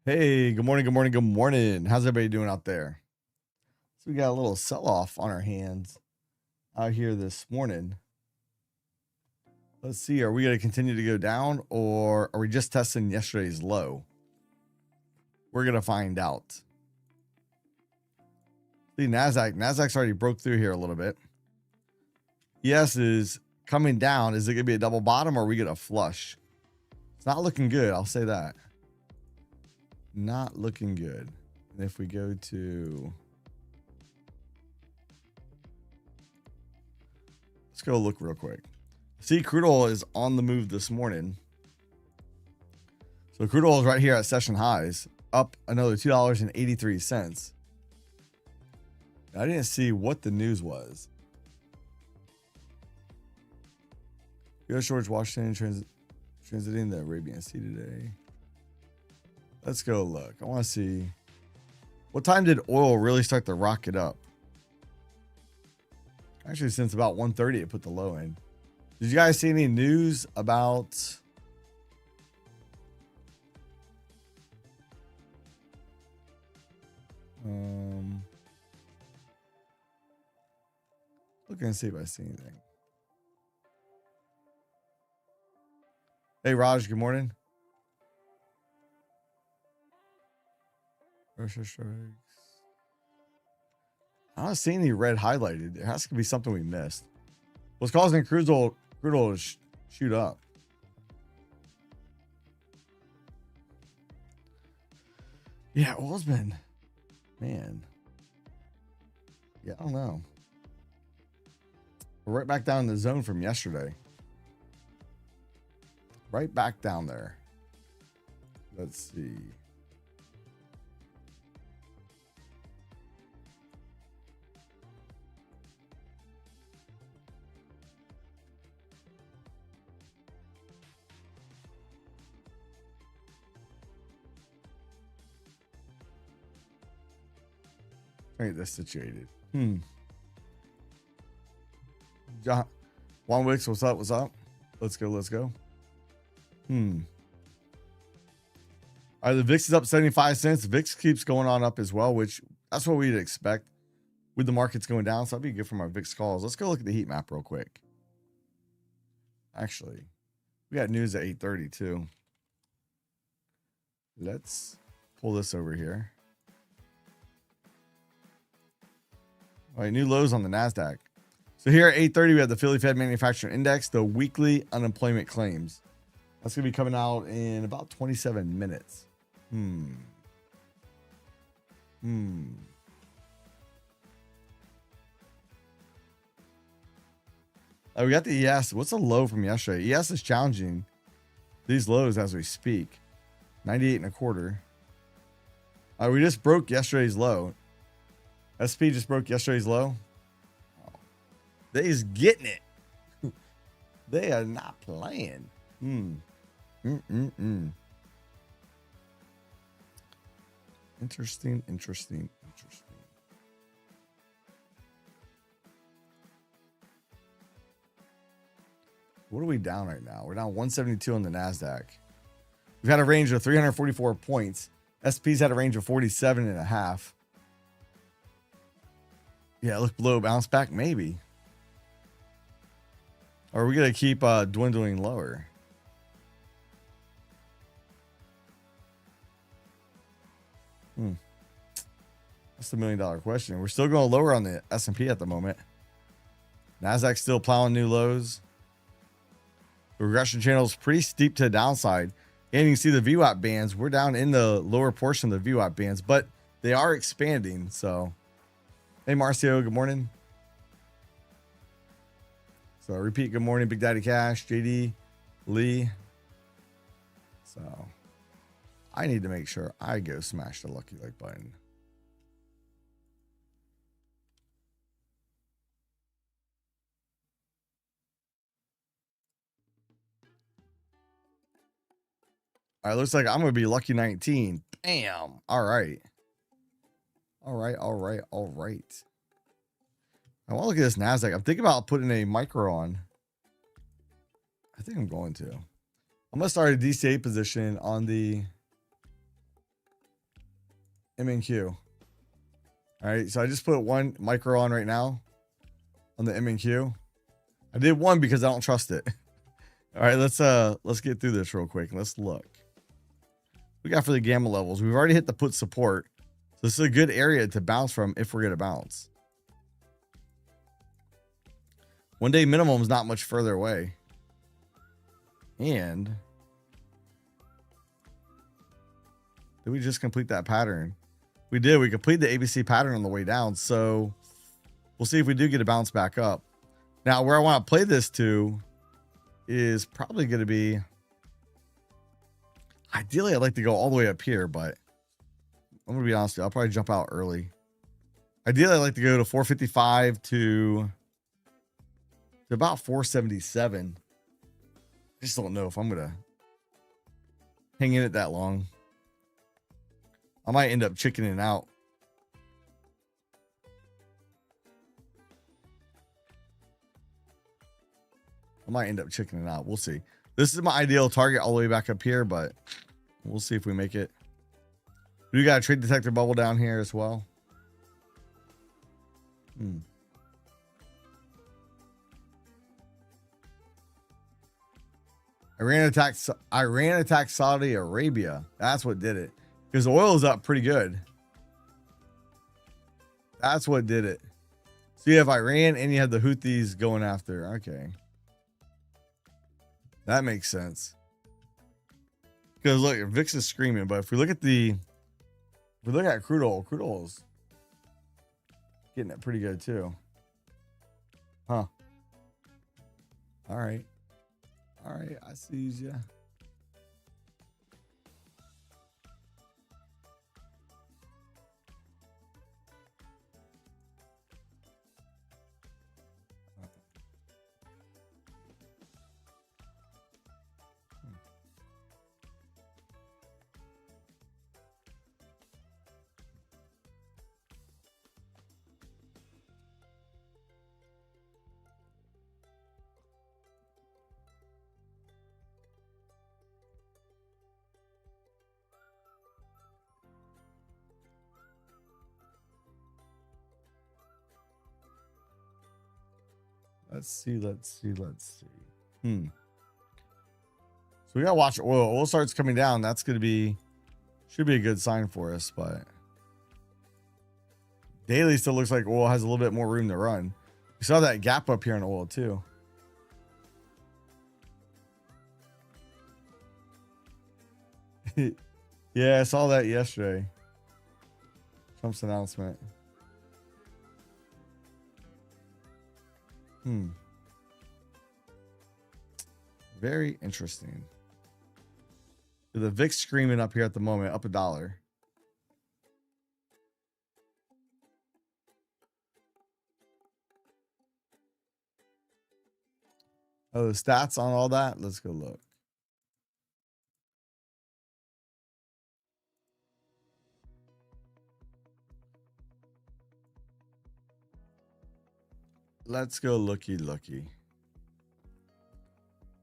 Hey, good morning, good morning, good morning. How's everybody doing out there? So we got a little sell-off on our hands out here this morning. Let's see, are we going to continue to go down or are we just testing yesterday's low? We're going to find out. See, NASDAQ's already broke through here a little bit. ES is coming down. Is it going to be a double bottom or are we going to flush? It's not looking good, I'll say that. Not looking good. And if we go to... Let's go look real quick. See, crude oil is on the move this morning. So crude oil is right here at session highs, up another $2.83. I didn't see what the news was. U.S. George Washington transiting the Arabian Sea today. Let's go look. I want to see. What time did oil really start to rocket up? Actually, since about 1:30, it put the low in. Did you guys see any news about look and see if I see anything. Hey, Raj, good morning. Russia strikes. I don't see any red highlighted. There has to be something we missed. What's causing crude oil to shoot up? Yeah, oil's been, man. Yeah, I don't know. We're right back down in the zone from yesterday. Right back down there. Let's see. Get this situated. John, Juan Wicks, what's up? What's up? Let's go. Let's go. All right, the VIX is up 75 cents. VIX keeps going on up as well, which that's what we'd expect with the markets going down. So that'd be good from our VIX calls. Let's go look at the heat map real quick. Actually, we got news at 8:30 too. Let's pull this over here. All right, new lows on the NASDAQ. So here at 8:30, we have the Philly Fed Manufacturing Index, the weekly unemployment claims. That's going to be coming out in about 27 minutes. We got the ES. What's the low from yesterday? ES is challenging these lows as we speak. 98.25. All right, we just broke yesterday's low. SP just broke yesterday's low. Oh, they's getting it. They are not playing. Interesting. What are we down right now? We're down 172 on the NASDAQ. We've had a range of 344 points. SP's had a range of 47.5. Yeah, look below, bounce back, maybe. Or are we going to keep dwindling lower? That's the $1 million question. We're still going lower on the S&P at the moment. NASDAQ's still plowing new lows. The regression channel is pretty steep to the downside. And you can see the VWAP bands. We're down in the lower portion of the VWAP bands, but they are expanding. So, hey, Marcio, good morning. So, repeat, good morning, Big Daddy Cash, JD, Lee. So, I need to make sure I go smash the lucky like button. All right, looks like I'm going to be lucky 19. Bam. All right. I want to look at this NASDAQ. I'm thinking about putting a micro on. I think I'm going to. I'm going to start a DCA position on the MNQ. All right, so I just put one micro on right now on the MNQ. I did one because I don't trust it. All right, let's get through this real quick. Let's look. We got for the gamma levels. We've already hit the put support. So this is a good area to bounce from if we're going to bounce. 1 day minimum is not much further away. And did we just complete that pattern? We did. We completed the ABC pattern on the way down. So we'll see if we do get a bounce back up. Now, where I want to play this to is probably going to be, ideally, I'd like to go all the way up here, but I'm going to be honest with you, I'll probably jump out early. Ideally, I'd like to go to 455 to about 477. I just don't know if I'm going to hang in it that long. I might end up chickening out. We'll see. This is my ideal target all the way back up here, but we'll see if we make it. We got a trade detector bubble down here as well. Iran attacked Saudi Arabia. That's what did it. Because oil is up pretty good. That's what did it. So you have Iran and you have the Houthis going after. Okay. That makes sense. Because look, VIX is screaming, but if we look at crude oil's getting it pretty good too. Huh. All right. I see you. Let's see. So we gotta watch oil. Oil starts coming down. That's should be a good sign for us, but daily still looks like oil has a little bit more room to run. We saw that gap up here in oil too. Yeah, I saw that yesterday. Trump's announcement. Very interesting. The VIX screaming up here at the moment, up $1. Oh, the stats on all that? Let's go look. Let's go looky.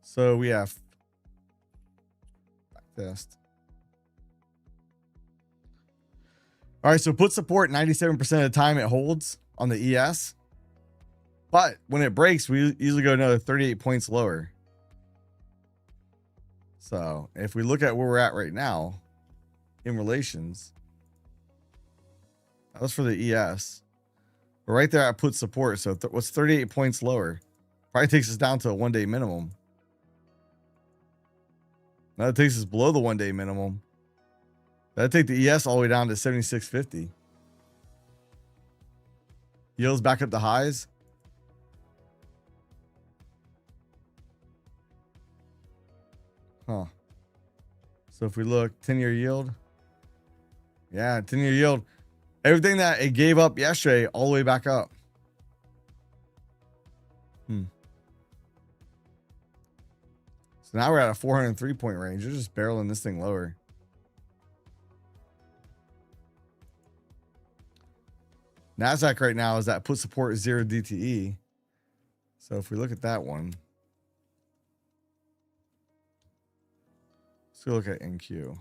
So we have test. All right, so put support 97% of the time it holds on the ES. But when it breaks, we usually go another 38 points lower. So if we look at where we're at right now in relations, that was for the ES. But right there, I put support. So what's 38 points lower? Probably takes us down to a 1 day minimum. Now it takes us below the 1 day minimum. That'd take the ES all the way down to 76.50. Yields back up to highs. Huh. So if we look 10-year yield. Yeah, 10-year yield. Everything that it gave up yesterday, all the way back up. So now we're at a 403 point range. You're just barreling this thing lower. NASDAQ right now is at put support 0 DTE. So if we look at that one, let's go look at NQ.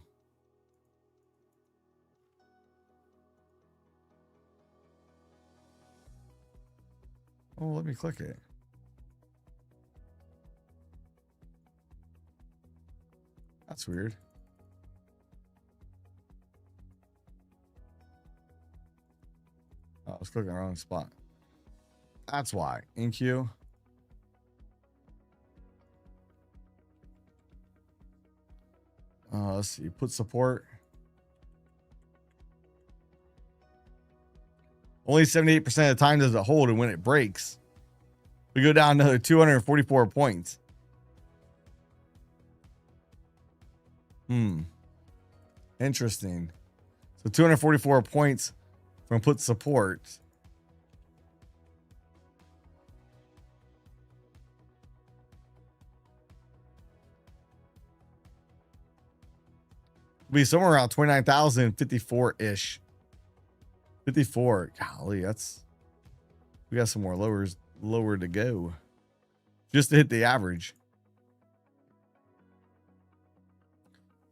Oh, let me click it. That's weird. Oh, I was clicking the wrong spot. That's why. InQ. Let's see. Put support. Only 78% of the time does it hold, and when it breaks, we go down another 244 points. Interesting. So 244 points from put support. Be somewhere around 29,054-ish. 54. Golly, we got some more lower to go. Just to hit the average.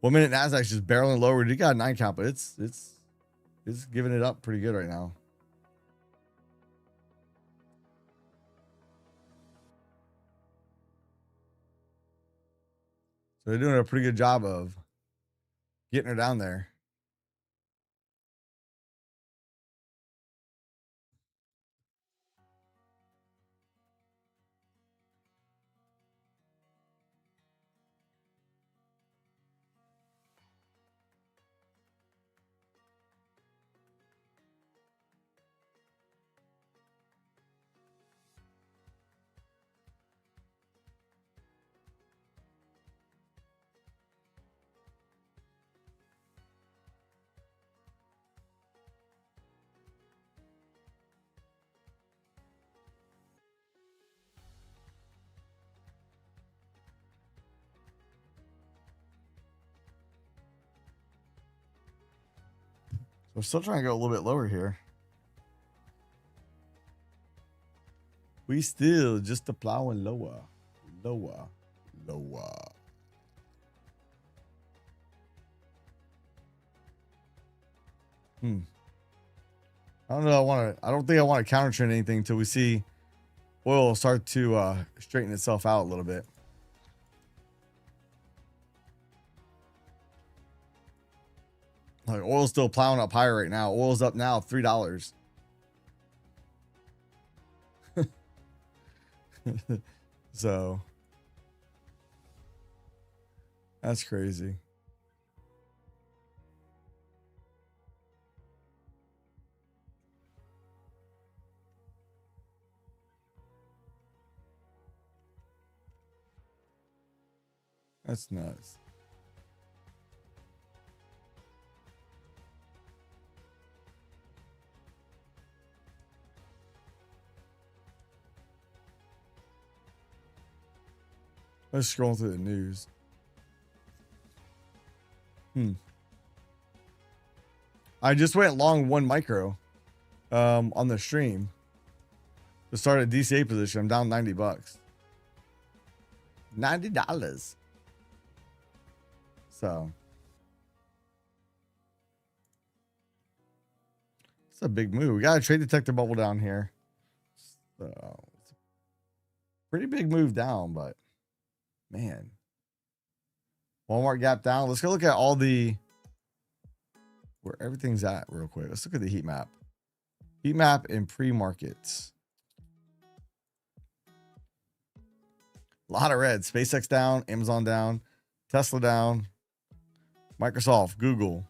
1 minute Nasdaq's just barreling lower. You got a 9 count, but it's giving it up pretty good right now. So they're doing a pretty good job of getting her down there. We're still trying to go a little bit lower here. We still just plowing lower. I don't know. I don't think I want to counter trend anything until we see oil start to straighten itself out a little bit. Like oil's still plowing up higher right now. Oil's up now $3. So that's crazy. That's nuts. Let's scroll through the news. I just went long 1 micro on the stream to start a DCA position. I'm down $90. $90. So it's a big move. We got a trade detector bubble down here. So it's a pretty big move down, but man. Walmart gap down. Let's go look at all the where everything's at real quick. Let's look at the heat map. Heat map and pre-markets. A lot of red. SpaceX down, Amazon down, Tesla down, Microsoft, Google.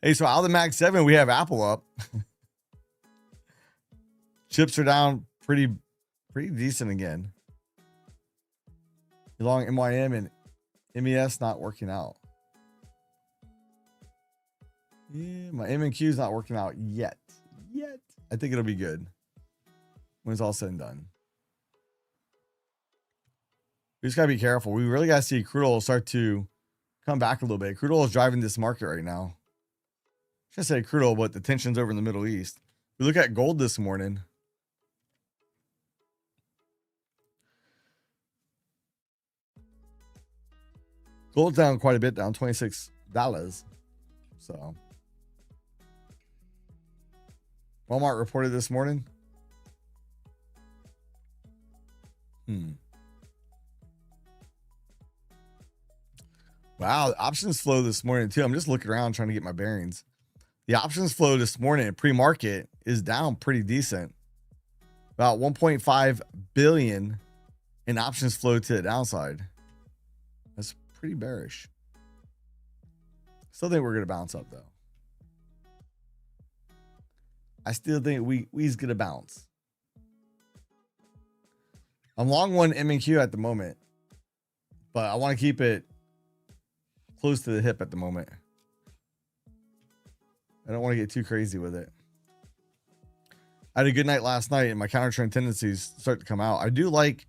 Hey, so out of the Mag 7, we have Apple up. Chips are down pretty decent again. Long MYM and MES not working out. Yeah, my M&Q is not working out yet. I think it'll be good when it's all said and done. We just gotta be careful. We really gotta see crude oil start to come back a little bit. Crude oil is driving this market right now. I should say crude oil, but the tensions over in the Middle East. We look at gold this morning. Gold's down quite a bit, down $26. So Walmart reported this morning. Wow, the options flow this morning too. I'm just looking around trying to get my bearings. The options flow this morning at pre-market is down pretty decent. About 1.5 billion in options flow to the downside. That's pretty bearish. Still think we're gonna bounce up though. I still think we's gonna bounce. I'm long one M&Q at the moment, but I want to keep it close to the hip at the moment. I don't want to get too crazy with it. I had a good night last night and my counter trend tendencies start to come out. I do like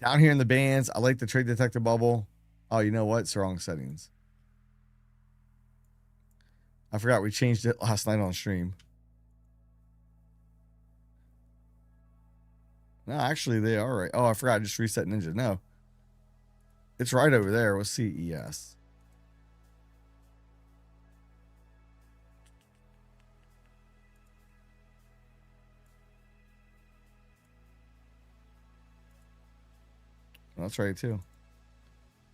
down here in the bands. I like the trade detector bubble. Oh, you know what? It's the wrong settings. I forgot we changed it last night on stream. No, actually they are right. Oh, I forgot. I just reset Ninja. No, it's right over there. Let's see. ES. That's right too.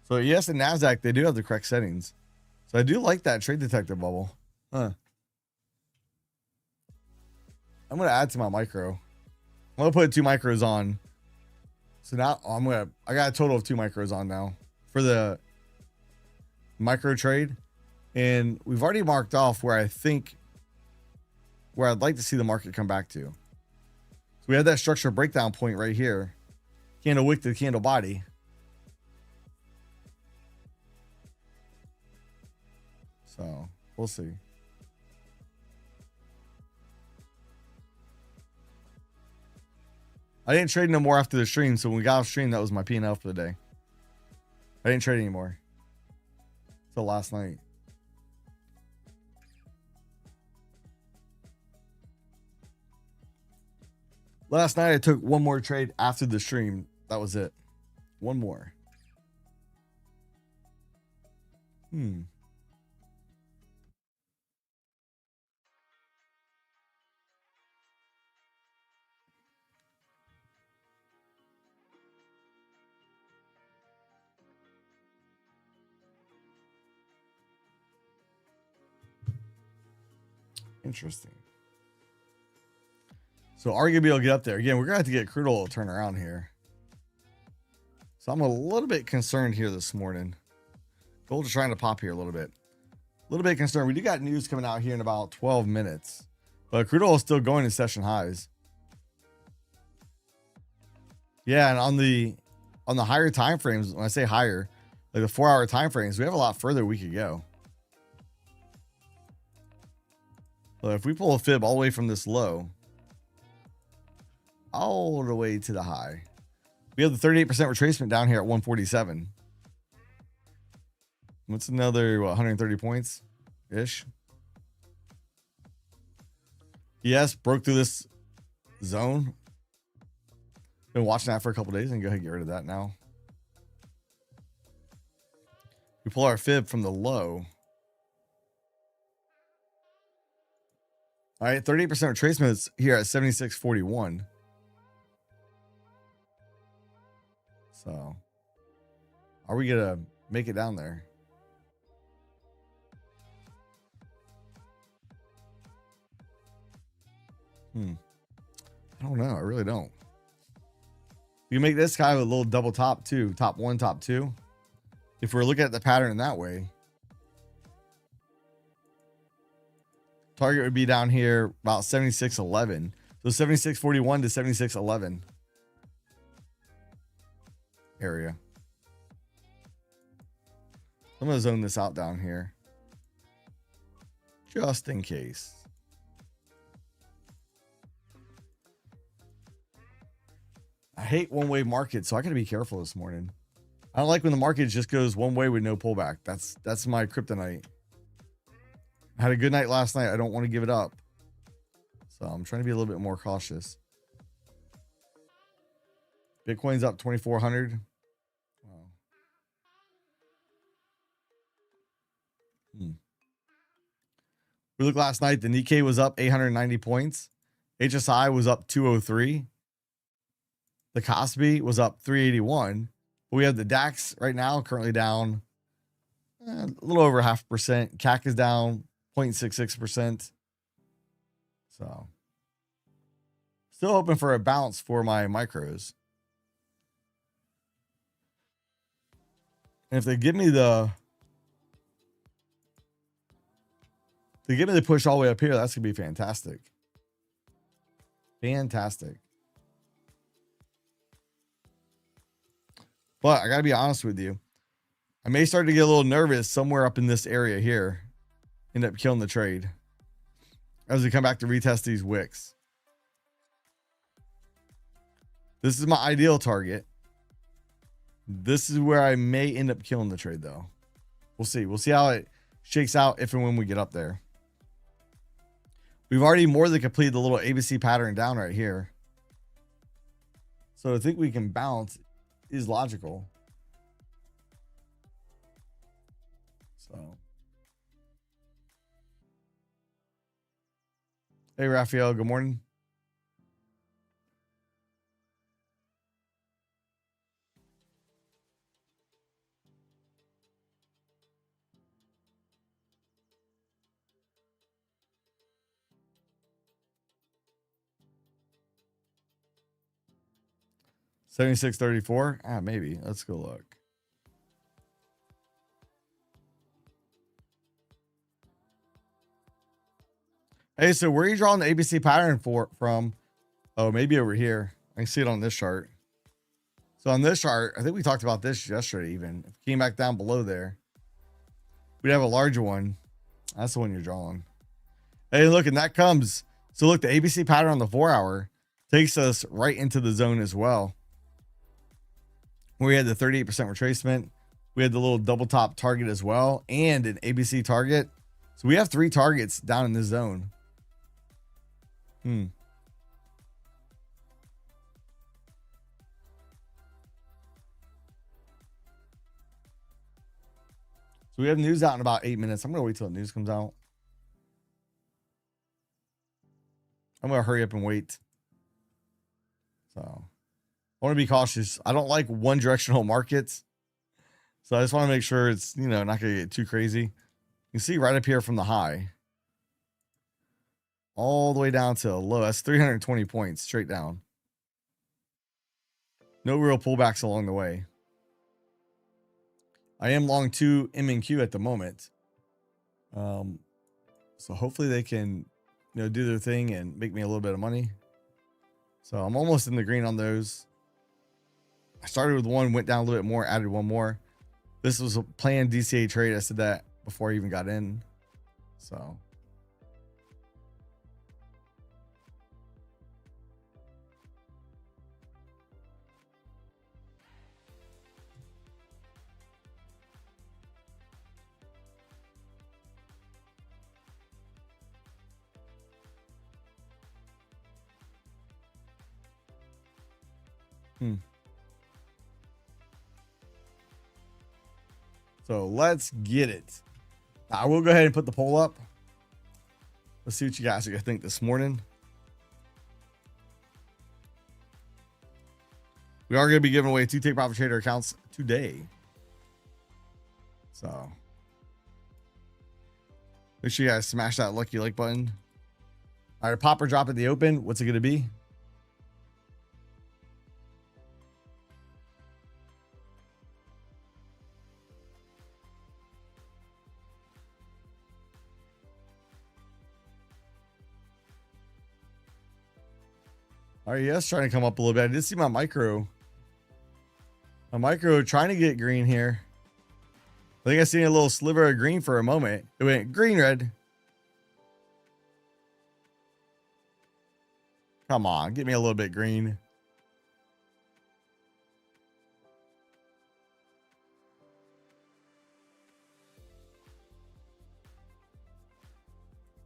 So yes, and NASDAQ, they do have the correct settings. So I do like that trade detector bubble. Huh. I'm going to add to my micro. I'm going to put 2 micros on. So now I got a total of 2 micros on now for the micro trade. And we've already marked off where I'd like to see the market come back to. So we have that structure breakdown point right here. Candle wick to candle body. So we'll see. I didn't trade no more after the stream. So when we got off stream, that was my P&L for the day. I didn't trade anymore till last night. Last night I took one more trade after the stream. That was it. One more. Interesting. So arguably will get up there. Again, we're going to have to get crude oil to turn around here. So I'm a little bit concerned here this morning. Gold is trying to pop here a little bit. A little bit concerned. We do got news coming out here in about 12 minutes. But crude oil is still going to session highs. Yeah, and on the higher time frames, when I say higher, like the 4-hour time frames, we have a lot further we could go. But if we pull a fib all the way from this low, all the way to the high, we have the 38% retracement down here at 147. What's another 130 points ish? Yes, broke through this zone. Been watching that for a couple days and go ahead and get rid of that now. We pull our fib from the low. All right, 38% retracement is here at 76.41. So, are we gonna make it down there? I don't know. I really don't. You make this kind of a little double top too, top 1, top 2. If we're looking at the pattern in that way, target would be down here about 76.11. So 76.41 to 76.11 area. I'm going to zone this out down here just in case. I hate one-way markets, so I got to be careful this morning. I don't like when the market just goes one way with no pullback. That's my kryptonite. I had a good night last night. I don't want to give it up. So I'm trying to be a little bit more cautious. Bitcoin's up 2,400. Wow. We looked last night. The Nikkei was up 890 points. HSI was up 203. The Kospi was up 381. But we have the DAX right now currently down A little over 0.5%. CAC is down 0.66%. So still hoping for a bounce for my micros. And if they give me the push all the way up here, that's gonna be fantastic. Fantastic. But I gotta be honest with you. I may start to get a little nervous somewhere up in this area here. End up killing the trade as we come back to retest these wicks. This is my ideal target. This is where I may end up killing the trade, though. We'll see. We'll see how it shakes out if and when we get up there. We've already more than completed the little ABC pattern down right here. So I think we can bounce is logical. So, hey, Raphael, good morning. $76.34. Maybe. Let's go look. Hey, so where are you drawing the ABC pattern from? Oh, maybe over here. I can see it on this chart. So on this chart, I think we talked about this yesterday even. If it came back down below there, we'd have a larger one. That's the one you're drawing. Hey, look, and that comes. So look, the ABC pattern on the 4-hour takes us right into the zone as well. We had the 38% retracement. We had the little double top target as well, and an ABC target. So we have 3 targets down in this zone. So we have news out in about 8 minutes. I'm going to wait till the news comes out. I'm going to hurry up and wait. So I want to be cautious. I don't like one directional markets. So I just want to make sure it's, not going to get too crazy. You can see right up here from the high all the way down to low. That's 320 points straight down. No real pullbacks along the way. I am long 2 M&Q at the moment. So hopefully they can, do their thing and make me a little bit of money. So I'm almost in the green on those. I started with one, went down a little bit more, added one more. This was a planned DCA trade. I said that before I even got in. So. So let's get it. I will go ahead and put the poll up. Let's see what you guys are going to think this morning. We are going to be giving away 2 Take Profit Trader accounts today. So make sure you guys smash that lucky like button. All right, pop or drop at the open. What's it going to be? All right, yes, trying to come up a little bit. I did see my micro trying to get green here. I think I seen a little sliver of green for a moment. It went green, red. Come on, get me a little bit green.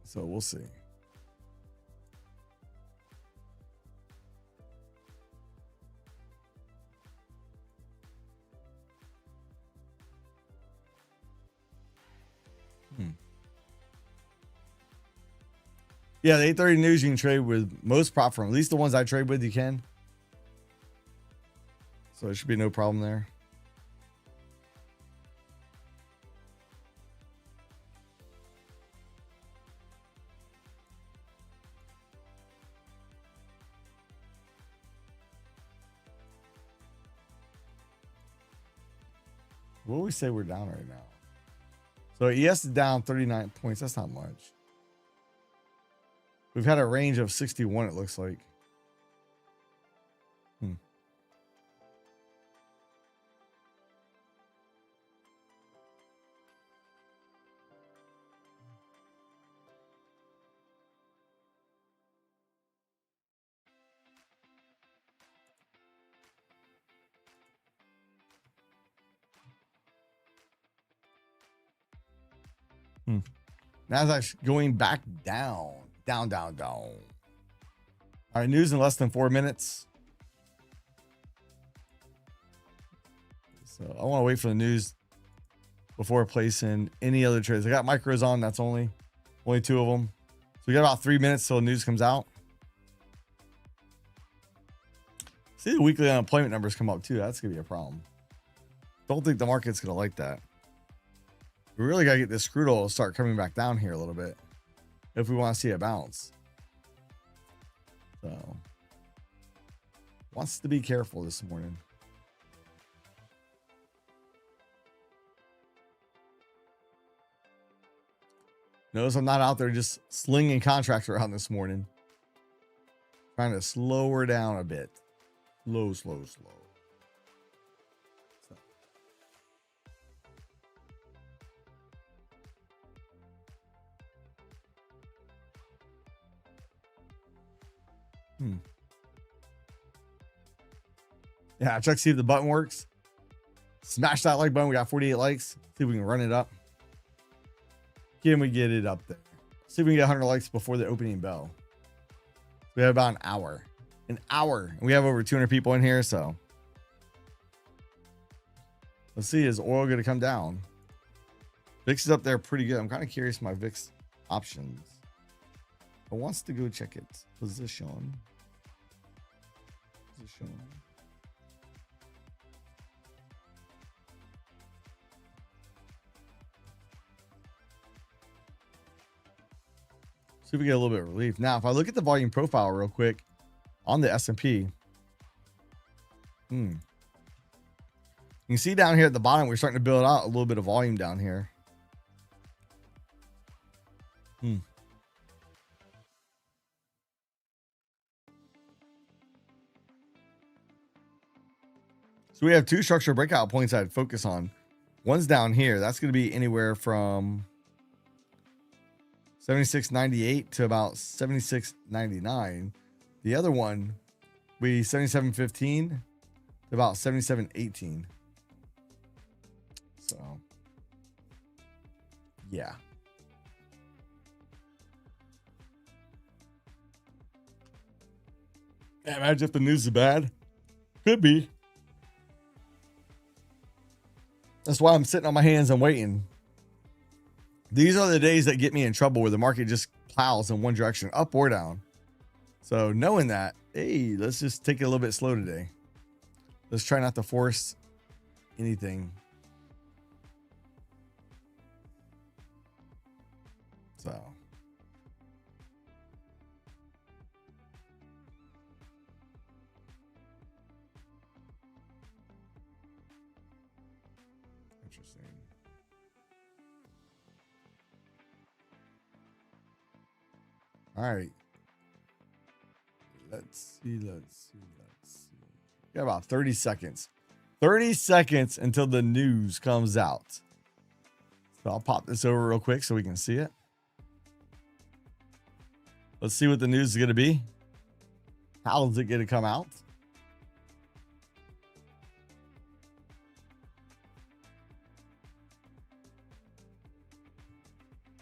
So we'll see. Yeah, the 8:30 news you can trade with most prop firms. At least the ones I trade with, you can. So there should be no problem there. What would we say we're down right now? So ES is down 39 points. That's not much. We've had a range of 61, it looks like. NASDAQ's going back down. Down, down, down. All right, news in less than 4 minutes. So I want to wait for the news before placing any other trades. I got micros on. That's only 2 of them. So we got about 3 minutes till the news comes out. See the weekly unemployment numbers come up too. That's going to be a problem. Don't think the market's going to like that. We really got to get this crude oil to start coming back down here a little bit if we want to see a bounce. So, wants to be careful this morning. Notice I'm not out there just slinging contracts around this morning. Trying to slow her down a bit. Slow. Yeah, check see if the button works. Smash that like button. We got 48 likes. See if we can run it up. Can we get it up there? See if we can get 100 likes before the opening bell. We have about an hour. And we have over 200 people in here, so let's see, is oil going to come down? VIX is up there pretty good. I'm kind of curious my VIX options. It wants to go check it. Position. See if we get a little bit of relief. Now, if I look at the volume profile real quick on the S&P, you can see down here at the bottom, we're starting to build out a little bit of volume down here. So we have 2 structural breakout points I'd focus on. One's down here. That's going to be anywhere from 76.98 to about 76.99. The other one will be 77.15 to about 77.18. So, yeah. Imagine if the news is bad. Could be. That's why I'm sitting on my hands and waiting. These are the days that get me in trouble where the market just plows in one direction, up or down. So knowing that, hey, let's just take it a little bit slow today. Let's try not to force anything. So. Interesting. All right. Let's see. Got about 30 seconds. 30 seconds until the news comes out. So I'll pop this over real quick so we can see it. Let's see what the news is going to be. How is it going to come out?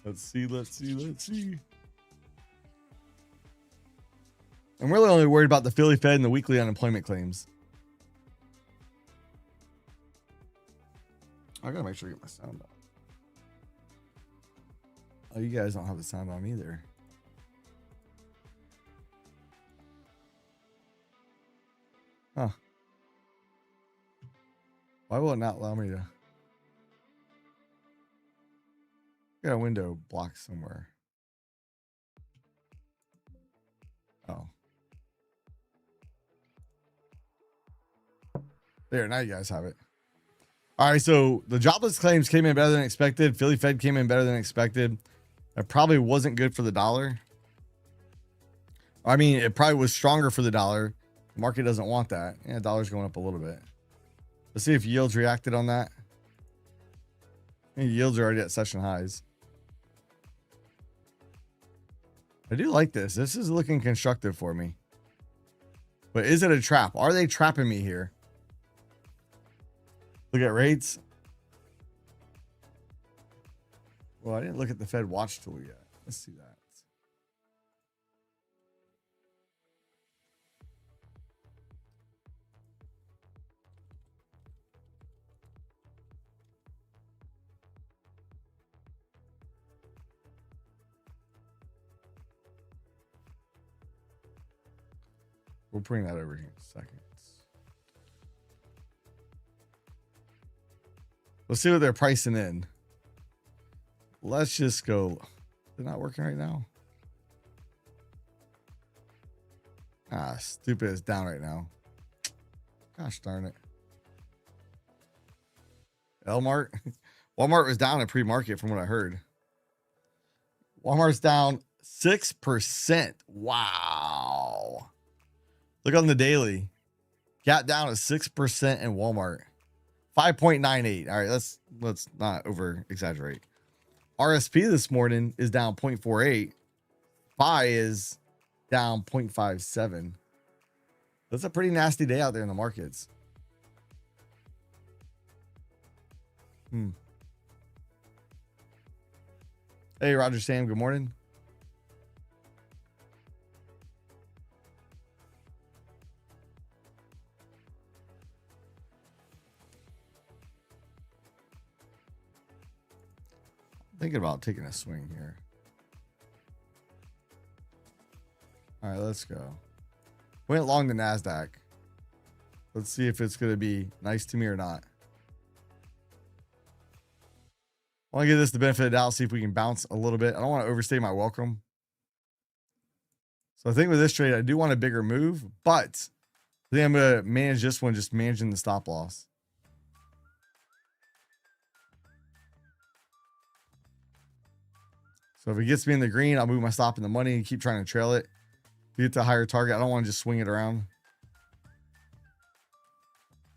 Let's see. I'm really only worried about the Philly Fed and the weekly unemployment claims. I gotta make sure I get my sound on. Oh, you guys don't have the sound on either. Huh. Why will it not allow me to? Got a window blocked somewhere. Oh. There, now you guys have it. All right, so the jobless claims came in better than expected. Philly Fed came in better than expected. That probably wasn't good for the dollar. I mean, it probably was stronger for the dollar. The market doesn't want that. Yeah, dollar's going up a little bit. Let's see if yields reacted on that. Yields are already at session highs. I do like this. This is looking constructive for me. But is it a trap? Are they trapping me here? Look at rates. Well, I didn't look at the Fed watch tool yet. Let's see that. We'll bring that over here in a second. Let's see what they're pricing in. Let's just go. They're not working right now. Ah, stupid is down right now. Gosh darn it. Walmart was down in pre-market from what I heard. Walmart's down 6%. Wow. Look on the daily. Gap down at 6% in Walmart. 5.98. All right, let's not over exaggerate. RSP this morning is down 0.48. FI is down 0.57. That's a pretty nasty day out there in the markets. Hey, Roger Sam, good morning. Thinking about taking a swing here. All right, let's go. Went long the NASDAQ. Let's see if it's going to be nice to me or not. I want to give this the benefit of the doubt, see if we can bounce a little bit. I don't want to overstay my welcome. So I think with this trade, I do want a bigger move, but I think I'm going to manage this one, just managing the stop loss. So if it gets me in the green, I'll move my stop in the money and keep trying to trail it. To get to a higher target. I don't want to just swing it around.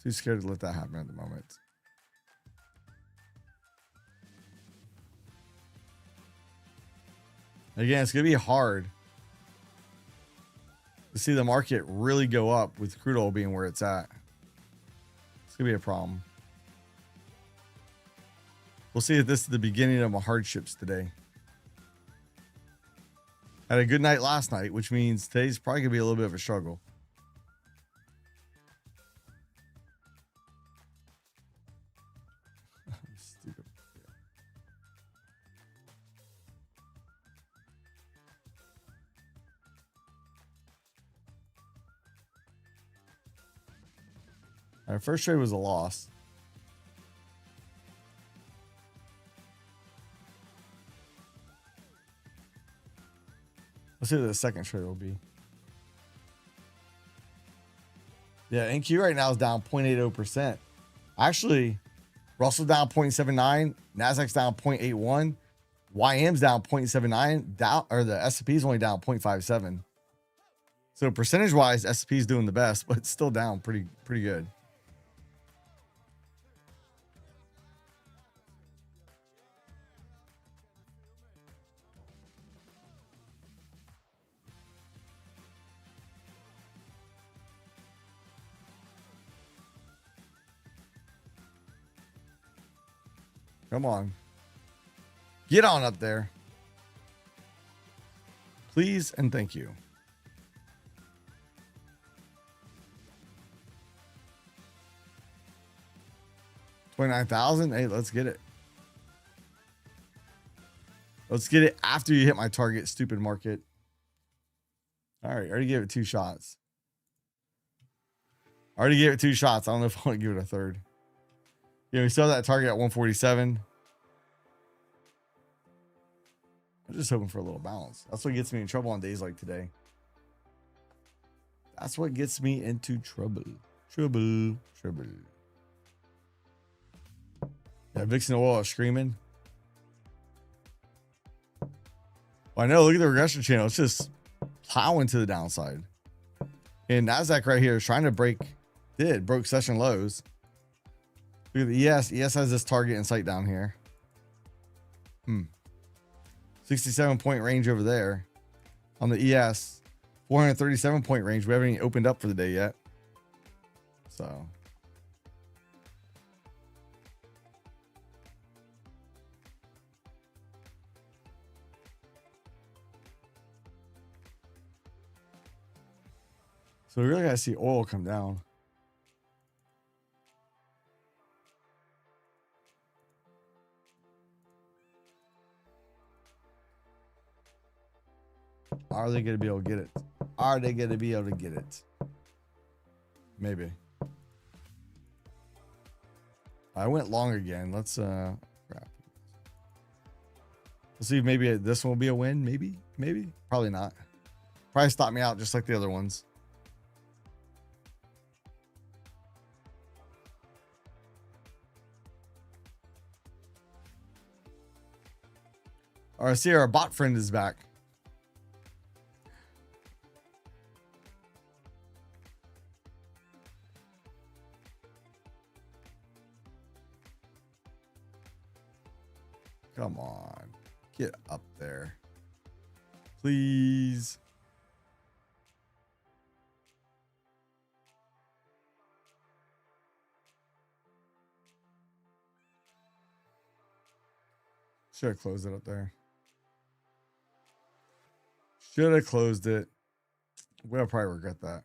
Too scared to let that happen at the moment. Again, it's going to be hard to see the market really go up with crude oil being where it's at. It's going to be a problem. We'll see if this is the beginning of my hardships today. Had a good night last night, which means today's probably going to be a little bit of a struggle. Stupid. Our first trade was a loss. Let's see what the second trade will be. Yeah, NQ right now is down 0.80%. Actually, Russell's down 0.79. NASDAQ's down 0.81. YM's down 0.79. Down, or the S&P is only down 0.57. So percentage-wise, S&P is doing the best, but it's still down pretty good. Come on. Get on up there. Please and thank you. $29,000. Hey, let's get it. Let's get it after you hit my target, stupid market. All right, I already gave it 2 shots. I already gave it 2 shots. I don't know if I want to give it a third. Yeah, we still have that target at 147. I'm just hoping for a little balance. That's what gets me in trouble on days like today. That's what gets me into trouble. Trouble. Yeah, Vixen oil is screaming. Well, I know, look at the regression channel. It's just plowing to the downside. And NASDAQ right here is trying to broke session lows. Look at the ES. ES has this target in sight down here. 67 point range over there. On the ES, 437 point range. We haven't even opened up for the day yet. So. So we really got to see oil come down. Are they going to be able to get it? Are they going to be able to get it? Maybe. I went long again. Let's crap. Let's see if maybe this one will be a win. Maybe. Probably not. Probably stop me out just like the other ones. All right, see, our bot friend is back. Come on, get up there, please. Should have closed it up there. Should have closed it. We'll probably regret that.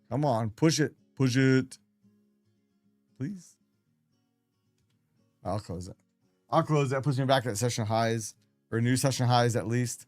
Come on, push it, please. I'll close it. I'll close that. Puts me back at session highs or new session highs at least.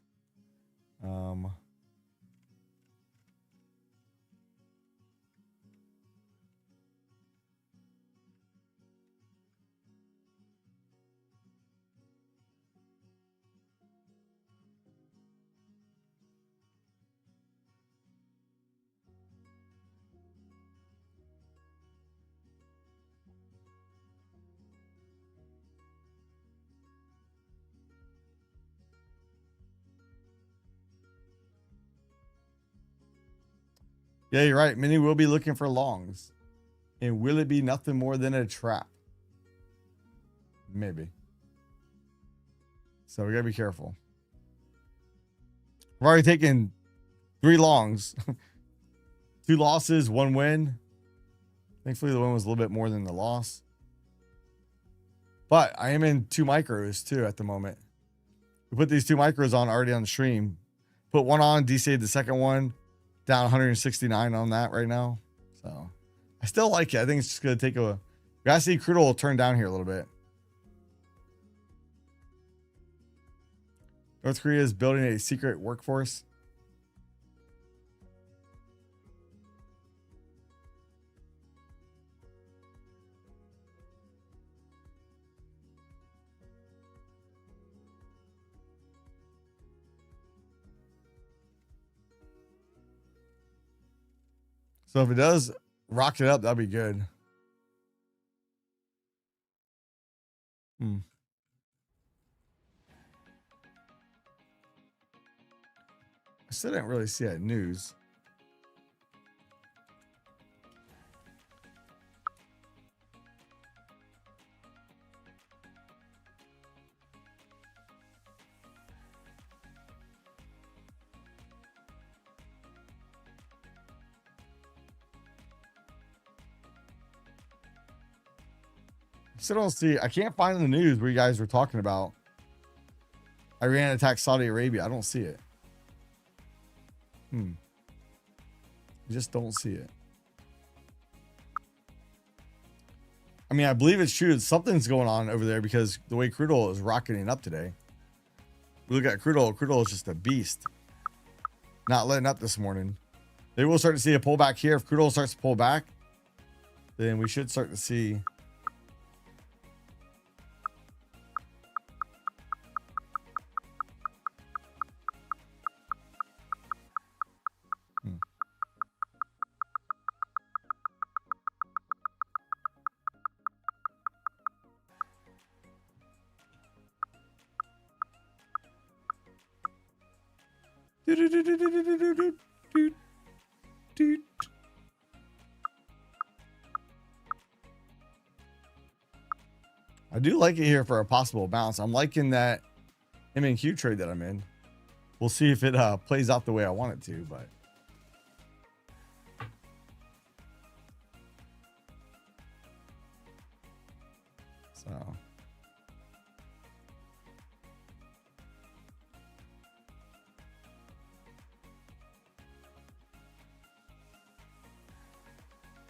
Yeah, you're right. Many will be looking for longs. And will it be nothing more than a trap? Maybe. So we gotta be careful. We've already taken 3 longs. 2 losses, 1 win. Thankfully, the win was a little bit more than the loss. But I am in 2 micros too at the moment. We put these 2 micros on already on the stream. Put one on, DC'd the second one. Down 169 on that right now. So I still like it. I think it's just going to take a... We got to see crude oil turn down here a little bit. North Korea is building a secret workforce. So if it does rock it up, that'd be good. I still didn't really see that news. Still don't see. I can't find in the news where you guys were talking about Iran attacked Saudi Arabia. I don't see it. You just don't see it. I mean, I believe it's true. Something's going on over there because the way crude oil is rocketing up today. We look at crude oil. Crude oil is just a beast. not letting up this morning. They will start to see a pullback here. If crude oil starts to pull back, then we should start to see I do like it here for a possible bounce. I'm liking that M&Q trade that I'm in. We'll see if it plays out the way I want it to, but so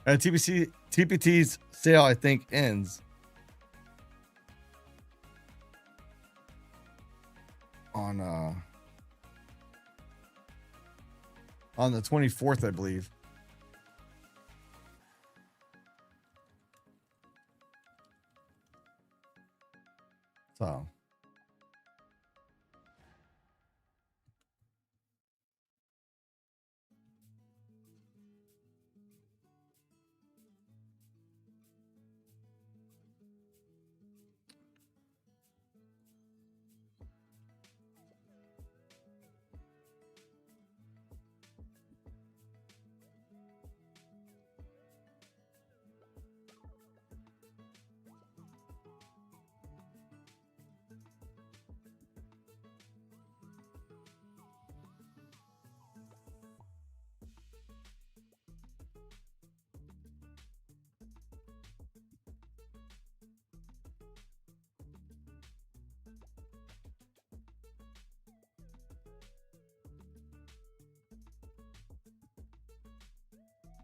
TPT's sale, I think, ends on the 24th, I believe. So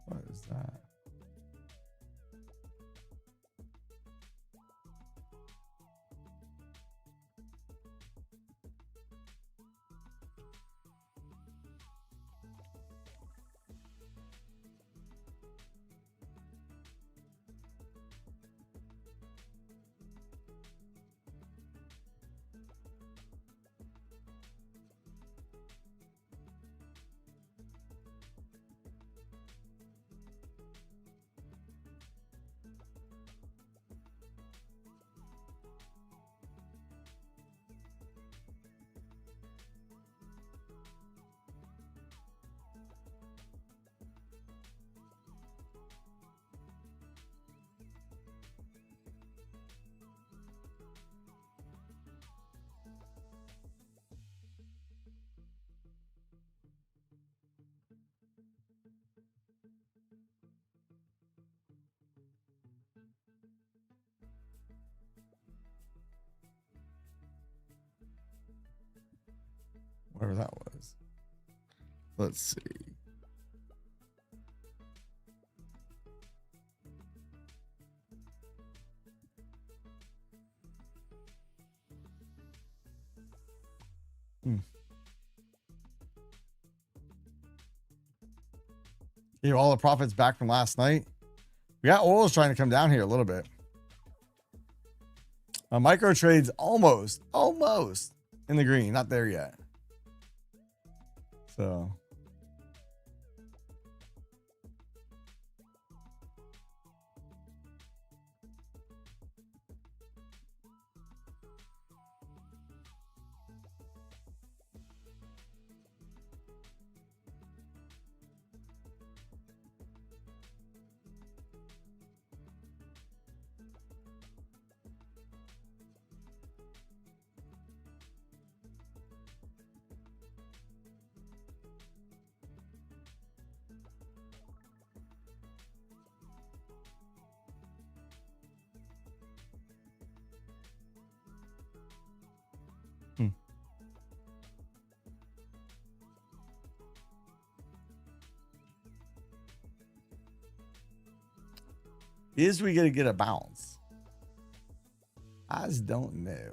what is that? Whatever that was. Let's see. Here, all the profits back from last night. We got oils trying to come down here a little bit. Micro trades almost in the green. Not there yet. So is we gonna get a bounce? I just don't know.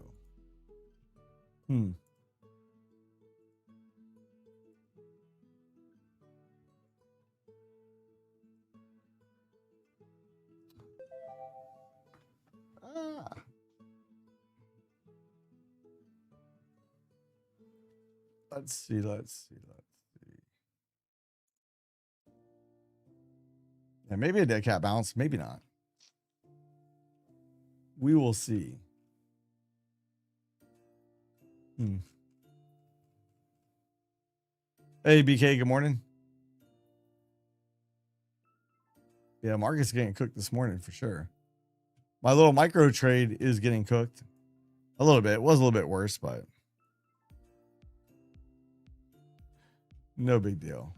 Ah. Let's see. Yeah, maybe a dead cat bounce, maybe not. We will see. Hey, BK, good morning. Yeah, market's getting cooked this morning for sure. My little micro trade is getting cooked a little bit. It was a little bit worse, but no big deal.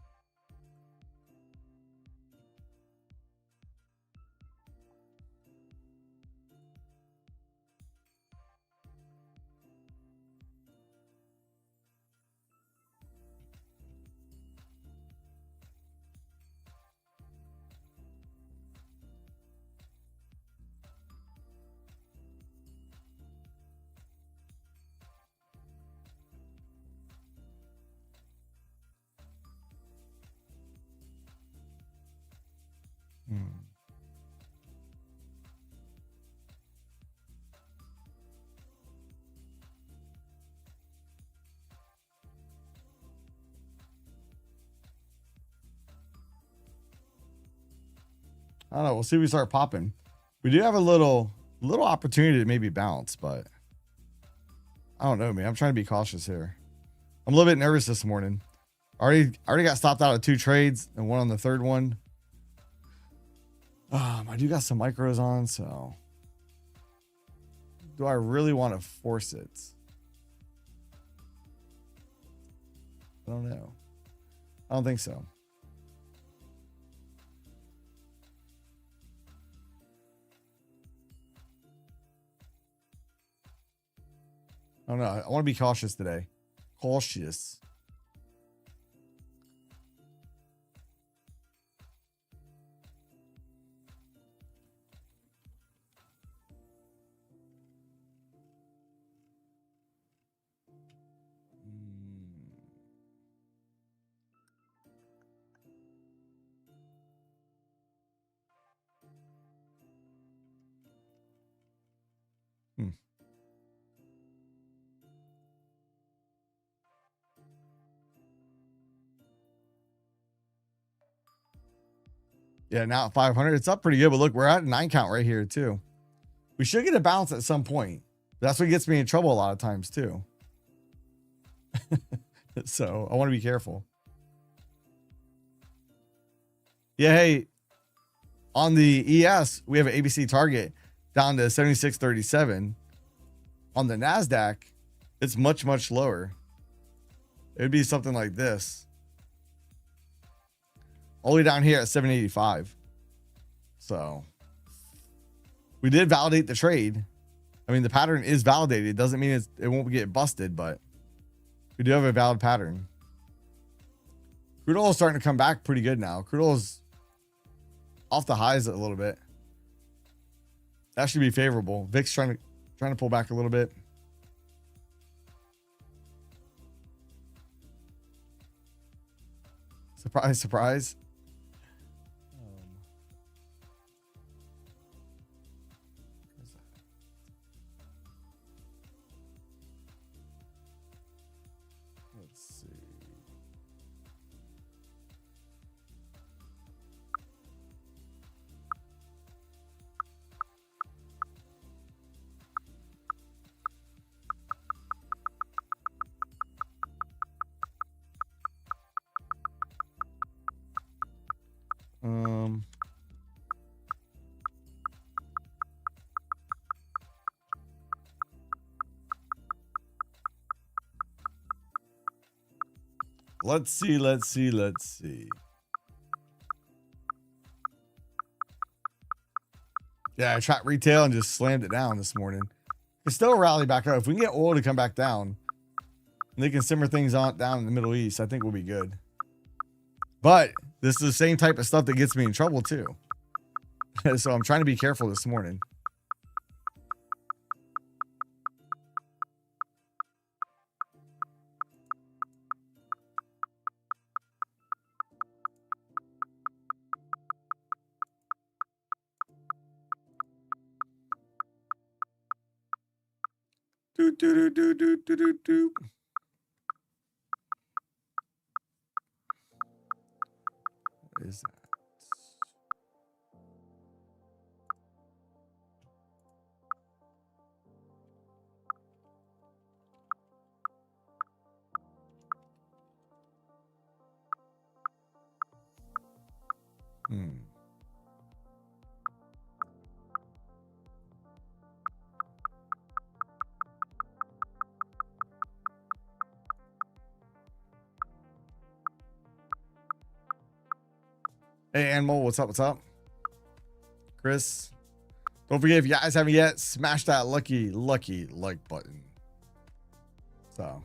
I don't know. We'll see if we start popping. We do have a little opportunity to maybe bounce, but I don't know, man. I'm trying to be cautious here. I'm a little bit nervous this morning. Already got stopped out of 2 trades and one on the third one. I do got some micros on, so do I really want to force it? I don't know. I don't think so. I don't know. I want to be cautious today. Cautious. Yeah, now at 500, it's up pretty good. But look, we're at a 9 count right here too. We should get a bounce at some point. That's what gets me in trouble a lot of times too. So I want to be careful. Yeah, hey, on the ES, we have an ABC target down to 76.37. On the NASDAQ, it's much, much lower. It would be something like this. All the way down here at 785. So we did validate the trade. I mean, the pattern is validated. It doesn't mean it won't get busted, but we do have a valid pattern. Crude oil is starting to come back pretty good now. Crude oil is off the highs a little bit. That should be favorable. VIX trying to pull back a little bit. Surprise, surprise. Let's see. Let's see. Yeah, I tracked retail and just slammed it down this morning. It's still a rally back up. If we can get oil to come back down and they can simmer things on down in the Middle East, I think we'll be good. But this is the same type of stuff that gets me in trouble too. So I'm trying to be careful this morning. What is that? Hey, Animal, what's up? What's up? Chris, don't forget, if you guys haven't yet, smash that lucky like button. So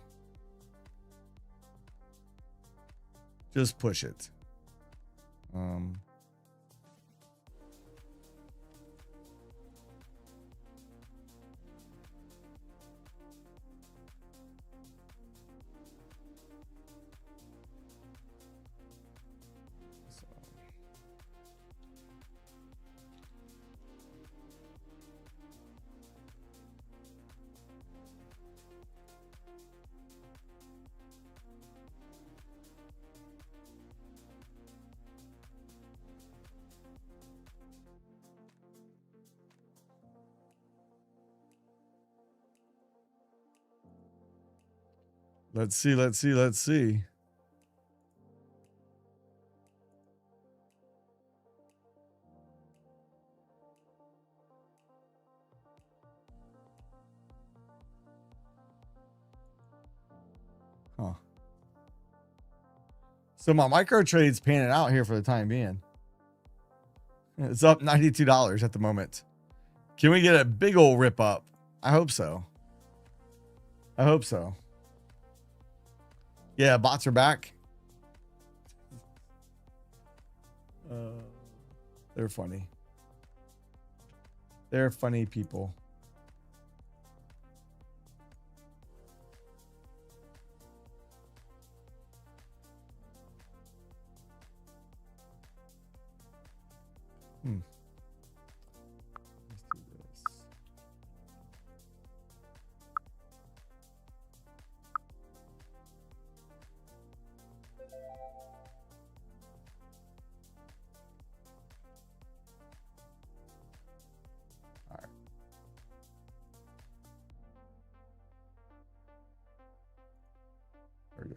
just push it. Let's see. Huh. So my micro trade's panning out here for the time being. It's up $92 at the moment. Can we get a big old rip up? I hope so. Yeah, bots are back. They're funny. They're funny people. Let's do this. All right. There we go.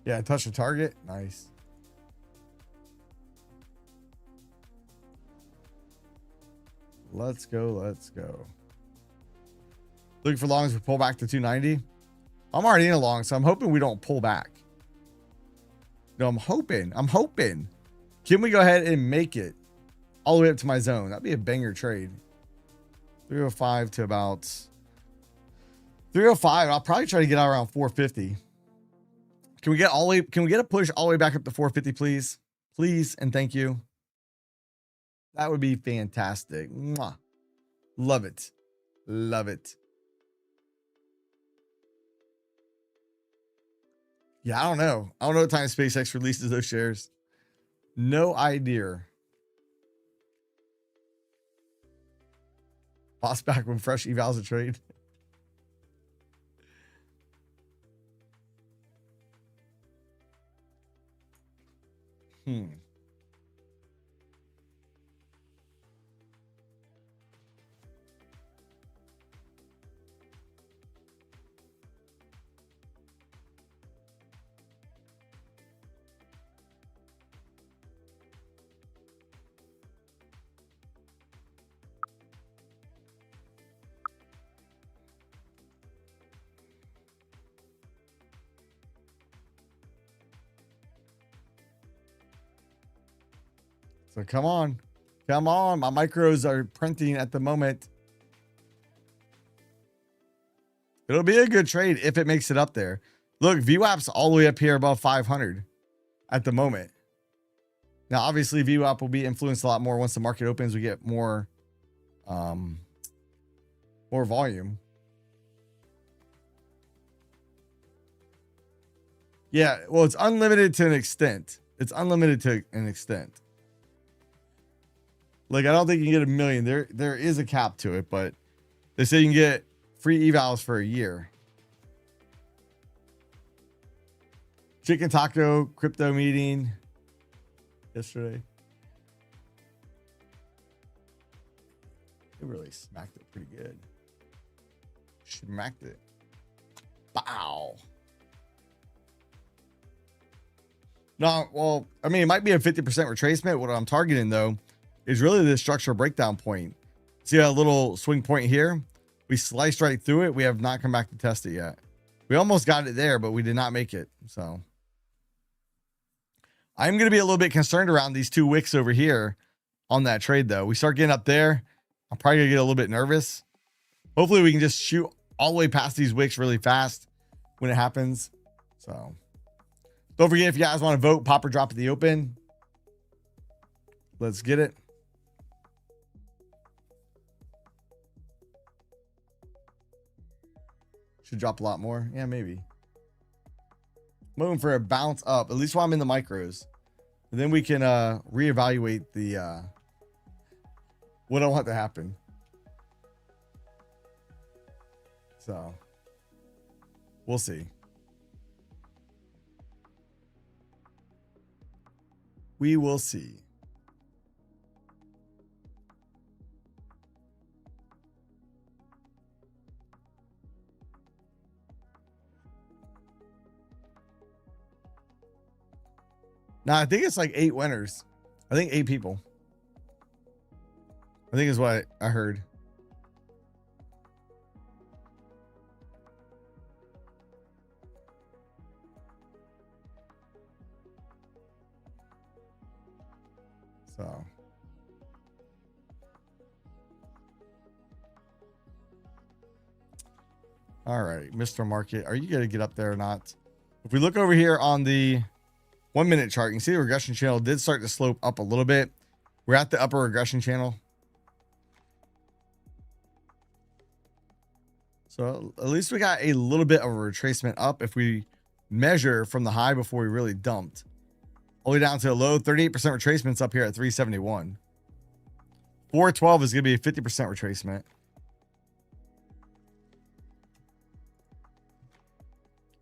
Yeah, touch the target. Nice. Let's go. Looking for longs for pull back to 290. I'm already in a long, so I'm hoping we don't pull back. No, I'm hoping. Can we go ahead and make it all the way up to my zone? That'd be a banger trade. 305 to about 305. I'll probably try to get out around 450. Can we get a push all the way back up to 450, please? Please and thank you. That would be fantastic. Mwah. Love it. Yeah, I don't know what time SpaceX releases those shares. No idea. Boss back when fresh evals a trade. So come on. My micros are printing at the moment. It'll be a good trade if it makes it up there. Look, VWAP's all the way up here above 500 at the moment. Now, obviously, VWAP will be influenced a lot more once the market opens. We get more volume. Yeah, well, it's unlimited to an extent. Like, I don't think you can get 1 million. There is a cap to it, but They say you can get free evals for a year. Chicken taco crypto meeting yesterday. It really smacked it pretty good. Smacked it. Bow. No, well, I mean, it might be a 50% retracement. What I'm targeting, though, is really the structural breakdown point. See a little swing point here? We sliced right through it. We have not come back to test it yet. We almost got it there, but we did not make it. So I'm going to be a little bit concerned around these 2 wicks over here on that trade, though. We start getting up there, I'm probably going to get a little bit nervous. Hopefully we can just shoot all the way past these wicks really fast when it happens. So don't forget, if you guys want to vote, pop or drop at the open. Let's get it. Should drop a lot more. Yeah, maybe. Moving for a bounce up, at least while I'm in the micros. And then we can reevaluate the what I want to happen. So we'll see. We will see. Now, I think it's like 8 winners. I think 8 people. I think is what I heard. So. All right, Mr. Market, are you going to get up there or not? If we look over here on the 1 minute chart, you can see the regression channel did start to slope up a little bit. We're at the upper regression channel. So at least we got a little bit of a retracement up if we measure from the high before we really dumped. All the way down to a low, 38% retracements up here at 371. 412 is going to be a 50% retracement.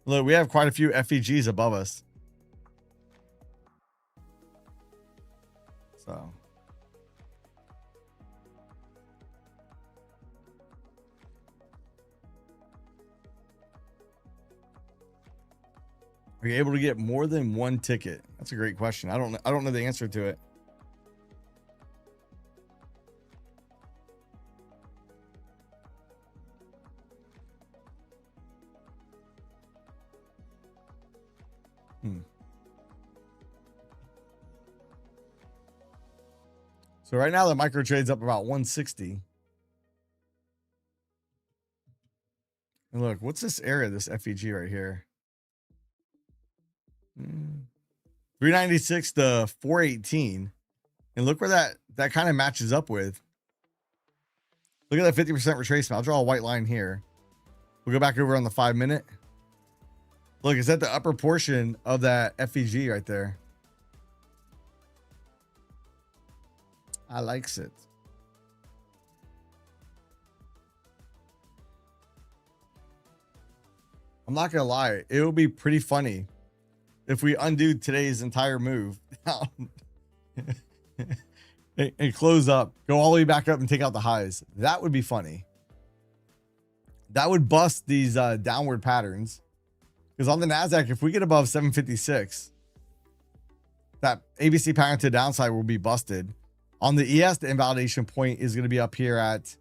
Look, we have quite a few FEGs above us. So. Are you able to get more than 1 ticket? That's a great question. I don't know the answer to it. So right now the micro trade's up about 160. And look, what's this area, this FEG right here? 396 to 418. And look where that kind of matches up with. Look at that 50% retracement. I'll draw a white line here. We'll go back over on the 5 minute. Look, it's at the upper portion of that FEG right there. I likes it. I'm not gonna lie, it will be pretty funny if we undo today's entire move and close up, go all the way back up and take out the highs. That would be funny. That would bust these downward patterns. Because on the NASDAQ, if we get above 756, that ABC pattern to the downside will be busted. On the ES, the invalidation point is going to be up here at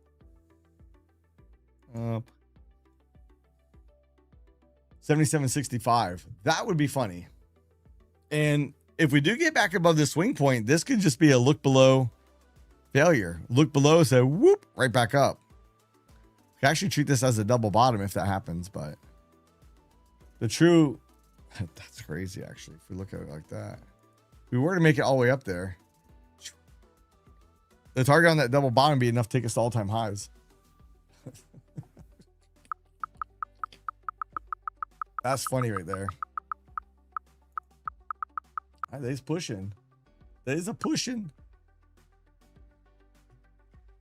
77.65. That would be funny. And if we do get back above the swing point, this could just be a look below failure. Look below, so whoop, right back up. We can actually treat this as a double bottom if that happens, but the true, that's crazy actually, if we look at it like that. If we were to make it all the way up there, the target on that double bottom would be enough to take us to all-time highs. That's funny right there. They's pushing. They's a pushing.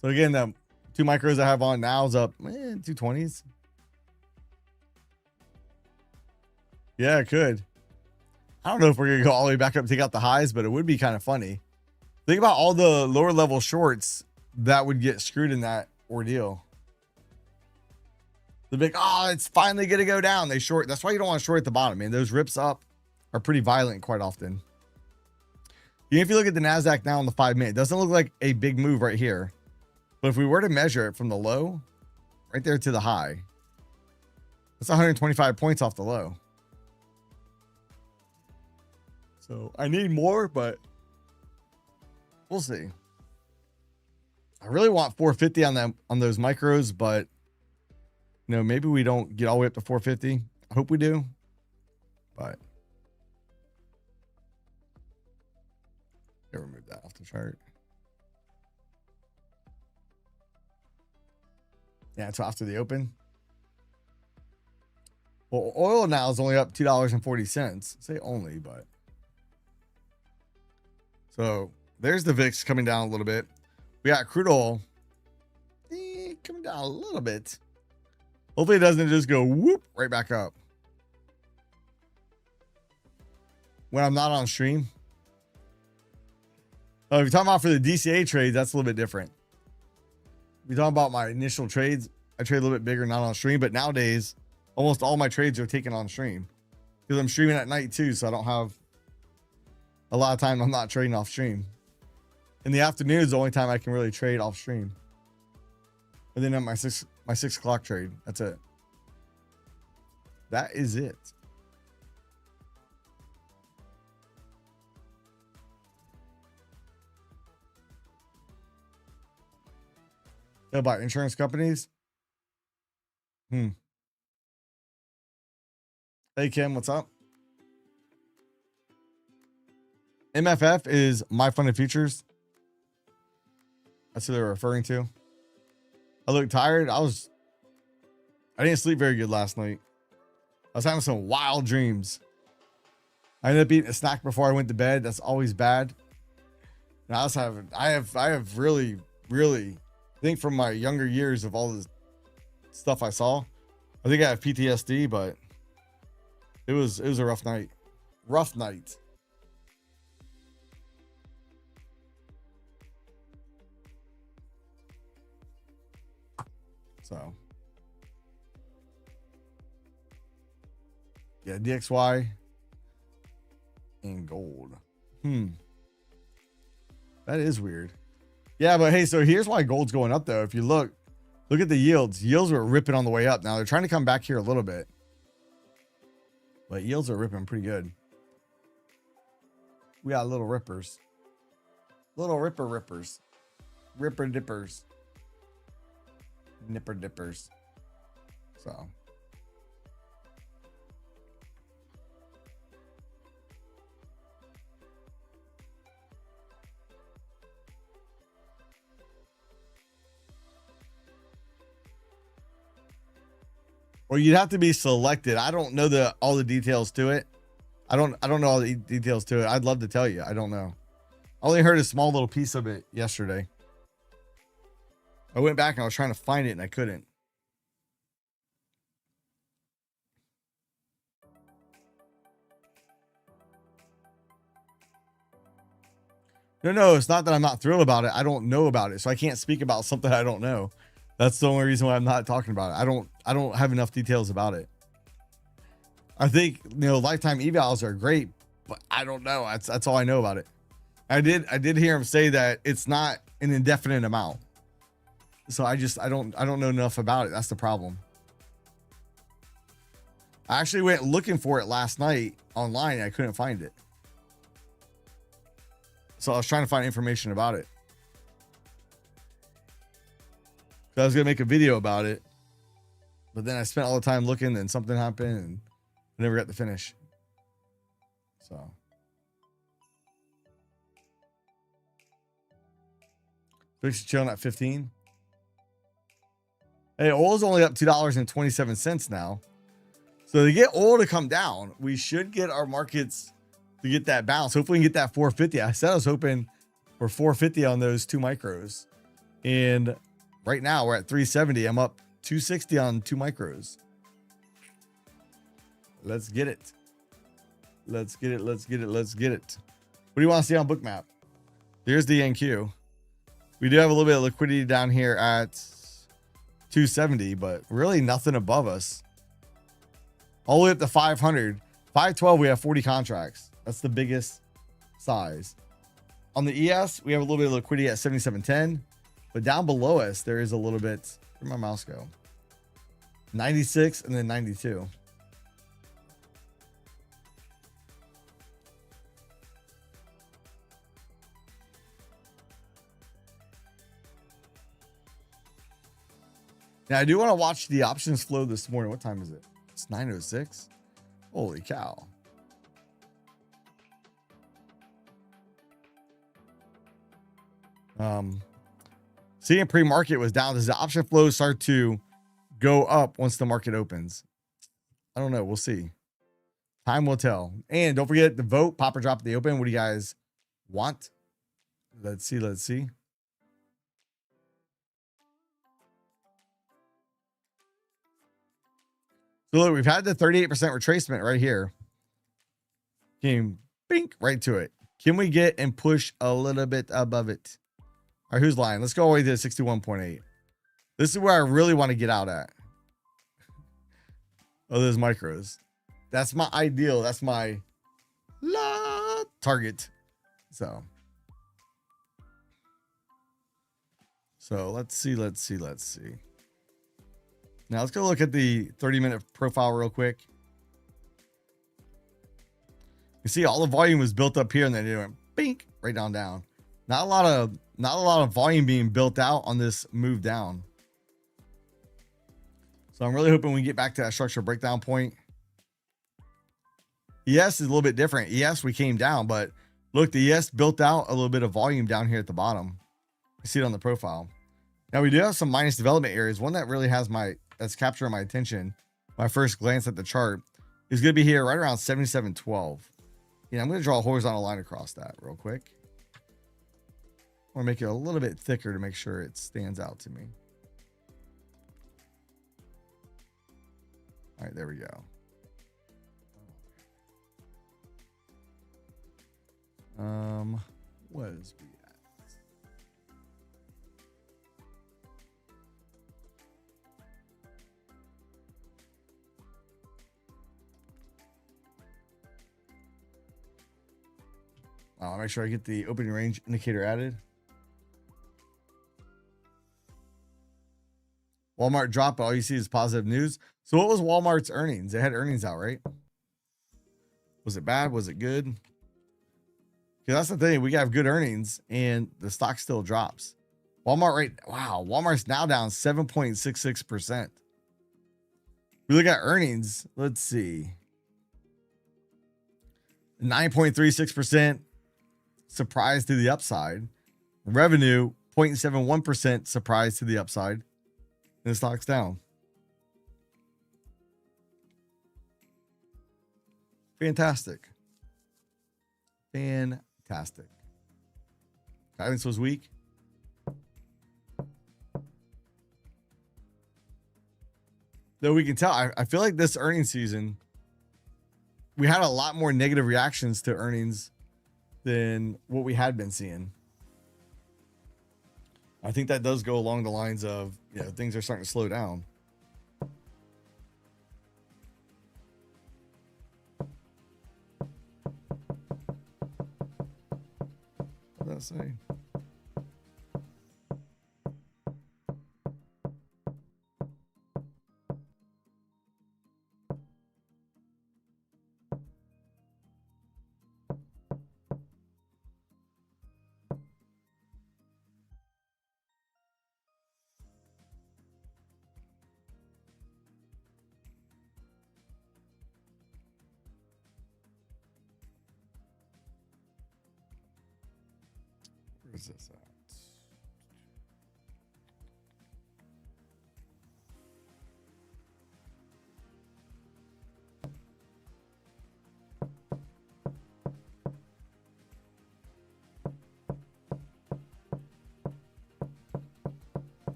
So again, the two micros I have on now is up 220s. Yeah, it could. I don't know if we're gonna go all the way back up, take out the highs, but it would be kind of funny. Think about all the lower level shorts that would get screwed in that ordeal. The big, oh, it's finally gonna go down. They short. That's why you don't want to short at the bottom, man. Those rips up are pretty violent quite often. Even if you look at the NASDAQ now on the 5 minute, it doesn't look like a big move right here. But if we were to measure it from the low right there to the high, that's 125 points off the low. So I need more, but we'll see. I really want 450 on them, on those micros, but you know, maybe we don't get all the way up to 450. I hope we do, but remove that off the chart. Yeah, it's after the open. Well, oil now is only up $2.40. Say only, but so there's the VIX coming down a little bit. We got crude oil coming down a little bit. Hopefully it doesn't just go whoop right back up. When I'm not on stream. Oh, if you're talking about for the DCA trades, that's a little bit different. If you're talking about my initial trades, I trade a little bit bigger, not on stream. But nowadays, almost all my trades are taken on stream because I'm streaming at night too. So I don't have a lot of time. I'm not trading off stream. In the afternoon is the only time I can really trade off stream. And then at my 6 o'clock trade. That's it. That is it. About insurance companies. Hey Kim, what's up? MFF is My Funded Futures. That's who they're referring to. I look tired. I didn't sleep very good last night. I was having some wild dreams. I ended up eating a snack before I went to bed. That's always bad. And I have really, I think from my younger years of all the stuff I saw, I think I have PTSD, but it was a rough night. Rough night. So yeah, DXY and gold. That is weird. Yeah, but hey, so here's why gold's going up though. If you look at the yields. Yields were ripping on the way up. Now they're trying to come back here a little bit, but yields are ripping pretty good. We got little rippers, little rippers, ripper dippers, nipper dippers. So or you'd have to be selected. I don't know all the details to it. I don't know all the details to it. I'd love to tell you. I don't know. I only heard a small little piece of it yesterday. I went back and I was trying to find it and I couldn't. No, it's not that I'm not thrilled about it. I don't know about it, so I can't speak about something I don't know. That's the only reason why I'm not talking about it. I don't have enough details about it. I think, lifetime evals are great, but I don't know. That's all I know about it. I did hear him say that it's not an indefinite amount. So I don't know enough about it. That's the problem. I actually went looking for it last night online and I couldn't find it. So I was trying to find information about it. I was going to make a video about it, but then I spent all the time looking and something happened and I never got to finish. So. Fix chilling at 15. Hey, oil's only up $2.27 now. So to get oil to come down, we should get our markets to get that bounce. Hopefully we can get that 450. I said I was hoping for 450 on those two micros. And Right now we're at 370. I'm up 260 on 2 micros. Let's get it. Let's get it. Let's get it. Let's get it. What do you want to see on Bookmap? Here's the NQ. We do have a little bit of liquidity down here at 270, but really nothing above us. All the way up to 500. 512, we have 40 contracts. That's the biggest size. On the ES, we have a little bit of liquidity at 7710, but down below us, there is a little bit. Where'd my mouse go? 96 and then 92. Now, I do want to watch the options flow this morning. What time is it? It's 9:06. Holy cow. Seeing pre-market was down. Does the option flow start to go up once the market opens? I don't know. We'll see. Time will tell. And don't forget to vote. Pop or drop at the open. What do you guys want? Let's see. Let's see. So look, we've had the 38% retracement right here. Came bink right to it. Can we get and push a little bit above it? All right, who's lying? Let's go all the way to 61.8. This is where I really want to get out at. Oh, those micros. That's my ideal. That's my target. So let's see. Let's see. Let's see. Now let's go look at the 30-minute profile real quick. You see all the volume was built up here and then it went bink right down. Not a lot of volume being built out on this move down. So I'm really hoping we get back to that structure breakdown point. ES is a little bit different. ES, we came down, but look, the ES built out a little bit of volume down here at the bottom. You see it on the profile. Now we do have some minus development areas. One that really that's capturing my attention. My first glance at the chart is going to be here right around 77.12. Yeah, I'm going to draw a horizontal line across that real quick. I want to make it a little bit thicker to make sure it stands out to me. All right, there we go. What is we at? I'll make sure I get the opening range indicator added. Walmart drop, but all you see is positive news. So what was Walmart's earnings? They had earnings out, right? Was it bad? Was it good? Because that's the thing. We have good earnings and the stock still drops. Walmart right. Wow. Walmart's now down 7.66%. We look at earnings. Let's see. 9.36%. Surprise to the upside. Revenue 0.71% surprise to the upside. And the stock's down. Fantastic. Fantastic. Guidance was weak. Though we can tell, I feel like this earnings season, we had a lot more negative reactions to earnings than what we had been seeing. I think that does go along the lines of, things are starting to slow down. What did that say? Where's this at?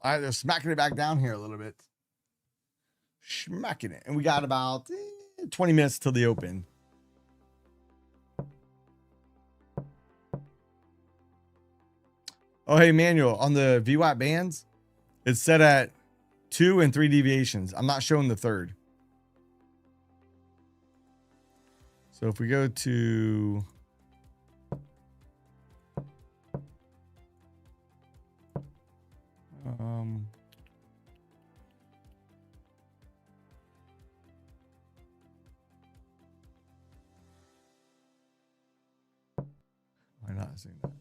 All right, they're smacking it back down here a little bit. Smacking it. And we got about 20 minutes till the open. Oh, hey, Manuel, on the VWAP bands, it's set at 2 and 3 deviations. I'm not showing the third. So if we go to why not seeing that?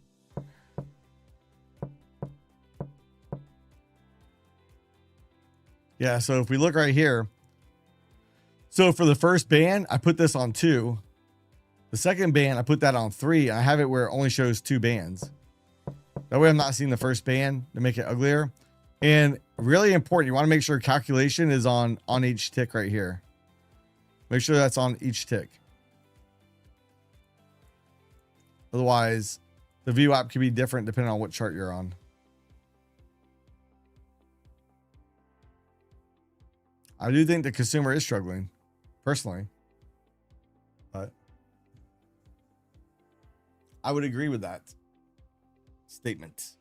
Yeah, so if we look right here, so for the first band, I put this on 2. The second band, I put that on 3. I have it where it only shows 2 bands. That way I'm not seeing the first band to make it uglier. And really important, you want to make sure calculation is on each tick right here. Make sure that's on each tick. Otherwise, the VWAP can be different depending on what chart you're on. I do think the consumer is struggling, personally. But I would agree with that statement.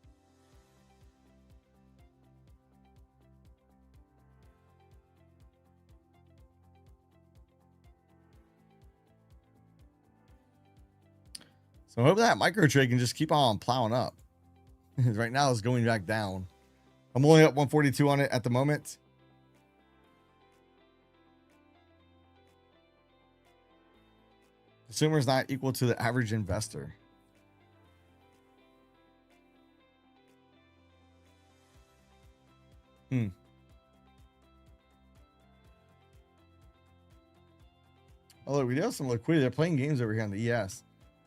So I hope that micro trade can just keep on plowing up. Right now it's going back down. I'm only up 142 on it at the moment. Consumer is not equal to the average investor. Oh, look, we do have some liquidity. They're playing games over here on the ES.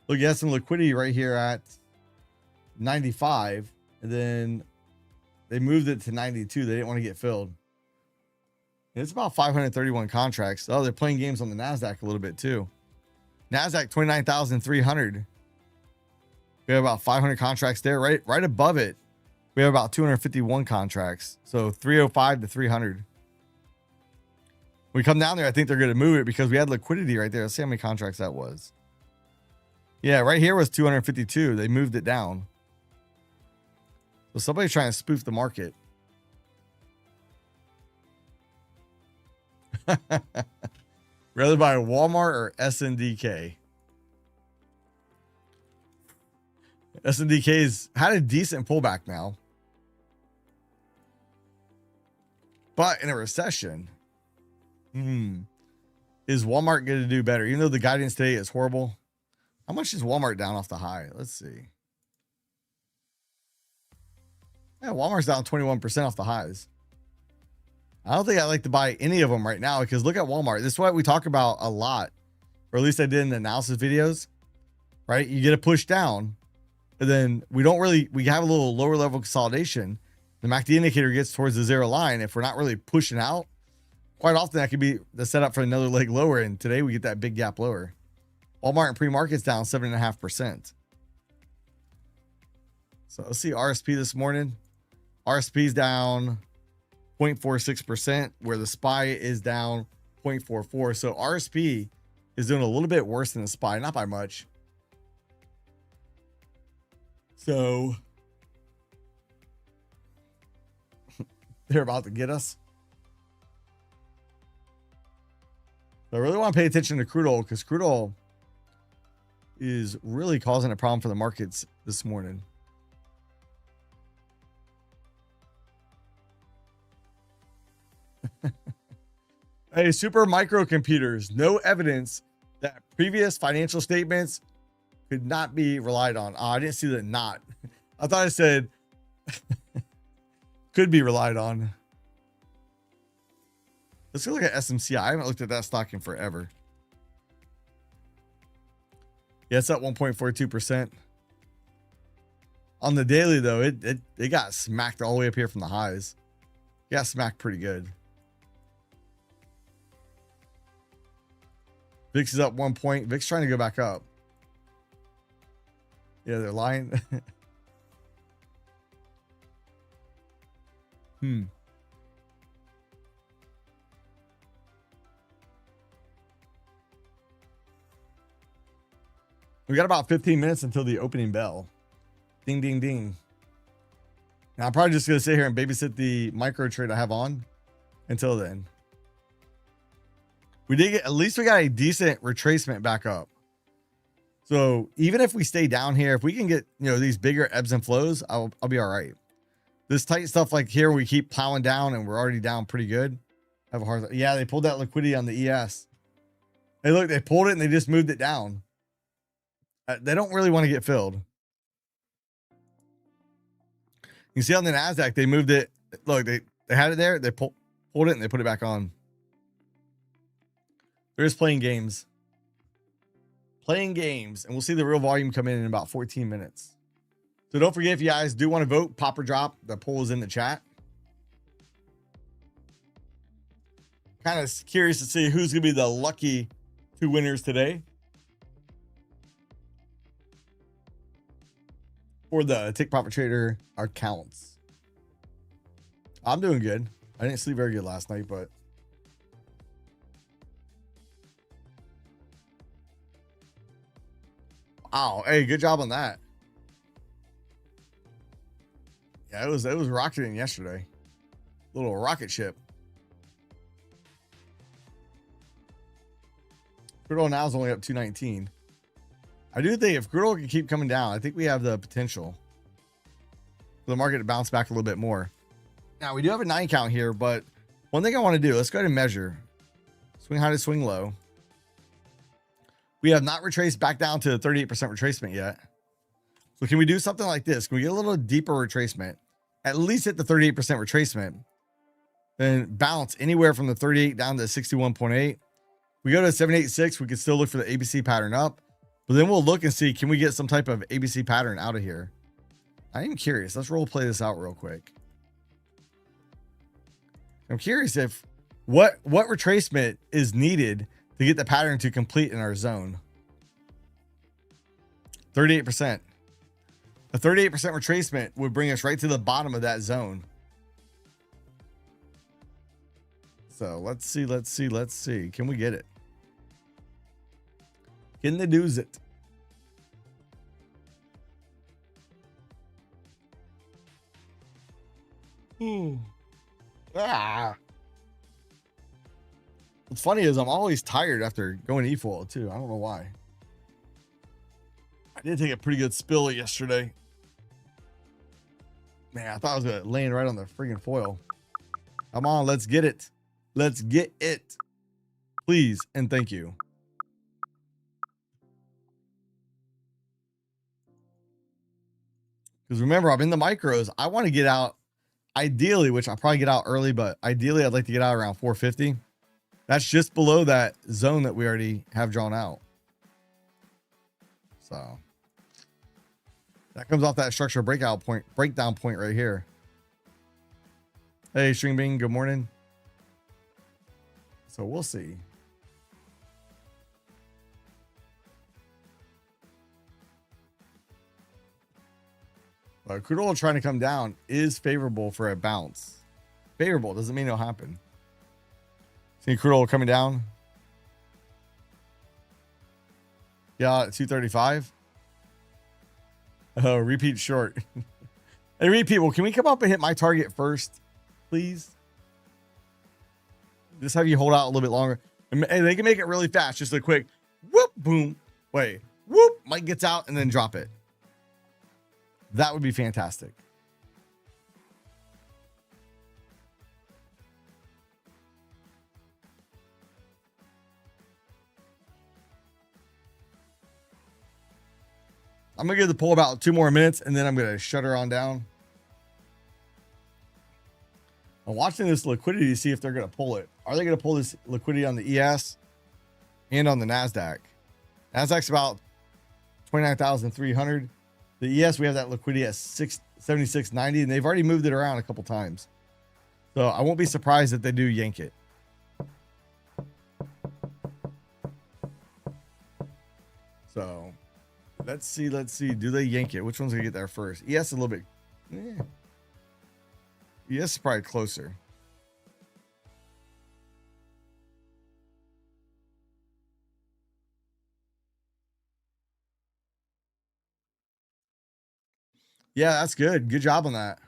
Look, you have some liquidity right here at 95, and then they moved it to 92. They didn't want to get filled. It's about 531 contracts. Oh, they're playing games on the NASDAQ a little bit too. NASDAQ 29,300. We have about 500 contracts there. Right above it, we have about 251 contracts. So 305 to 300. When we come down there, I think they're going to move it because we had liquidity right there. Let's see how many contracts that was. Yeah, right here was 252. They moved it down. So somebody's trying to spoof the market. Rather buy Walmart or SNDK. SNDK's had a decent pullback now. But in a recession, is Walmart going to do better? Even though the guidance today is horrible. How much is Walmart down off the high? Let's see. Yeah, Walmart's down 21% off the highs. I don't think I like to buy any of them right now because look at Walmart. This is what we talk about a lot, or at least I did in the analysis videos, right? You get a push down, and then we have a little lower level consolidation. The MACD indicator gets towards the 0 line. If we're not really pushing out, quite often that could be the setup for another leg lower. And today we get that big gap lower. Walmart and pre-market's down 7.5%. So let's see RSP this morning. RSP's down 0.46%, where the SPY is down 0.44. So RSP is doing a little bit worse than the SPY, not by much. So they're about to get us. So I really want to pay attention to crude oil because crude oil is really causing a problem for the markets this morning. Hey, super microcomputers, no evidence that previous financial statements could not be relied on. Oh, I didn't see the not. I thought I said could be relied on. Let's go look at SMCI. I haven't looked at that stock in forever. Yeah, it's up 1.42%. On the daily, though, it got smacked all the way up here from the highs. It got smacked pretty good. VIX is up 1 point. VIX trying to go back up. Yeah, they're lying. We got about 15 minutes until the opening bell. Ding, ding, ding. Now I'm probably just going to sit here and babysit the micro trade I have on until then. We did get, at least we got a decent retracement back up. So even if we stay down here, if we can get, you know, these bigger ebbs and flows, I'll be all right. This tight stuff like here, we keep plowing down and we're already down pretty good. I have a hard time. Yeah, they pulled that liquidity on the ES. Hey, look, they pulled it and they just moved it down. They don't really want to get filled. You see on the NASDAQ, they moved it. Look, they had it there. They pulled it and they put it back on. They're just playing games. Playing games. And we'll see the real volume come in about 14 minutes. So don't forget, if you guys do want to vote, pop or drop, the poll is in the chat. Kind of curious to see who's going to be the lucky 2 winners today for the Take Profit Trader accounts. I'm doing good. I didn't sleep very good last night, but wow, hey, good job on that. Yeah, it was rocketing yesterday. Little rocket ship. Crude oil now is only up 219. I do think if crude oil can keep coming down, I think we have the potential for the market to bounce back a little bit more. Now, we do have a 9 count here, but one thing I want to do, let's go ahead and measure. Swing high to swing low. We have not retraced back down to 38% retracement yet. So can we do something like this? Can we get a little deeper retracement? At least hit the 38% retracement. Then bounce anywhere from the 38 down to 61.8. We go to 786, we can still look for the ABC pattern up. But then we'll look and see, can we get some type of ABC pattern out of here? I am curious. Let's role play this out real quick. I'm curious if what retracement is needed to get the pattern to complete in our zone. 38%. A 38% retracement would bring us right to the bottom of that zone. So let's see. Can we get it? Can they do's it? What's funny is I'm always tired after going e-foil too. I don't know why. I did take a pretty good spill yesterday. Man, I thought I was gonna land right on the freaking foil. Come on, let's get it. Let's get it. Please and thank you. Because remember, I'm in the micros. I want to get out ideally, which I'll probably get out early, but ideally I'd like to get out around 450. That's just below that zone that we already have drawn out. So that comes off that structure breakdown point right here. Hey, String Bing, good morning. So we'll see. Crude oil trying to come down is favorable for a bounce. Favorable doesn't mean it'll happen. See crude oil coming down. Yeah, 235. Oh, repeat short. Hey, repeat. Well, can we come up and hit my target first, please? Just have you hold out a little bit longer. And they can make it really fast. Just a quick whoop, boom. Wait, whoop. Mike gets out and then drop it. That would be fantastic. I'm going to give the poll about 2 more minutes, and then I'm going to shut her on down. I'm watching this liquidity to see if they're going to pull it. Are they going to pull this liquidity on the ES and on the NASDAQ? NASDAQ's about 29,300. The ES, we have that liquidity at 76.90, and they've already moved it around a couple times. So I won't be surprised if they do yank it. So let's see. Do they yank it? Which one's going to get there first? ES a little bit. ES is probably closer. Yeah, that's good. Good job on that.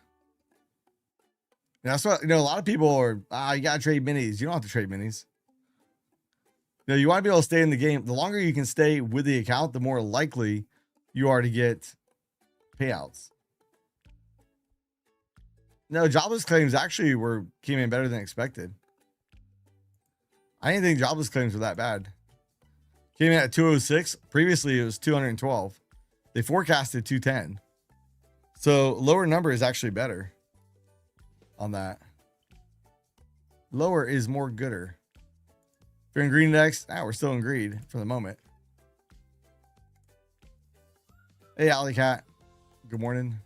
And that's what, a lot of people are, you got to trade minis. You don't have to trade minis. You want to be able to stay in the game. The longer you can stay with the account, the more likely you are to get payouts. No, jobless claims actually came in better than expected. I didn't think jobless claims were that bad. Came in at 206. Previously, it was 212. They forecasted 210. So lower number is actually better on that. Lower is more gooder. If you're in green next, we're still in green for the moment. Hey, Alley Cat. Good morning.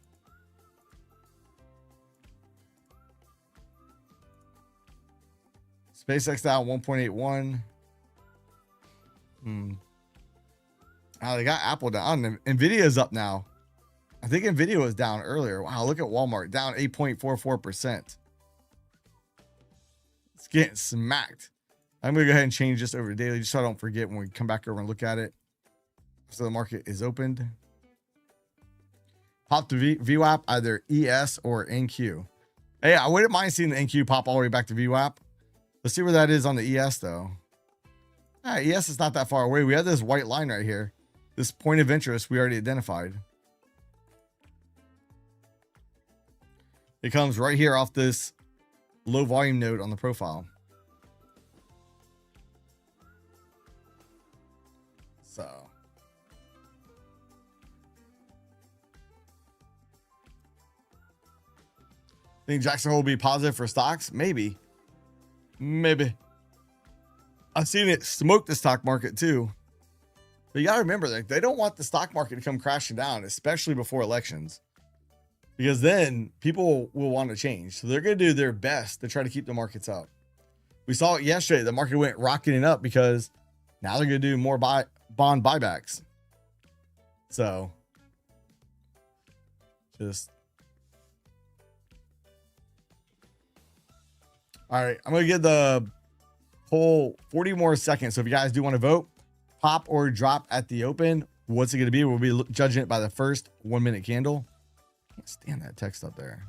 SpaceX down 1.81. They got Apple down. Nvidia's up now. I think Nvidia was down earlier. Wow, look at Walmart down 8.44%. It's getting smacked. I'm going to go ahead and change this over to daily just so I don't forget when we come back over and look at it. So the market is opened. Pop to VWAP, either ES or NQ. Hey, I wouldn't mind seeing the NQ pop all the way back to VWAP. Let's see where that is on the ES though. ES is not that far away. We have this white line right here. This point of interest we already identified. It comes right here off this low volume node on the profile. So. Think Jackson Hole will be positive for stocks? Maybe. Maybe. I've seen it smoke the stock market too. But you got to remember that they don't want the stock market to come crashing down, especially before elections. Because then people will want to change. So they're going to do their best to try to keep the markets up. We saw it yesterday. The market went rocketing up because now they're going to do more bond buybacks. So just. All right. I'm going to give the poll 40 more seconds. So if you guys do want to vote, pop or drop at the open. What's it going to be? We'll be judging it by the first 1 minute candle. Can't stand that text up there.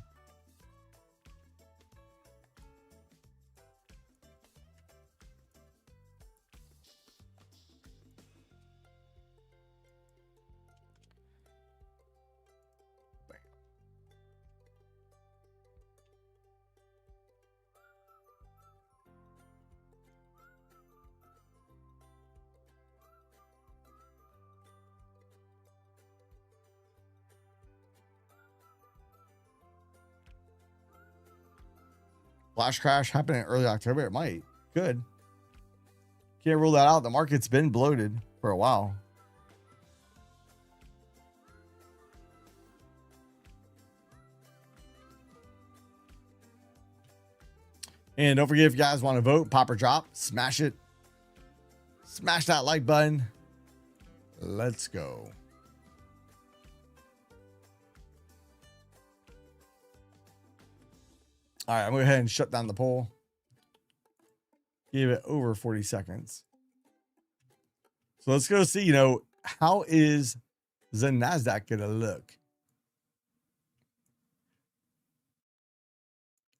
Flash crash happened in early October. It might. Good. Can't rule that out. The market's been bloated for a while. And don't forget, if you guys want to vote, pop or drop, smash it. Smash that like button. Let's go. All right, I'm going to go ahead and shut down the poll. Give it over 40 seconds. So let's go see, how is the NASDAQ going to look?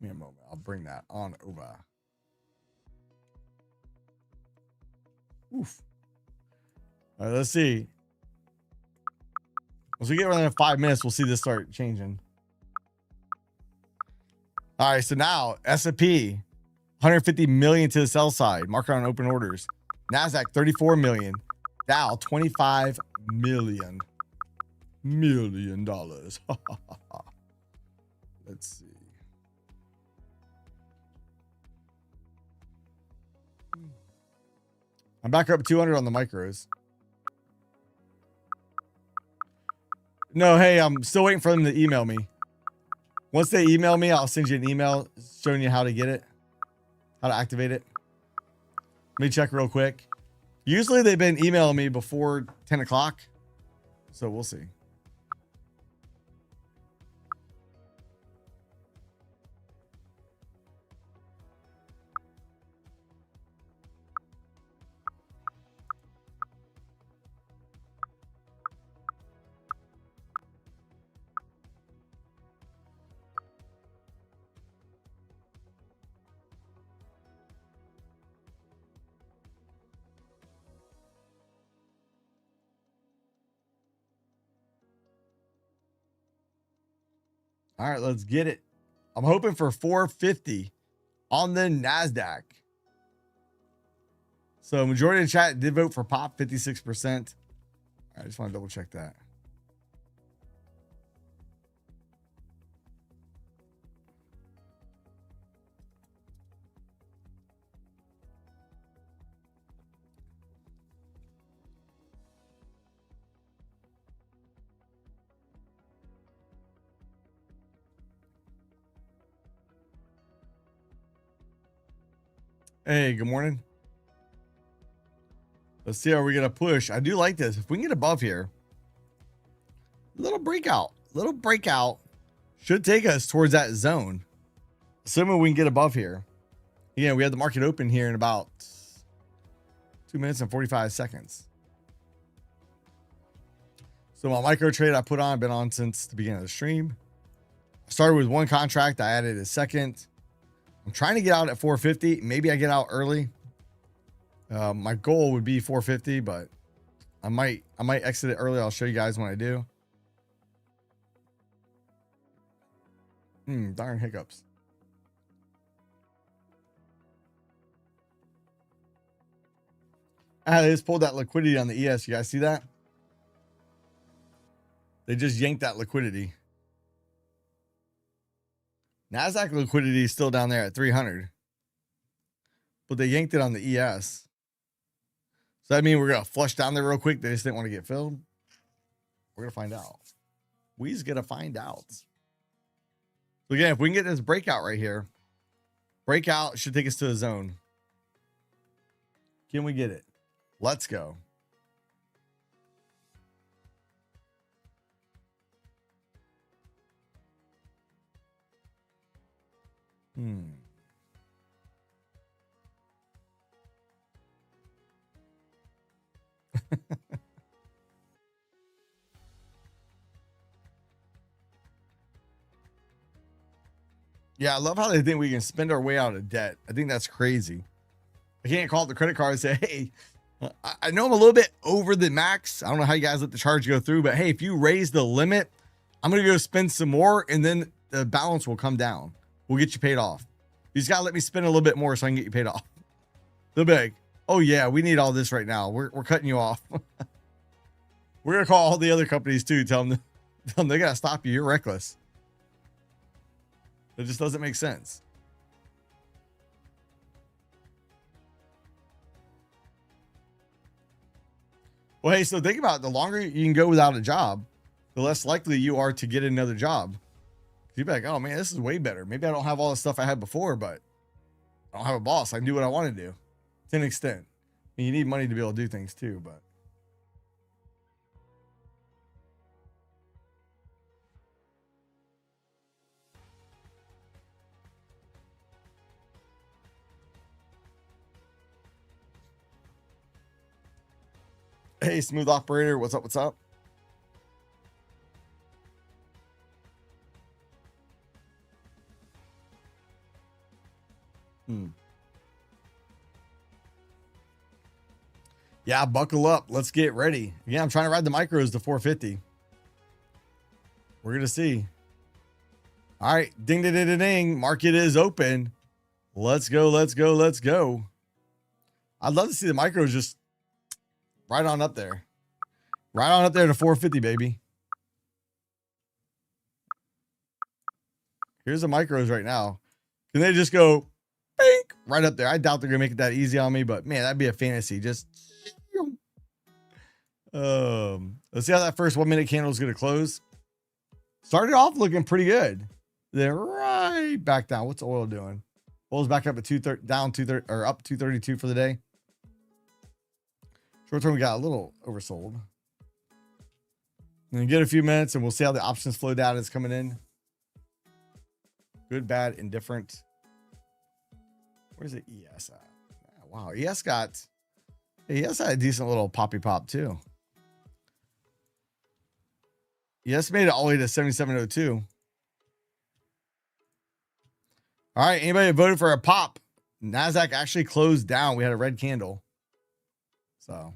Give me a moment. I'll bring that on over. Oof. All right, let's see. Once we get within 5 minutes, we'll see this start changing. All right, so now S&P 150 million to the sell side, market on open orders. NASDAQ 34 million, Dow 25 million. Dollars. Let's see. I'm back up 200 on the micros. No, hey, I'm still waiting for them to email me. Once they email me, I'll send you an email showing you how to get it, how to activate it. Let me check real quick. Usually they've been emailing me before 10 o'clock. So we'll see. All right, let's get it. I'm hoping for 450 on the NASDAQ. So majority of the chat did vote for pop, 56%. I just want to double check that. Hey, good morning. Let's see how we're going to push. I do like this. If we can get above here, little breakout should take us towards that zone. Assuming we can get above here. Yeah, we had the market open here in about 2 minutes and 45 seconds. So my micro trade I put on, I've been on since the beginning of the stream. I started with one contract. I added a second. I'm trying to get out at 450. Maybe I get out early. My goal would be 450, but I might exit it early. I'll show you guys when I do. Darn hiccups. They just pulled that liquidity on the ES. You guys see that? They just yanked that liquidity. NASDAQ liquidity is still down there at 300. But they yanked it on the ES. So that means we're going to flush down there real quick. They just didn't want to get filled. We're going to find out. We's going to find out. So again, if we can get this breakout right here, breakout should take us to a zone. Can we get it? Let's go. Yeah, I love how they think we can spend our way out of debt. I think that's crazy. I can't call up the credit card and say, hey, I know I'm a little bit over the max. I don't know how you guys let the charge go through, but hey, if you raise the limit, I'm going to go spend some more and then the balance will come down. We'll get you paid off. You just got to let me spend a little bit more so I can get you paid off. They'll be like, oh yeah, we need all this right now. We're cutting you off. We're going to call all the other companies too. Tell them they got to stop you. You're reckless. It just doesn't make sense. Well, hey, so think about it. The longer you can go without a job, the less likely you are to get another job. You'd be like, oh man, this is way better. Maybe I don't have all the stuff I had before, but I don't have a boss. I can do what I want to do to an extent. I mean, you need money to be able to do things too, but. Hey, smooth operator. What's up? What's up? Yeah, buckle up. Let's get ready. Yeah, I'm trying to ride the micros to 450. We're going to see. All right. Ding, ding, ding, ding, ding. Market is open. Let's go. Let's go. Let's go. I'd love to see the micros just right on up there. Right on up there to 450, baby. Here's the micros right now. Can they just go bink, right up there? I doubt they're going to make it that easy on me, but man, that'd be a fantasy. Just let's see how that first 1 minute candle is going to close. Started off looking pretty good. Then right back down. What's oil doing? Oil's back up at 230, down 230 or up 232 for the day. Short term, we got a little oversold. And then get a few minutes and we'll see how the options flow data is coming in. Good, bad, indifferent. Where's the ES at? Wow, ES got had a decent little poppy pop too. ES made it all the way to 7702. All right, anybody that voted for a pop? NASDAQ actually closed down. We had a red candle. So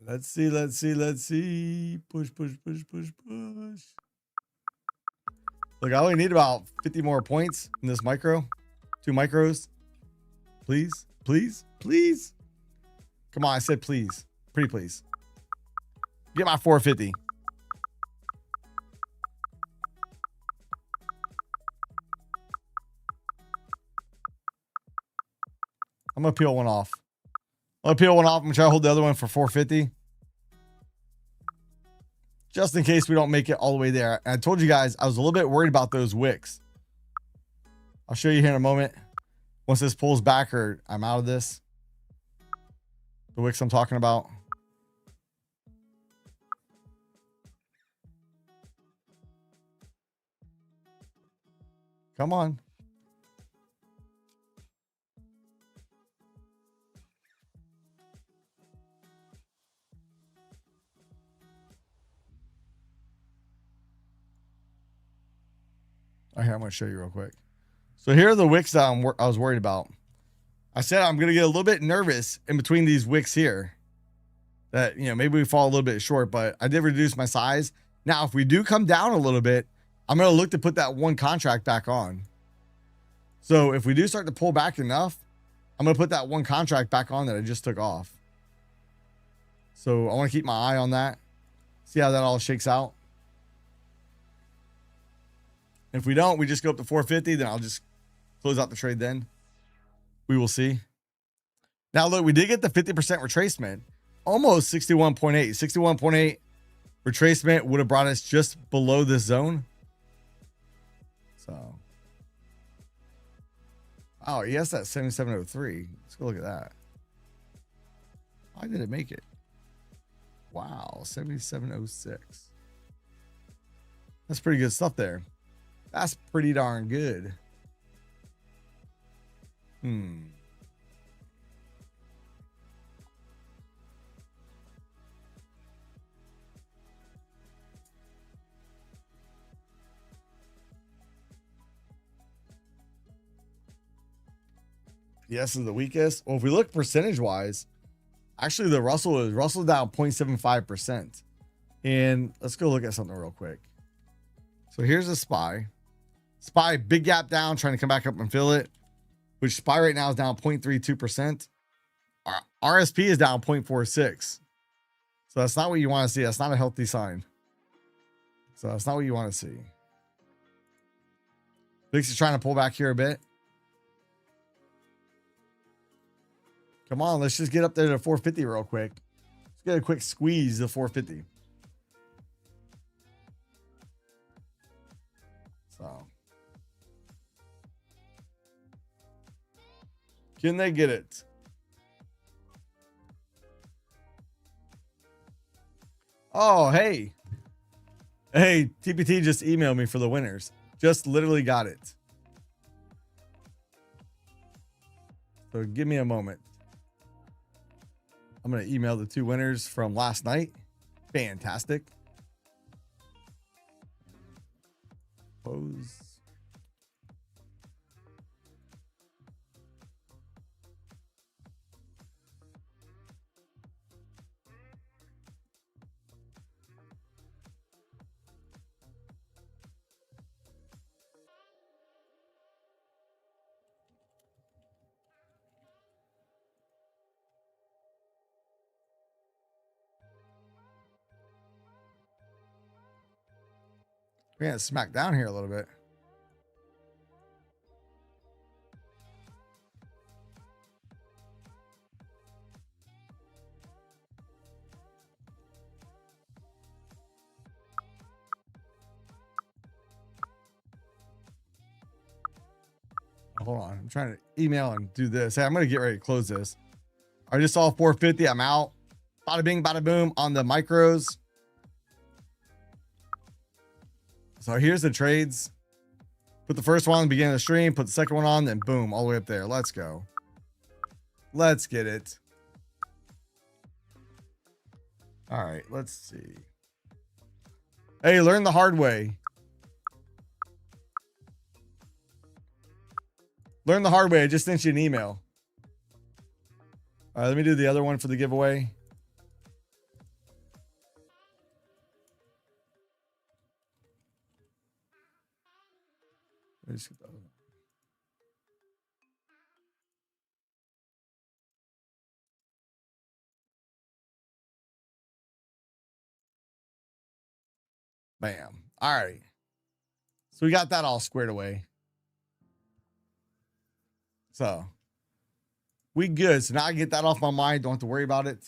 let's see, let's see, let's see. Push, push, push, push, push. Look, I only need about 50 more points in this micro. 2 micros. Please, please, please. Come on, I said please. Pretty please. Get my 450. I'm going to peel one off. I'm going to peel one off. I'm going to try to hold the other one for 450. Just in case we don't make it all the way there. And I told you guys, I was a little bit worried about those wicks. I'll show you here in a moment. Once this pulls back or I'm out of this. The wicks I'm talking about. Come on. All right, I'm going to show you real quick. So here are the wicks that I was worried about. I said I'm going to get a little bit nervous in between these wicks here. That, you know, maybe we fall a little bit short, but I did reduce my size. Now, if we do come down a little bit, I'm going to look to put that one contract back on. So if we do start to pull back enough, I'm going to put that one contract back on that I just took off. So I want to keep my eye on that. See how that all shakes out. If we don't, we just go up to 450, then I'll just close out the trade then. We will see. Now, look, we did get the 50% retracement. Almost 61.8. 61.8 retracement would have brought us just below this zone. So. Oh, yes, that's 7703. Let's go look at that. Why did it make it? Wow, 7706. That's pretty good stuff there. That's pretty darn good. Yes, is the weakest. Well, if we look percentage wise, actually the Russell down 0.75%. And let's go look at something real quick. So here's a SPY. SPY big gap down, trying to come back up and fill it, which SPY right now is down 0.32%. Our RSP is down 0.46. So that's not what you want to see. That's not a healthy sign. So that's not what you want to see. VIX is trying to pull back here a bit. Come on, let's just get up there to 450 real quick. Let's get a quick squeeze of 450. So. Can they get it? Oh, hey. Hey, TPT just emailed me for the winners. Just literally got it. So give me a moment. I'm going to email the 2 winners from last night. Fantastic. Close. We're going to smack down here a little bit. Hold on. I'm trying to email and do this. Hey, I'm going to get ready to close this. I just saw 450. I'm out. Bada bing, bada boom on the micros. So here's the trades. Put the first one on the beginning of the stream. Put the second one on. Then boom, all the way up there. Let's go. Let's get it. All right. Let's see. Hey, learn the hard way. Learn the hard way. I just sent you an email. All right, let me do the other one for the giveaway. Bam. All right. So we got that all squared away. So we good. So now I get that off my mind. Don't have to worry about it.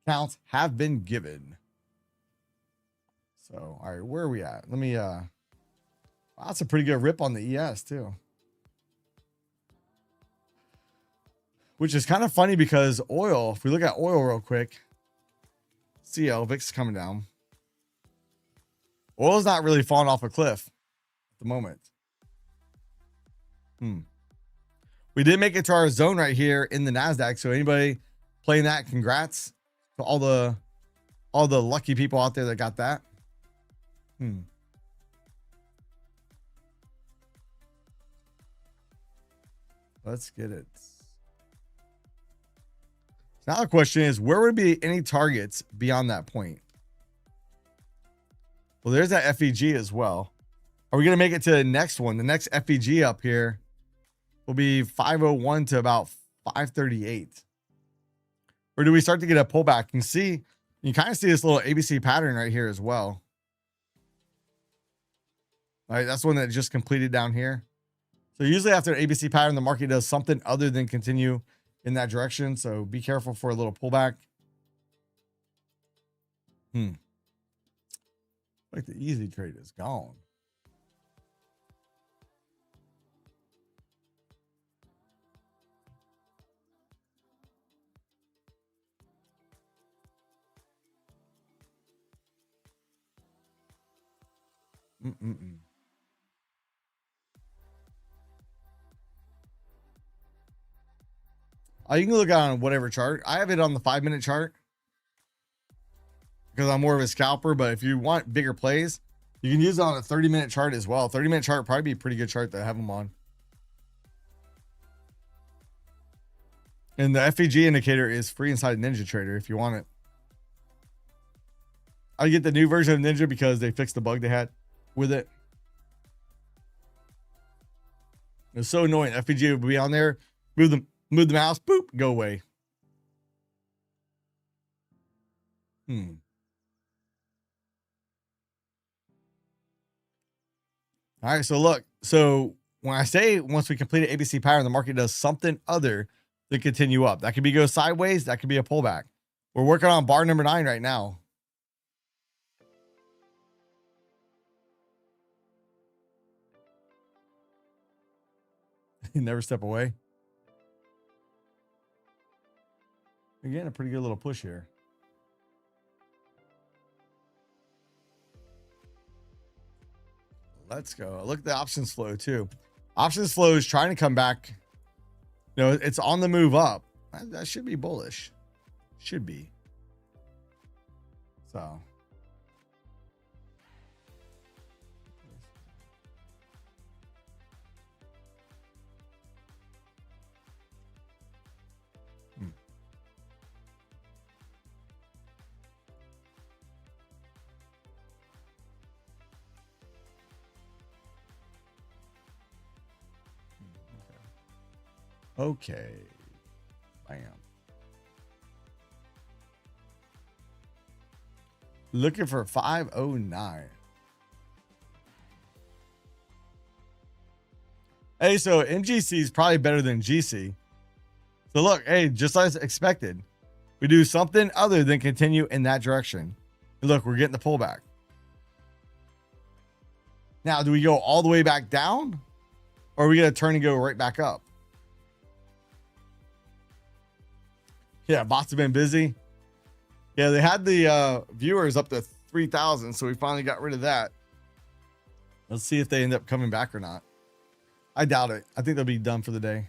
Counts have been given. So, all right, where are we at? Let me, wow, that's a pretty good rip on the ES too. Which is kind of funny because oil, if we look at oil real quick, CL, VIX is coming down. Oil's not really falling off a cliff at the moment. We did make it to our zone right here in the NASDAQ. So anybody playing that, congrats to all the lucky people out there that got that. Let's get it. Now the question is, where would be any targets beyond that point? Well, there's that FEG as well. Are we going to make it to the next one? The next FEG up here will be 501 to about 538. Or do we start to get a pullback? You kind of see this little ABC pattern right here as well. All right, that's one that just completed down here. So usually after an ABC pattern, the market does something other than continue in that direction. So be careful for a little pullback. Like the easy trade is gone. You can look on whatever chart. I have it on the 5-minute chart because I'm more of a scalper. But if you want bigger plays, you can use it on a 30-minute chart as well. 30-minute chart would probably be a pretty good chart to have them on. And the FEG indicator is free inside Ninja Trader if you want it. I get the new version of Ninja because they fixed the bug they had with it. It was so annoying. FEG would be on there, move the mouse, boop, go away. All right, so look. So when I say once we complete an ABC pattern, the market does something other than continue up. That could be go sideways. That could be a pullback. We're working on bar number 9 right now. Never step away. Again, a pretty good little push here. Let's go. Look at the options flow too. Options flow is trying to come back. You know, it's on the move up. That should be bullish. Should be. So. Okay. Bam. Looking for 509. Hey, so MGC is probably better than GC. So look, hey, just as expected, we do something other than continue in that direction. And look, we're getting the pullback. Now, do we go all the way back down? Or are we going to turn and go right back up? Yeah, bots have been busy. Yeah, they had the viewers up to 3,000, so we finally got rid of that. Let's see if they end up coming back or not. I doubt it. I think they'll be done for the day.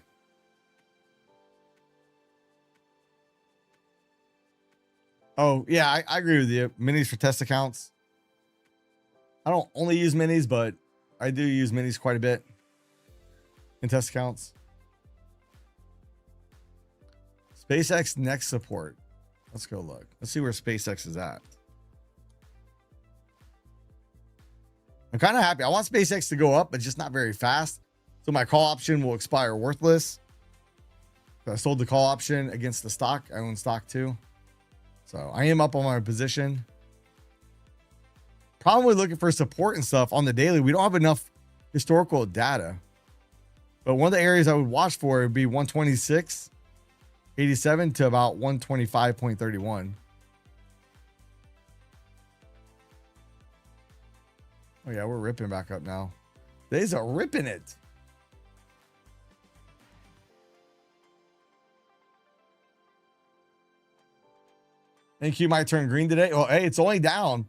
Oh, yeah, I agree with you. Minis for test accounts. I don't only use minis, but I do use minis quite a bit in test accounts. SpaceX next support. Let's go look. Let's see where SpaceX is at. I'm kind of happy. I want SpaceX to go up, but just not very fast. So my call option will expire worthless. So I sold the call option against the stock. I own stock too. So I am up on my position. Probably looking for support and stuff on the daily. We don't have enough historical data. But one of the areas I would watch for would be 126.87 to about 125.31. Oh yeah, we're ripping back up now. These are ripping it. NQ might turn green today. Oh, hey, it's only down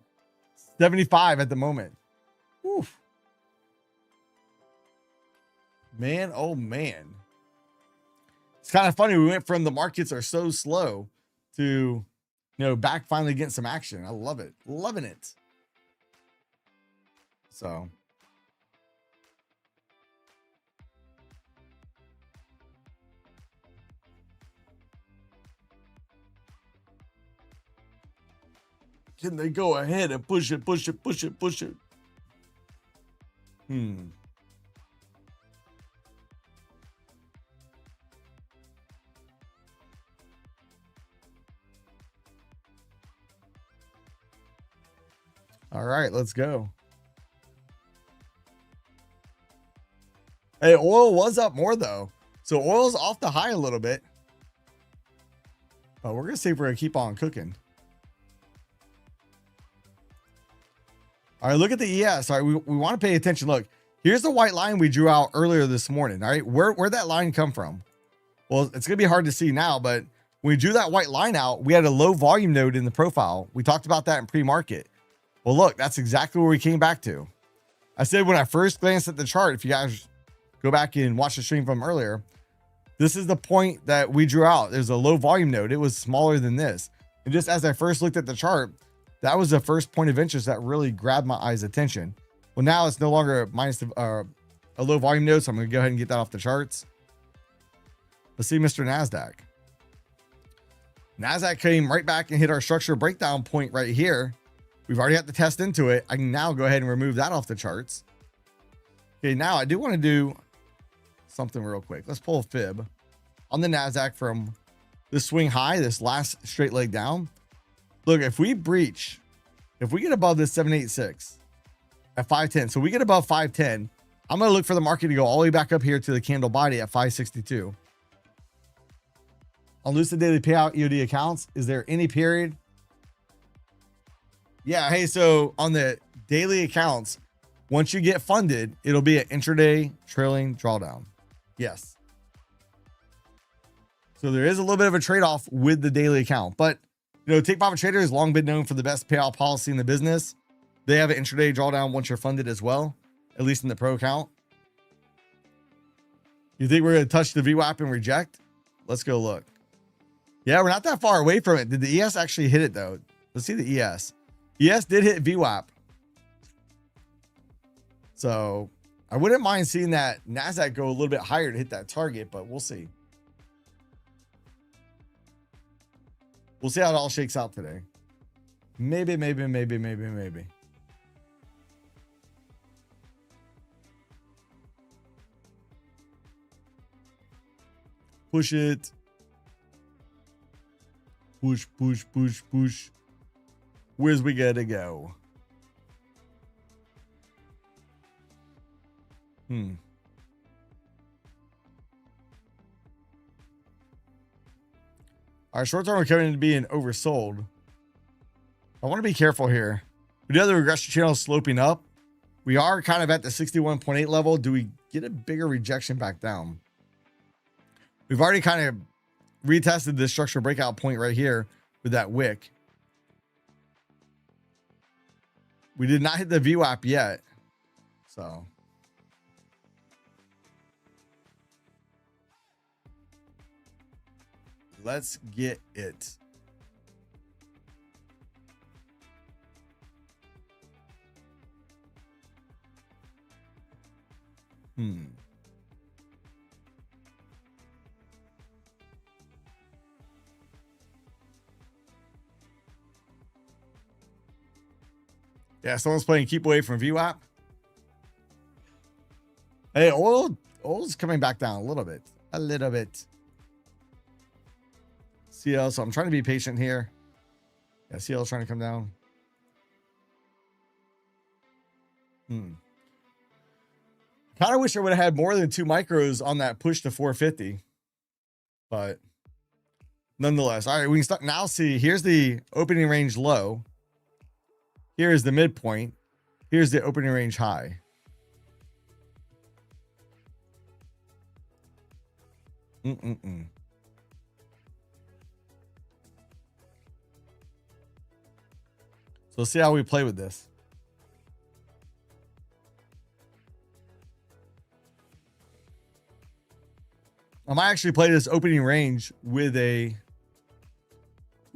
75 at the moment. Oof. Man, oh man. It's kind of funny. We went from the markets are so slow to, back finally getting some action. I love it. Loving it. So. Can they go ahead and push it, push it, push it, push it? All right, let's go. Hey, oil was up more though. So oil's off the high a little bit. But we're going to see if we're going to keep on cooking. All right, look at the ES. All right, we want to pay attention. Look, here's the white line we drew out earlier this morning. All right, where'd that line come from? Well, it's going to be hard to see now, but when we drew that white line out, we had a low volume node in the profile. We talked about that in pre-market. Well, look, that's exactly where we came back to. I said when I first glanced at the chart, if you guys go back and watch the stream from earlier, this is the point that we drew out. There's a low volume node. It was smaller than this. And just as I first looked at the chart, that was the first point of interest that really grabbed my eye's attention. Well, now it's no longer a low volume node, so I'm going to go ahead and get that off the charts. Let's see Mr. NASDAQ. NASDAQ came right back and hit our structure breakdown point right here. We've already had the test into it. I can now go ahead and remove that off the charts. Okay, now I do want to do something real quick. Let's pull a fib on the NASDAQ from this swing high, this last straight leg down. Look, if we get above this 786 at 510, so we get above 510, I'm going to look for the market to go all the way back up here to the candle body at 562. On Lucid Daily Payout EOD accounts, is there any period? Yeah, hey, so on the daily accounts, once you get funded, it'll be an intraday trailing drawdown. Yes. So there is a little bit of a trade-off with the daily account, but Take Profit Trader has long been known for the best payout policy in the business. They have an intraday drawdown once you're funded as well, at least in the pro account. You think we're going to touch the VWAP and reject? Let's go look. Yeah, we're not that far away from it. Did the ES actually hit it though? Let's see the ES. ES did hit VWAP. So I wouldn't mind seeing that NASDAQ go a little bit higher to hit that target, but we'll see. We'll see how it all shakes out today. Maybe. Push it. Push. Where's we gotta go? Our short term are coming to being oversold. I want to be careful here. We do have the regression channel sloping up. We are kind of at the 61.8 level. Do we get a bigger rejection back down? We've already kind of retested this structural breakout point right here with that wick. We did not hit the VWAP yet. So let's get it. Yeah, someone's playing keep away from VWAP. Hey, oil's coming back down a little bit. A little bit. CL, so I'm trying to be patient here. Yeah, CL's trying to come down. Kind of wish I would have had more than 2 micros on that push to 450. But nonetheless, all right, we can start now. See, here's the opening range low. Here is the midpoint. Here's the opening range high. So let's see how we play with this. I might actually play this opening range with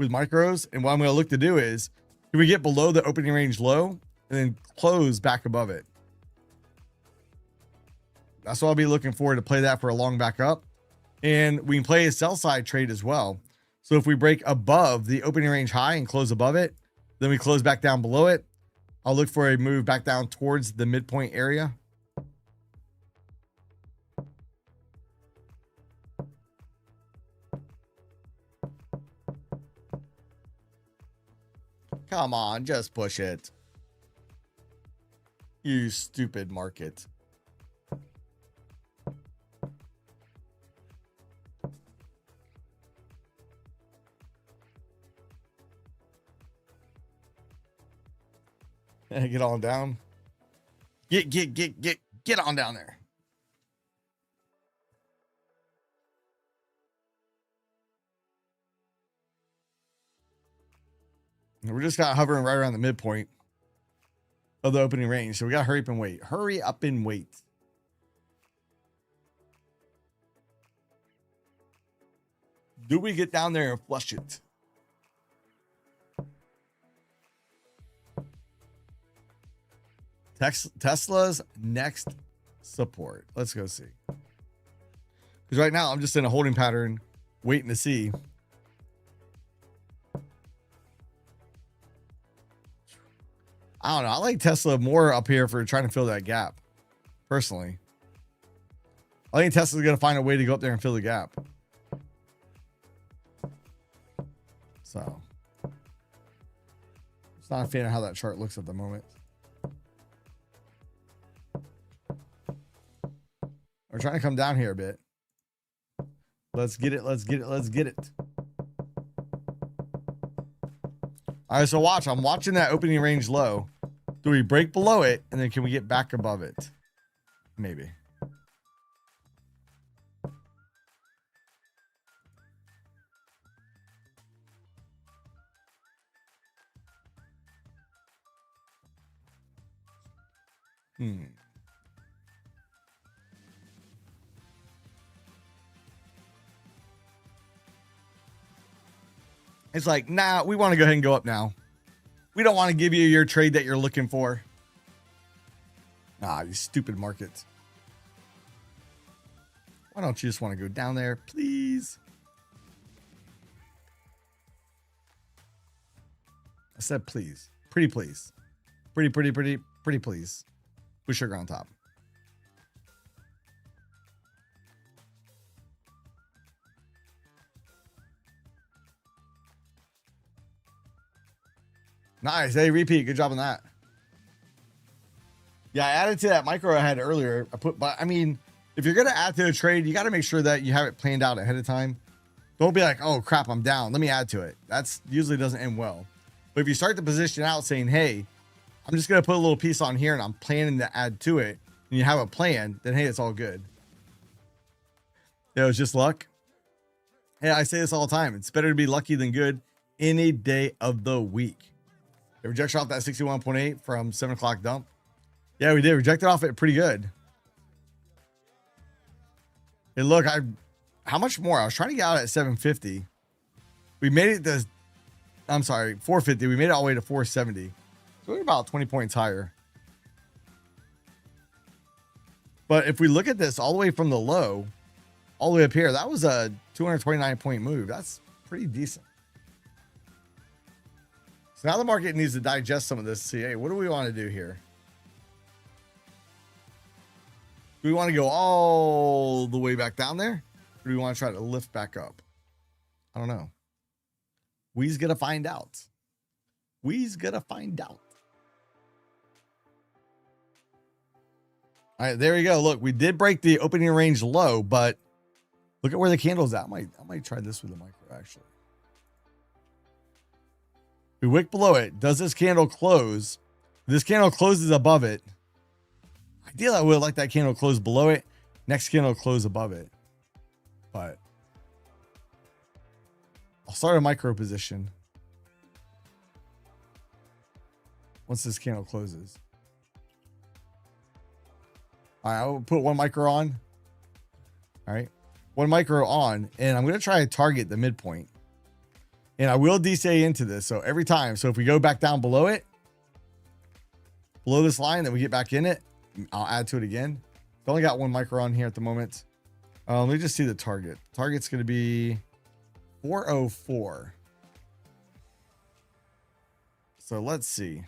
micros. And what I'm going to look to do is, can we get below the opening range low and then close back above it? That's what I'll be looking for, to play that for a long back up. And we can play a sell side trade as well. So if we break above the opening range high and close above it, then we close back down below it. I'll look for a move back down towards the midpoint area. Come on, just push it. You stupid market. Get on down. Get on down there. We're just kind of hovering right around the midpoint of the opening range. So we got to hurry up and wait. Hurry up and wait. Do we get down there and flush it? Tesla's next support. Let's go see. Because right now I'm just in a holding pattern, waiting to see. I don't know. I like Tesla more up here for trying to fill that gap. Personally, I think Tesla's going to find a way to go up there and fill the gap. So, it's not a fan of how that chart looks at the moment. We're trying to come down here a bit. Let's get it. Let's get it. Let's get it. All right, so watch. I'm watching that opening range low. Do we break below it, and then can we get back above it? Maybe. It's like, nah, we want to go ahead and go up now. We don't want to give you your trade that you're looking for. Ah, you stupid markets. Why don't you just want to go down there, please? I said please. Pretty please. Pretty please. With sugar on top. Nice. Hey, repeat. Good job on that. Yeah, I added to that micro I had earlier. But I mean, if you're going to add to a trade, you got to make sure that you have it planned out ahead of time. Don't be like, oh crap, I'm down. Let me add to it. That's usually doesn't end well. But if you start the position out saying, hey, I'm just going to put a little piece on here and I'm planning to add to it, and you have a plan, then hey, it's all good. It was just luck. Hey, I say this all the time. It's better to be lucky than good any day of the week. They rejected off that 61.8 from 7 o'clock dump. Yeah, we did. Rejected off it pretty good. And look, how much more? I was trying to get out at 750. We made it to, I'm sorry, 450. We made it all the way to 470. So we're about 20 points higher. But if we look at this all the way from the low, all the way up here, that was a 229 point move. That's pretty decent. So now the market needs to digest some of this. See, hey, what do we want to do here? Do we want to go all the way back down there? Or do we want to try to lift back up? I don't know. We's gonna find out. We's gonna find out. All right, there we go. Look, we did break the opening range low, but look at where the candle's at. I might try this with a micro, actually. We wick below it. Does this candle close? This candle closes above it. Ideally, I would like that candle close below it. Next candle close above it. But I'll start a micro position once this candle closes. All right, I'll put one micro on. All right, one micro on, and I'm going to try to target the midpoint. And I will DCA into this. So every time, so if we go back down below it, below this line, then we get back in it, I'll add to it again. I've only got one micro on here at the moment. Let me just see the target. Target's going to be 404. So let's see.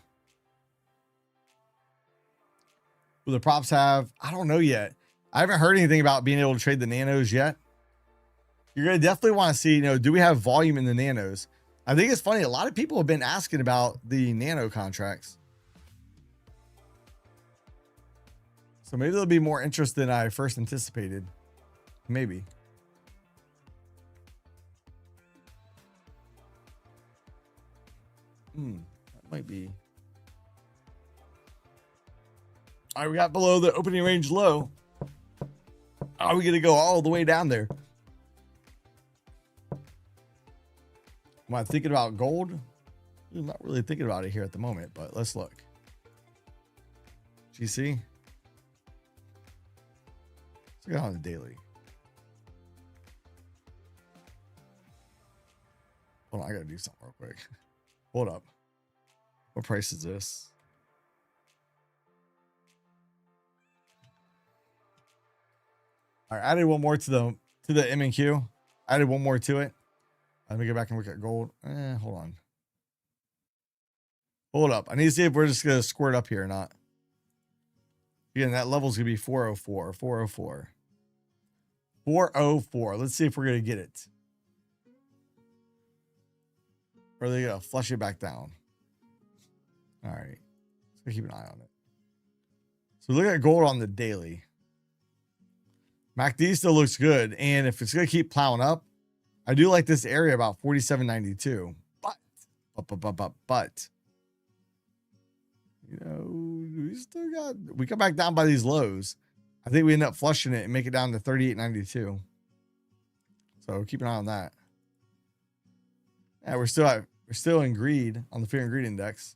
Will the props have? I don't know yet. I haven't heard anything about being able to trade the nanos yet. You're going to definitely want to see, do we have volume in the nanos? I think it's funny. A lot of people have been asking about the nano contracts. So maybe there'll be more interest than I first anticipated. Maybe. That might be. All right, we got below the opening range low. Are we going to go all the way down there? Am I thinking about gold? I'm not really thinking about it here at the moment, but let's look. GC. Let's go on the daily. Hold on, I got to do something real quick. Hold up. What price is this? All right, I added one more to the M&Q. I added one more to it. Let me go back and look at gold. Hold on. Hold up. I need to see if we're just going to squirt up here or not. Again, that level's going to be 404. 404. 404. Let's see if we're going to get it. Or are they going to flush it back down? All right. Let's keep an eye on it. So look at gold on the daily. MACD still looks good. And if it's going to keep plowing up, I do like this area about 47.92. But, we come back down by these lows. I think we end up flushing it and make it down to 38.92. So keep an eye on that. Yeah, we're still in greed on the fear and greed index.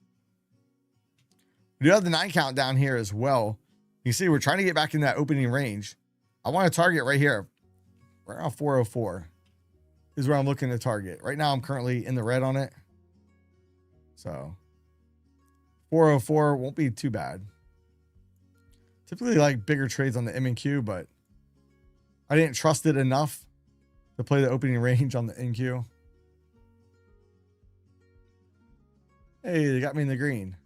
We do have the 9 count down here as well. You see, we're trying to get back in that opening range. I want to target right here, right around 404 is where I'm looking to target. Right now, I'm currently in the red on it. So 404 won't be too bad. Typically like bigger trades on the M&Q, but I didn't trust it enough to play the opening range on the NQ. Hey, they got me in the green.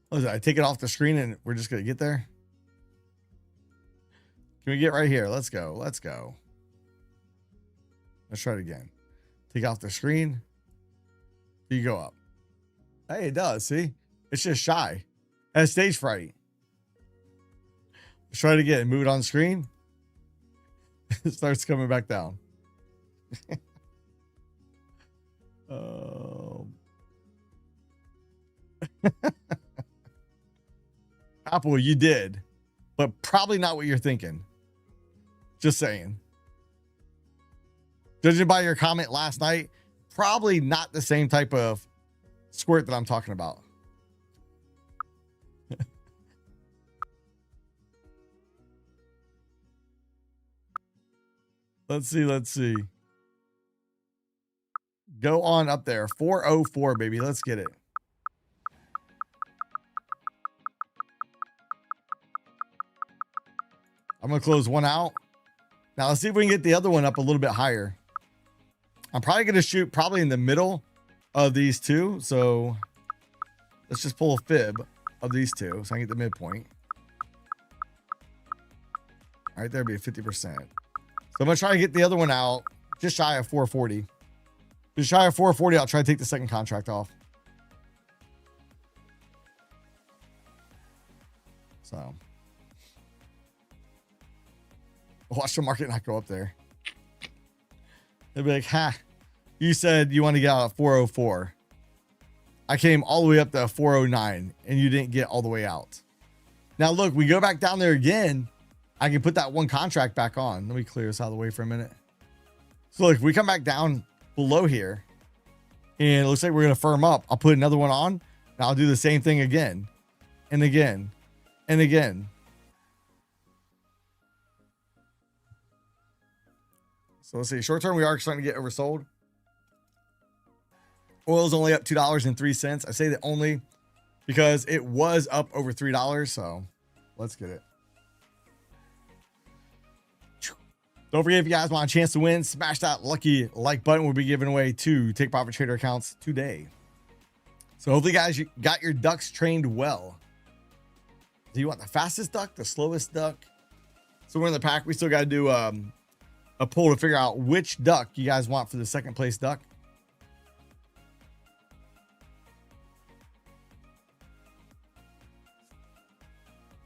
What is it? I take it off the screen and we're just going to get there. Can we get right here? Let's go. Let's go. Let's try it again. Take off the screen. You go up. Hey, it does. See? It's just shy. It has stage fright. Let's try it again. Move it on screen. It starts coming back down. Apple, you did, but probably not what you're thinking. Just saying. Judging by your comment last night, probably not the same type of squirt that I'm talking about. Let's see. Go on up there. 404, baby. Let's get it. I'm going to close one out. Now let's see if we can get the other one up a little bit higher. I'm probably going to shoot probably in the middle of these two. So let's just pull a fib of these two so I can get the midpoint. Right there be 50%. So I'm gonna try to get the other one out just shy of 440. Just shy of 440. I'll try to take the second contract off. So watch the market not go up there. They'll be like, ha, you said you want to get out at 404. I came all the way up to 409 and you didn't get all the way out. Now look, we go back down there again. I can put that one contract back on. Let me clear this out of the way for a minute. So look, if we come back down below here and it looks like we're going to firm up, I'll put another one on and I'll do the same thing again and again and again. So let's see, short term, we are starting to get oversold. Oil is only up $2.03. I say that only because it was up over $3. So let's get it. Don't forget, if you guys want a chance to win, smash that lucky like button. We'll be giving away 2 Take Profit Trader accounts today. So hopefully, guys, you got your ducks trained well. Do you want the fastest duck, the slowest duck? So we're in the pack. We still got to do a poll to figure out which duck you guys want for the second place duck.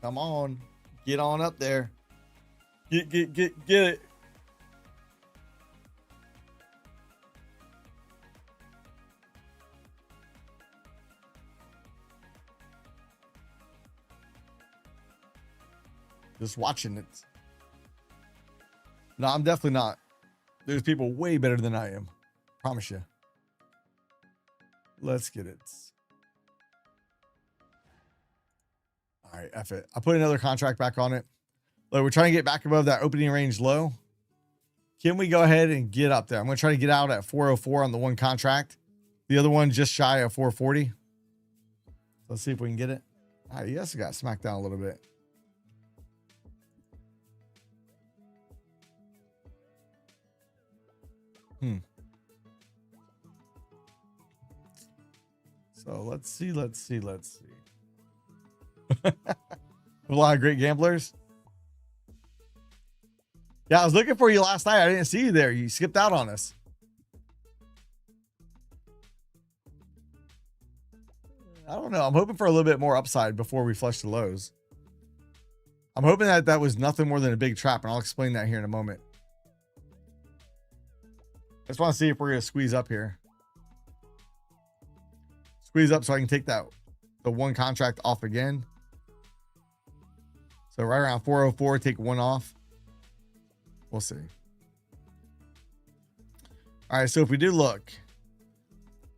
Come on, get on up there. Get it. Just watching it. No, I'm definitely not. There's people way better than I am. Promise you. Let's get it. All right, F it. I'll put another contract back on it. Look, we're trying to get back above that opening range low. Can we go ahead and get up there? I'm going to try to get out at 404 on the one contract. The other one just shy of 440. Let's see if we can get it. All right, you guys got smacked down a little bit. So let's see. A lot of great gamblers. Yeah, I was looking for you last night. I didn't see you there. You skipped out on us. I don't know. I'm hoping for a little bit more upside before we flush the lows. I'm hoping that that was nothing more than a big trap, and I'll explain that here in a moment. I just want to see if we're going to squeeze up here. Squeeze up so I can take the one contract off again. So right around 404, take one off. We'll see. All right, so if we do look,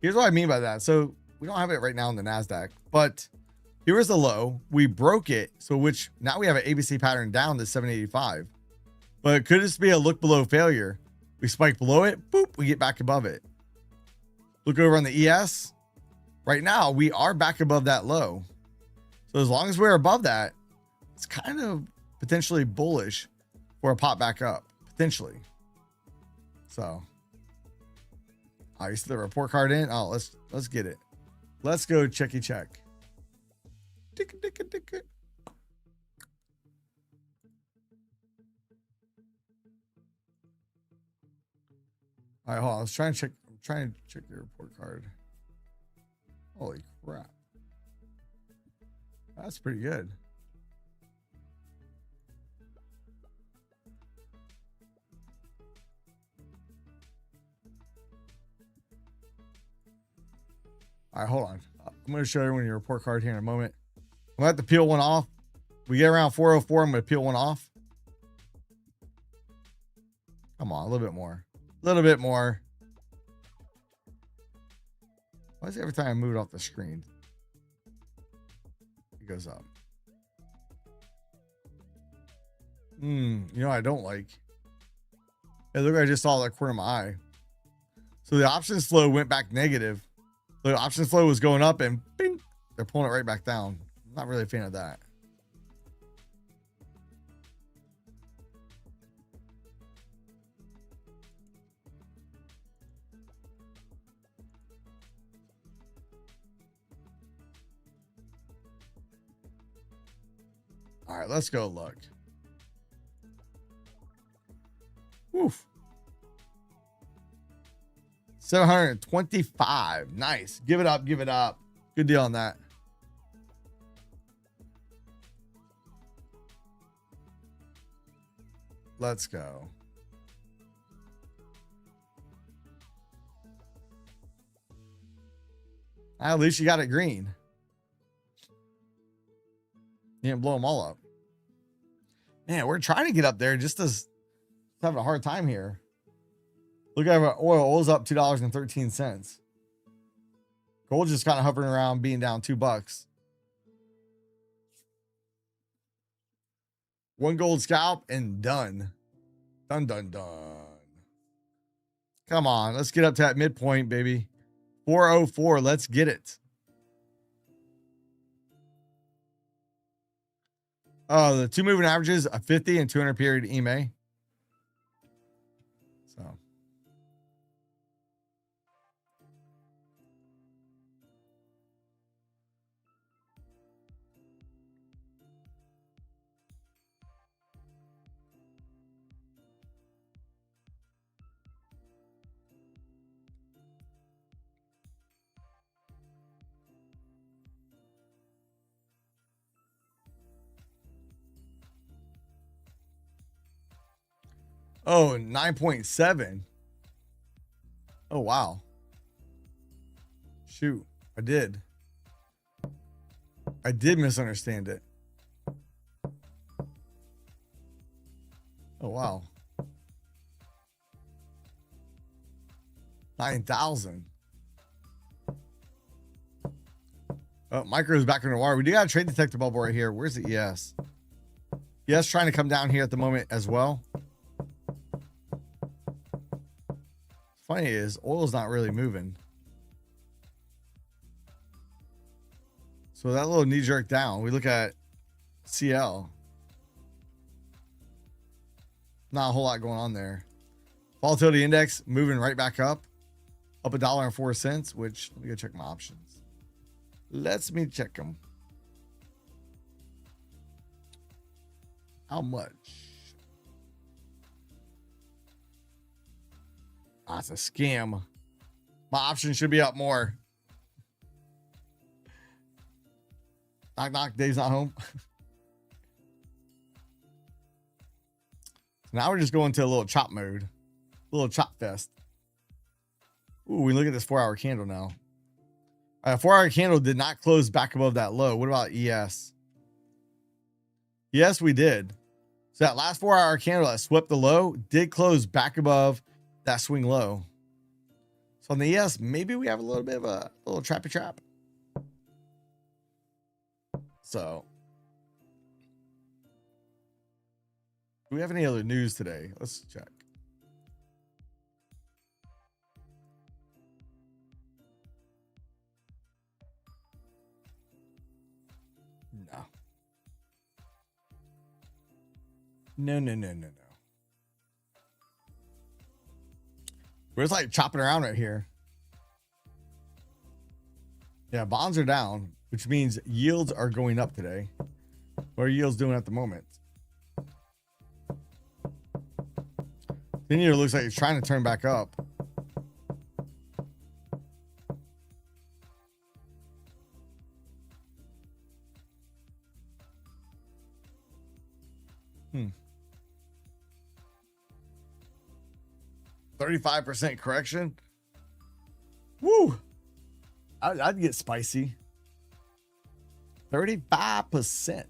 here's what I mean by that. So we don't have it right now in the NASDAQ, but here is the low. We broke it, so which now we have an ABC pattern down to 785. But could this be a look below failure? We spike below it, boop, we get back above it. Look over on the ES. Right now, we are back above that low. So as long as we're above that, it's kind of potentially bullish for a pop back up, potentially. So, you see the report card in? Oh, let's get it. Let's go checky check. Tick. All right, hold on. I was trying to check. I'm trying to check your report card. Holy crap. That's pretty good. All right, hold on. I'm going to show everyone your report card here in a moment. I'm going to have to peel one off. We get around 404. I'm going to peel one off. Come on, a little bit more. A little bit more. Why is it every time I move it off the screen, it goes up? You know what I don't like? Hey, look, I just saw that corner of my eye. So the options flow went back negative. The options flow was going up and bing, they're pulling it right back down. I'm not really a fan of that. All right, let's go look. Woof. 725. Nice. Give it up. Give it up. Good deal on that. Let's go. At least you got it green. You didn't blow them all up. Man, we're trying to get up there. Just as having a hard time here. Look at our oil. Oil's up $2.13. Gold just kind of hovering around, being down $2. One gold scalp and done. Done, done, done. Come on. Let's get up to that midpoint, baby. 404. Let's get it. The two moving averages, a 50 and 200 period EMA. So. Oh, 9.7. Oh, wow. Shoot. I did misunderstand it. Oh, wow. 9,000. Oh, micro's back in the wire. We do got a trade detector bubble right here. Where's the ES? ES trying to come down here at the moment as well. Funny is oil's not really moving. So that little knee jerk down, we look at CL. Not a whole lot going on there. Volatility index moving right back up $1.04, which let me go check my options. Let me check them. How much? That's a scam. My option should be up more. Knock, knock. Dave's not home. Now we're just going to a little chop mode. A little chop fest. Ooh, we look at this 4-hour candle now. 4-hour candle did not close back above that low. What about ES? Yes, we did. So that last 4-hour candle that swept the low did close back above that swing low. So on the ES, maybe we have a little bit of a little trappy trap. So do we have any other news today? Let's check. No. No. We're just like chopping around right here. Yeah, bonds are down, which means yields are going up today. What are yields doing at the moment? 10-year looks like it's trying to turn back up. Hmm. 35% correction. Woo! I'd get spicy. 35%.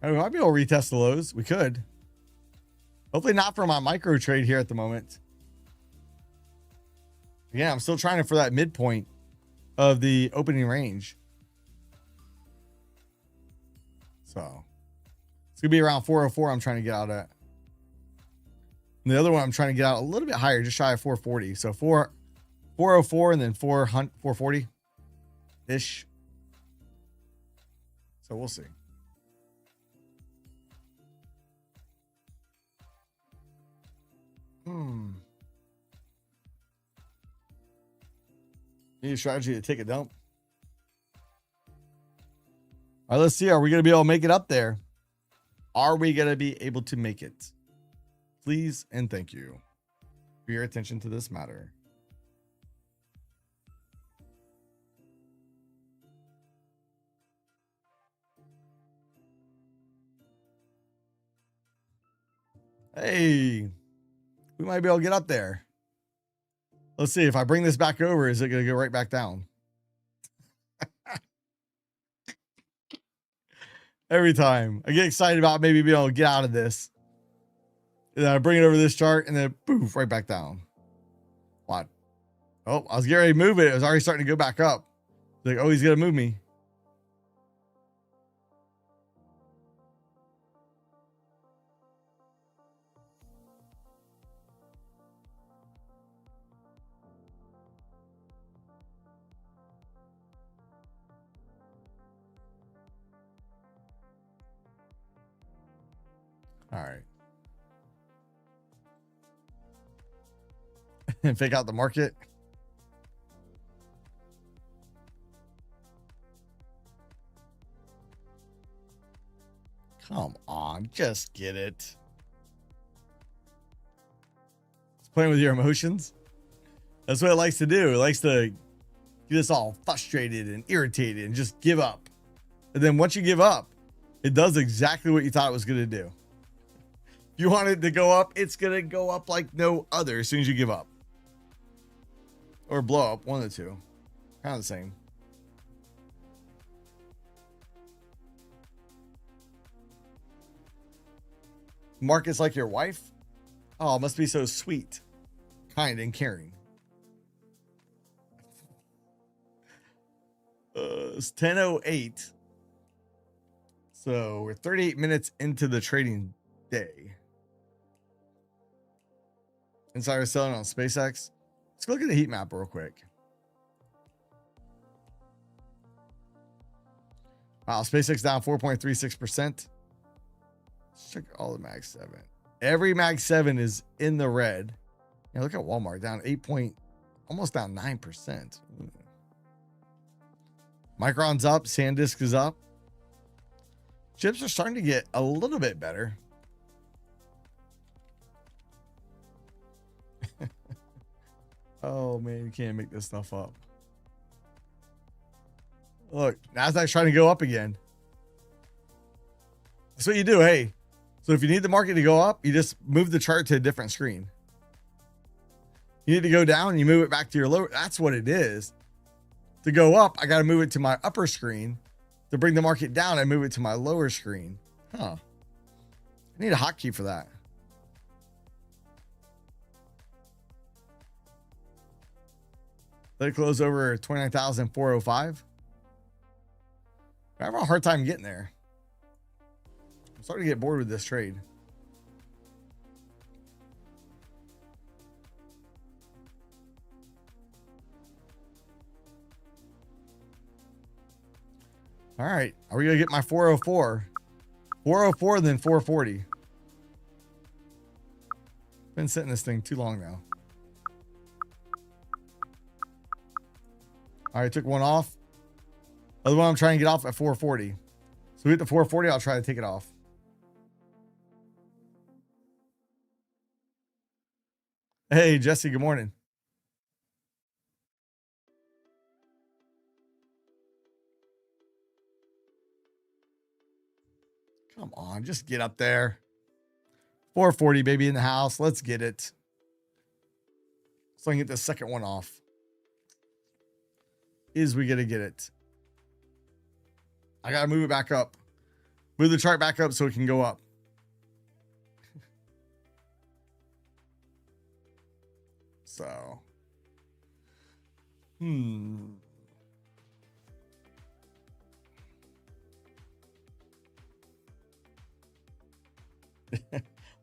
We might be able to retest the lows. We could. Hopefully not for my micro trade here at the moment. Yeah, I'm still trying for that midpoint of the opening range. So it's gonna be around 404. I'm trying to get out at. And the other one I'm trying to get out a little bit higher, just shy of 440. So 404 and then 440 ish. So we'll see. Need a strategy to take a dump. All right, let's see. Are we going to be able to make it up there? Are we going to be able to make it? Please and thank you for your attention to this matter. Hey, we might be able to get up there. Let's see. If I bring this back over, is it going to go right back down? Every time I get excited about maybe being able to get out of this, and then I bring it over this chart and then poof, right back down. What? Oh, I was getting ready to move it. It was already starting to go back up. Like, oh, he's going to move me. All right. And fake out the market. Come on, just get it. It's playing with your emotions. That's what it likes to do. It likes to get us all frustrated and irritated and just give up. And then once you give up, it does exactly what you thought it was going to do. If you want it to go up, it's going to go up like no other as soon as you give up. Or blow up, one of the two. Kind of the same. Market's like your wife? Oh, must be so sweet, kind, and caring. It's 10:08. So we're 38 minutes into the trading day. Insider selling on SpaceX. Let's go look at the heat map real quick. Wow, SpaceX down 4.36%. Let's check all the Mag 7. Every Mag 7 is in the red. Yeah, look at Walmart down 8 almost down 9%. Micron's up, SanDisk is up. Chips are starting to get a little bit better. Oh man, you can't make this stuff up. Look, NASDAQ's trying to go up again. That's what you do. Hey, so if you need the market to go up, you just move the chart to a different screen. You need to go down, you move it back to your lower. That's what it is. To go up, I got to move it to my upper screen. To bring the market down, I move it to my lower screen. Huh. I need a hotkey for that. Let it close over 29,405. I have a hard time getting there. I'm starting to get bored with this trade. All right. Are we going to get my 404? 404, then 440. Been sitting this thing too long now. All right, took one off. Other one I'm trying to get off at 440. So we hit the 440, I'll try to take it off. Hey, Jesse, good morning. Come on, just get up there. 440, baby, in the house. Let's get it. So I can get the second one off. Is we gonna get it? I gotta move it back up. Move the chart back up so it can go up. So,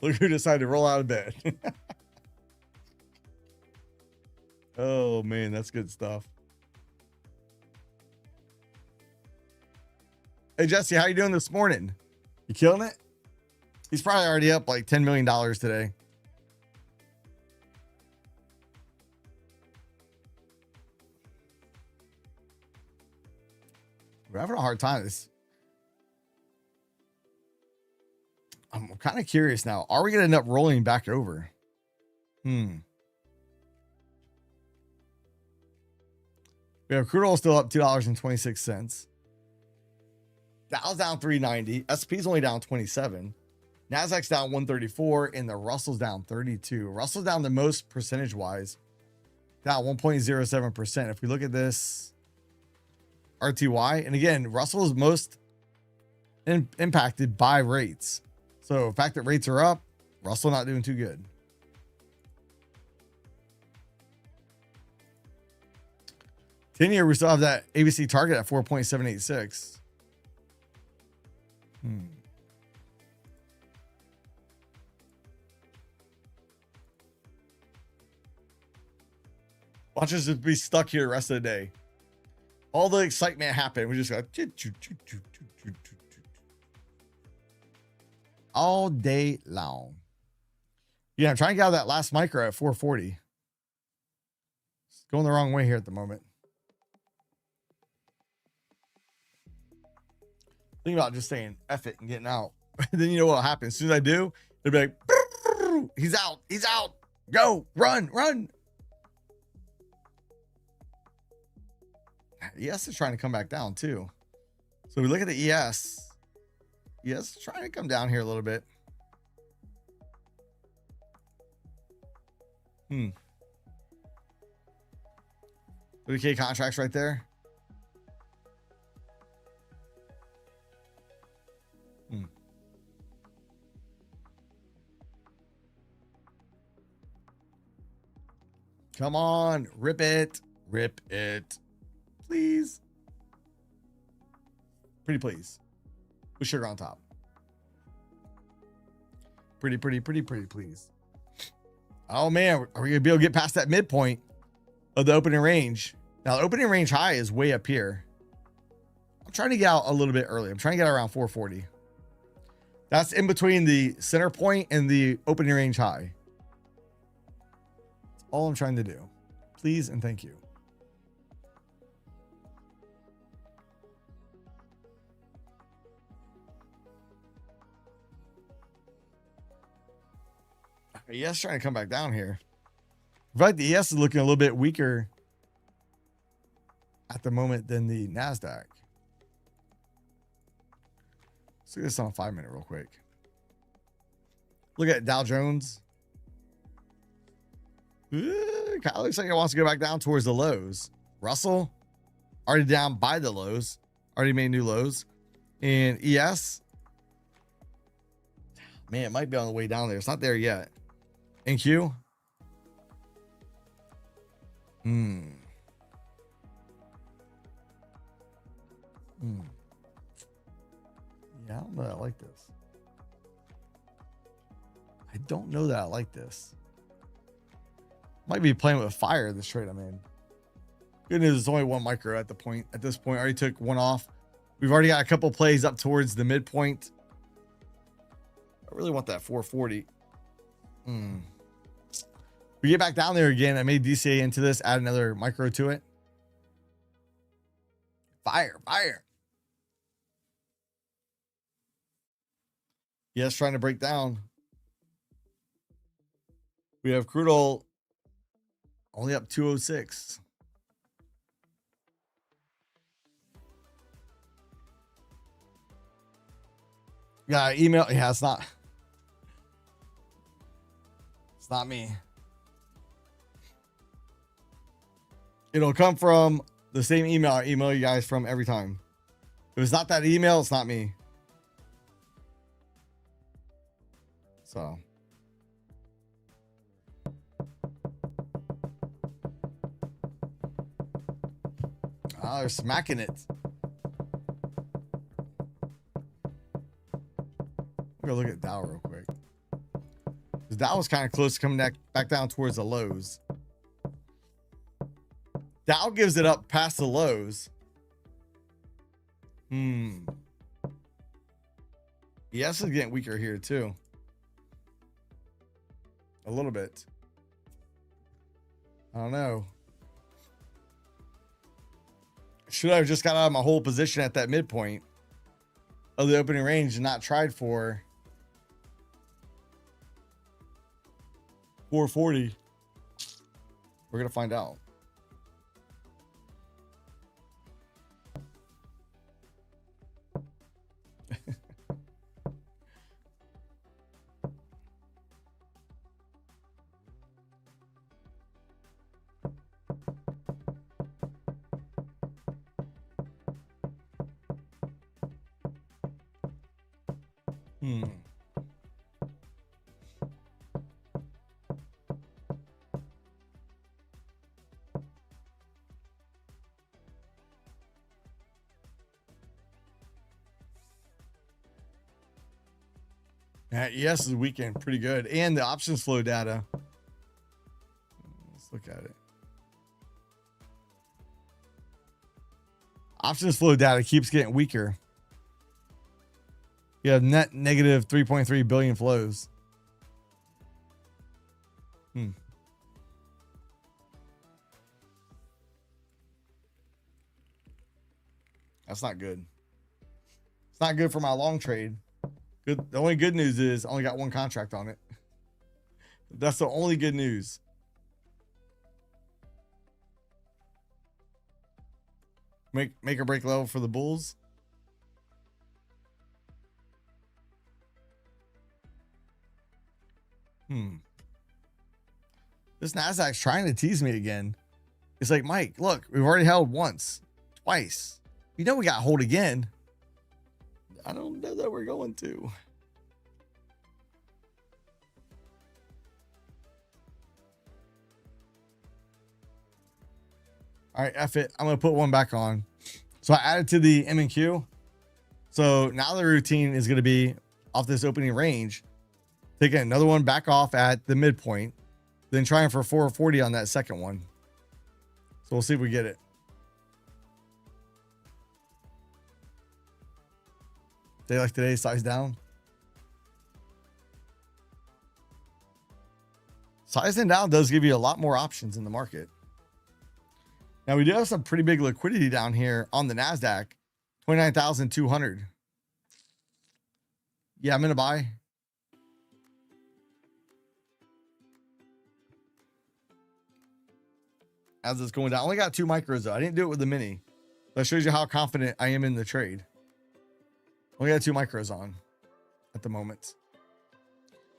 Look who decided to roll out of bed. Oh man, that's good stuff. Hey Jesse, how you doing this morning? You killing it? He's probably already up like $10 million today. hard time. I'm kind of curious now. Are we going to end up rolling back over? We have crude oil still up $2.26. Dow's down 390. S&P's only down 27. NASDAQ's down 134, and the Russell's down 32. Russell's down the most percentage-wise, down 1.07%. If we look at this RTY, and again, Russell is most impacted by rates. So the fact that rates are up, Russell not doing too good. Ten-year, we still have that ABC target at 4.786. Watch us just be stuck here the rest of the day. All the excitement happened. We just got all day long. Yeah, I'm trying to get out of that last micro at 440. It's going the wrong way here at the moment. Think about just saying F it and getting out. Then you know what'll happen. As soon as I do, they'll be like, he's out, go, run. ES is trying to come back down too. So we look at the ES. ES is trying to come down here a little bit. 30K contracts right there. Come on, rip it, please. Pretty please. With sugar on top. Pretty please. Oh man, are we gonna be able to get past that midpoint of the opening range? Now the opening range high is way up here. I'm trying to get out a little bit early. I'm trying to get around 440. That's in between the center point and the opening range high. That's all I'm trying to do. Please and thank you. ES trying to come back down here. In fact, the ES is looking a little bit weaker at the moment than the NASDAQ. Let's look at this on a 5-minute real quick. Look at Dow Jones. Kind of looks like it wants to go back down towards the lows. Russell already down by the lows. Already made new lows. And ES, man, it might be on the way down there. It's not there yet. NQ. Yeah, I don't know that I like this. I don't know that I like this. Might be playing with fire this trade I'm in. Good news, it's only one micro at this point. Already took one off. We've already got a couple plays up towards the midpoint. I really want that 440. We get back down there again. I made DCA into this, add another micro to it. Fire. Yes, trying to break down. We have crude oil only up 206. Yeah, email. Yeah, it's not me. It'll come from the same email I email you guys from every time. If it's not that email, it's not me. So. Oh, they're smacking it. We're gonna look at Dow real quick. Because Dow was kind of close to coming back down towards the lows. Dow gives it up past the lows. ES is getting weaker here too. A little bit. I don't know. Should I have just got out of my whole position at that midpoint of the opening range and not tried for 440? We're going to find out. ES is weekend pretty good, and the options flow data. Let's look at it. Options flow data keeps getting weaker. You have net negative 3.3 billion flows. That's not good. It's not good for my long trade. Good. The only good news is I only got one contract on it. That's the only good news. Make or break level for the bulls. This NASDAQ's trying to tease me again. It's like, Mike, look, we've already held once, twice. You know we got to hold again. I don't know that we're going to. All right, F it. I'm going to put one back on. So I added to the M&Q. So now the routine is going to be off this opening range, taking another one back off at the midpoint, then trying for 440 on that second one. So we'll see if we get it. Day like today, size down. Sizing down does give you a lot more options in the market. Now we do have some pretty big liquidity down here on the NASDAQ, 29,200. Yeah, I'm going to buy. As it's going down, I only got 2 micros though. I didn't do it with the mini. That shows you how confident I am in the trade. Only got 2 micros on at the moment.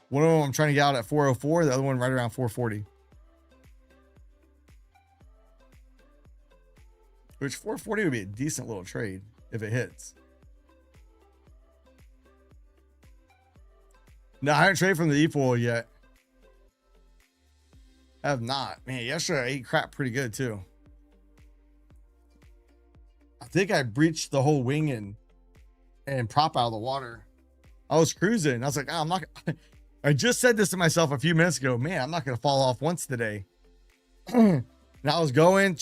One of them I'm trying to get out at 404. The other one right around 440. Which 440 would be a decent little trade if it hits. No, I haven't traded from the E-foil yet. I have not. Man, yesterday I ate crap pretty good too. I think I breached the whole wing and prop out of the water. I was cruising. I was like, oh, I'm not. I just said this to myself a few minutes ago. Man, I'm not going to fall off once today. And I was going.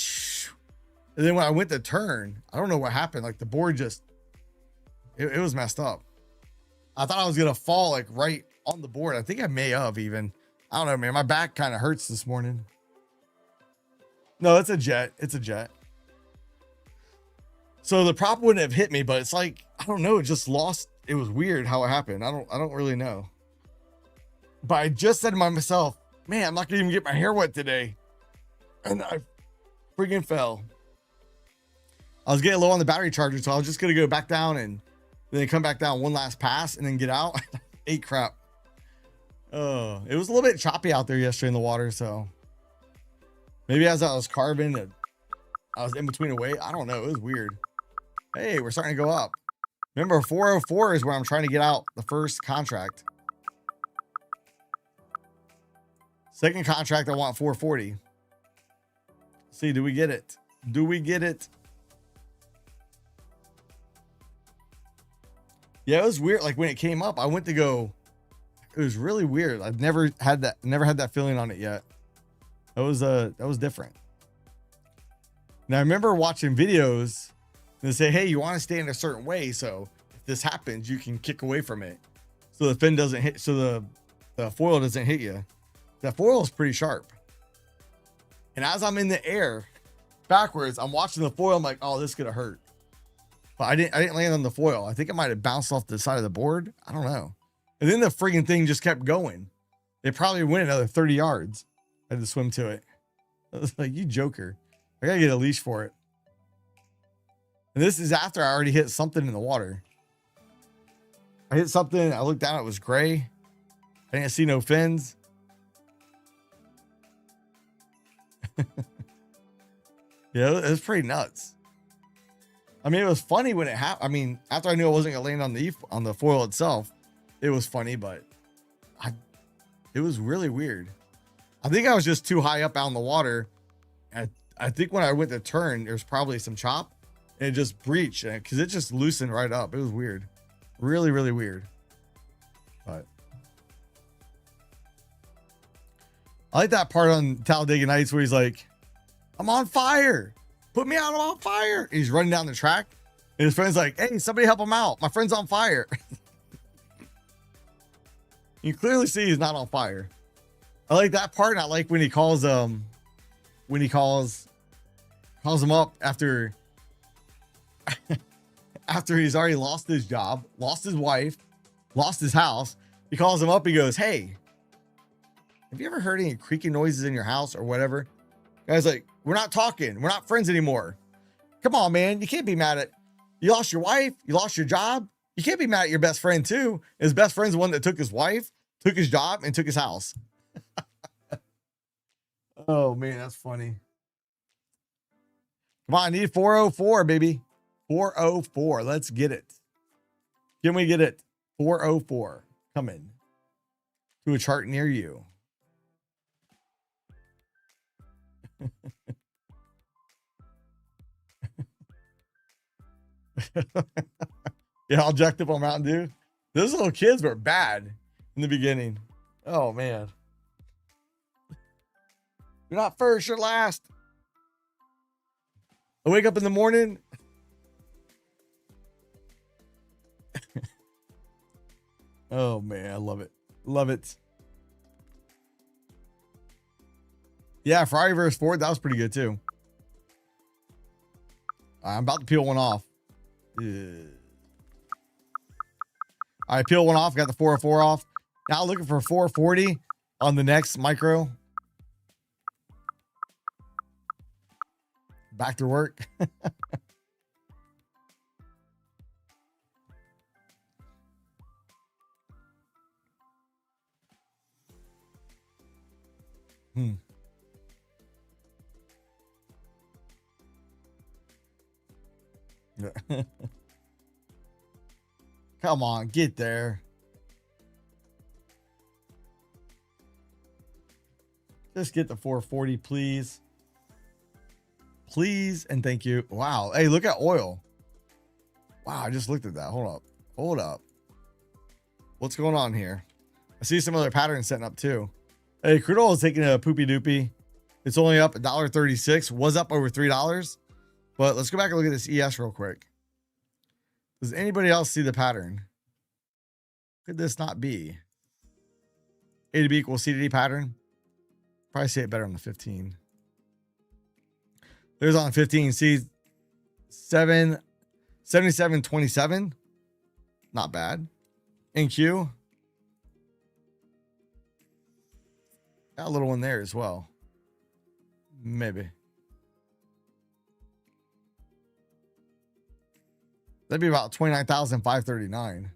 And then when I went to turn, I don't know what happened. Like the board just, it was messed up. I thought I was going to fall like right on the board. I think I may have even. I don't know, man. My back kind of hurts this morning. No, it's a jet. It's a jet. So the prop wouldn't have hit me, but it's like, I don't know. It just lost. It was weird how it happened. I don't really know. But I just said to myself, man, I'm not going to even get my hair wet today. And I freaking fell. I was getting low on the battery charger, so I was just going to go back down and then come back down one last pass and then get out. Ate crap. Oh, it was a little bit choppy out there yesterday in the water, so maybe as I was carving it, I was in between a weight. I don't know. It was weird. Hey, we're starting to go up. Remember, 404 is where I'm trying to get out the first contract. Second contract, I want 440. See, do we get it? Do we get it? Yeah, it was weird. Like when it came up, I went to go. It was really weird. I've never had that feeling on it yet. That was different. Now I remember watching videos and they say, hey, you want to stay in a certain way, so if this happens, you can kick away from it, so the fin doesn't hit, so the foil doesn't hit you. That foil is pretty sharp. And as I'm in the air, backwards. I'm watching the foil. I'm like, oh, this could have hurt. But I didn't land on the foil. I think it might have bounced off the side of the board. I don't know. And then the friggin' thing just kept going. It probably went another 30 yards. I had to swim to it. I was like, you joker. I gotta get a leash for it. And this is after I already hit something in the water. I hit something. I looked down. It was gray. I didn't see no fins. Yeah, it was pretty nuts. I mean, it was funny when it happened. I mean, after I knew I wasn't gonna land on the foil itself, it was funny, but it was really weird. I think I was just too high up out in the water. And I think when I went to turn, there's probably some chop, and it just breached because it just loosened right up. It was weird, really, really weird. But I like that part on Talladega Nights where he's like, I'm on fire. Put me out, I'm on fire. He's running down the track. And his friend's like, hey, somebody help him out. My friend's on fire. You clearly see he's not on fire. I like that part. And I like when he calls him up after after he's already lost his job, lost his wife, lost his house. He calls him up. He goes, hey, have you ever heard any creaking noises in your house or whatever? Guy's like, we're not talking. We're not friends anymore. Come on, man. You can't be mad at, you lost your wife. You lost your job. You can't be mad at your best friend too. His best friend's the one that took his wife, took his job, and took his house. Oh man, that's funny. Come on, I need 404, baby. 404. Let's get it. Can we get it? 404. Coming to a chart near you. Yeah, all jacked up on Mountain Dew. Those little kids were bad in the beginning. Oh man. You're not first, you're last. I wake up in the morning. Oh man, I love it. Love it. Yeah, Ferrari versus Ford, that was pretty good too. I'm about to peel one off. I peel one off, got the 404 off. Now looking for 440 on the next micro. Back to work. Come on, get there. Just get the 440, please. Please and thank you. Wow. Hey, look at oil. Wow, I just looked at that. Hold up. Hold up. What's going on here? I see some other patterns setting up too. Hey, crude oil is taking a poopy doopy. It's only up $1.36. Was up over $3. But let's go back and look at this ES real quick. Does anybody else see the pattern? Could this not be A to B equals C to D pattern? Probably see it better on the 15. There's on 15. See 77.27. Not bad. In Q. Got a little one there as well. Maybe. That'd be about 29,539.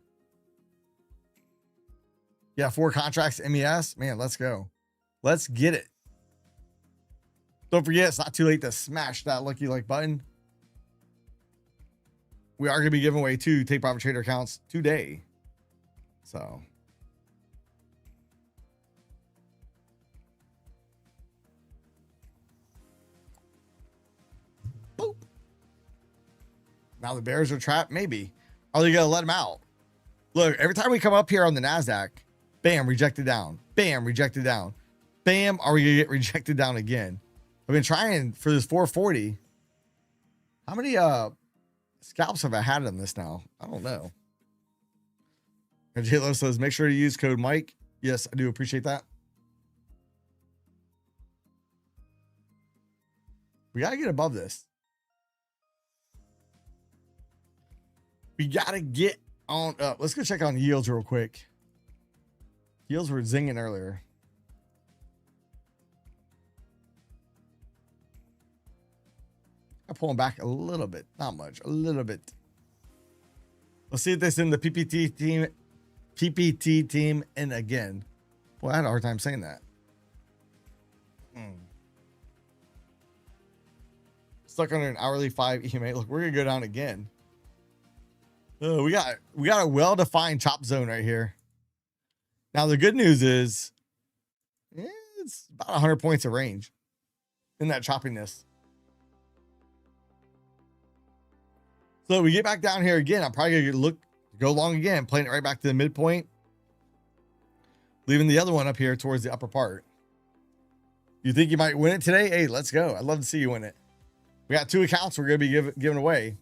Yeah, 4 contracts, MES. Man, let's go. Let's get it. Don't forget, it's not too late to smash that lucky like button. We are going to be giving away 2 Take Profit Trader accounts today. So. Boop. Now the bears are trapped. Maybe. Are they going to let them out? Look, every time we come up here on the NASDAQ, bam, rejected down. Bam, rejected down. Bam, are we going to get rejected down again? I've been trying for this 440. How many scalps have I had on this now? I don't know. And J-Lo says, make sure to use code Mike. Yes, I do appreciate that. We got to get above this. We got to get on up. Let's go check on yields real quick. Yields were zinging earlier. I'm pulling back a little bit. Not much. A little bit. Let's see if they send the PPT team in again. Well, I had a hard time saying that. Stuck under an hourly 5 EMA. Look, we're gonna go down again. Oh, we got a well-defined chop zone right here. Now the good news is, it's about 100 points of range in that choppiness. So we get back down here again. I'm probably gonna go long again, playing it right back to the midpoint, leaving the other one up here towards the upper part. You think you might win it today? Hey, let's go. I'd love to see you win it. We got 2 accounts we're going to be giving away.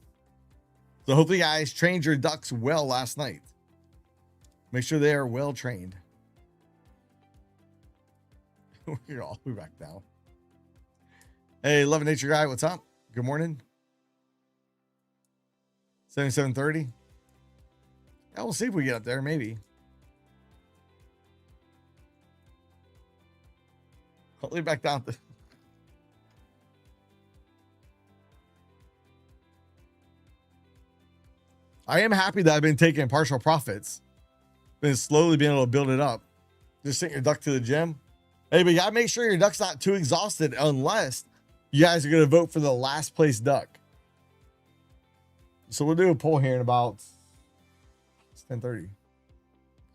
So hopefully you guys trained your ducks well last night. Make sure they are well trained. We're all the way back down. Hey, Love and Nature guy, what's up? Good morning. 7730. Yeah, we'll see if we get up there, maybe. I'll leave back down. I am happy that I've been taking partial profits. Been slowly being able to build it up. Just send your duck to the gym. Hey, but you gotta make sure your duck's not too exhausted unless you guys are gonna vote for the last place duck. So we'll do a poll here in about 10:30.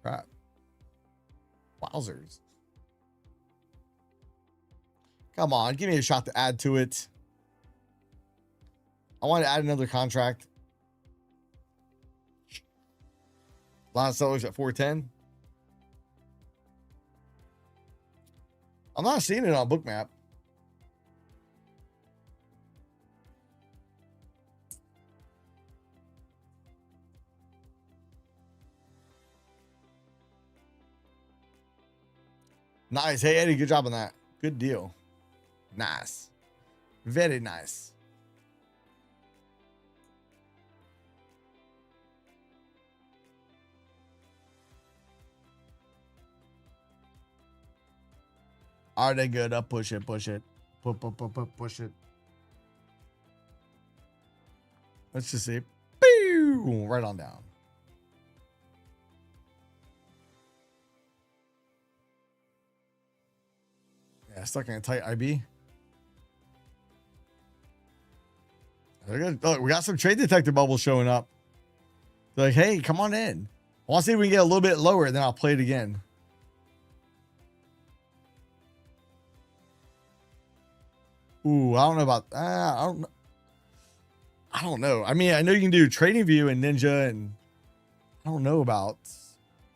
Crap. Wowzers. Come on, give me a shot to add to it. I want to add another contract. A lot of sellers at 410. I'm not seeing it on Bookmap. Nice. Hey, Eddie, good job on that. Good deal. Nice. Very nice. Are they good? Up, push it, push it. Push it. Let's just see. Pew! Right on down. Yeah, stuck in a tight IB. Look, we got some trade detector bubbles showing up. They're like, hey, come on in. I want to see if we can get a little bit lower, then I'll play it again. Ooh, I don't know about I don't know. I mean, I know you can do Trading View and Ninja, and I don't know about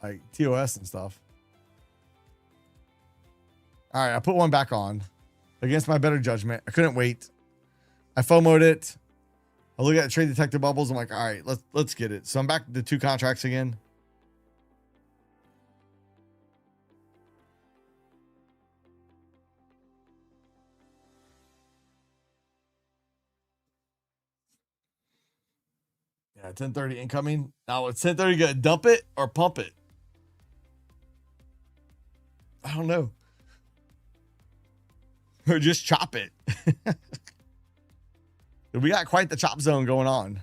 like TOS and stuff. All right, I put one back on against my better judgment. I couldn't wait. I FOMO'd it. I look at trade detector bubbles. I'm like, all right, let's get it. So I'm back to the 2 contracts again. Yeah, 10:30 incoming. Now it's 10:30. You gotta dump it or pump it. I don't know. Or just chop it. We got quite the chop zone going on.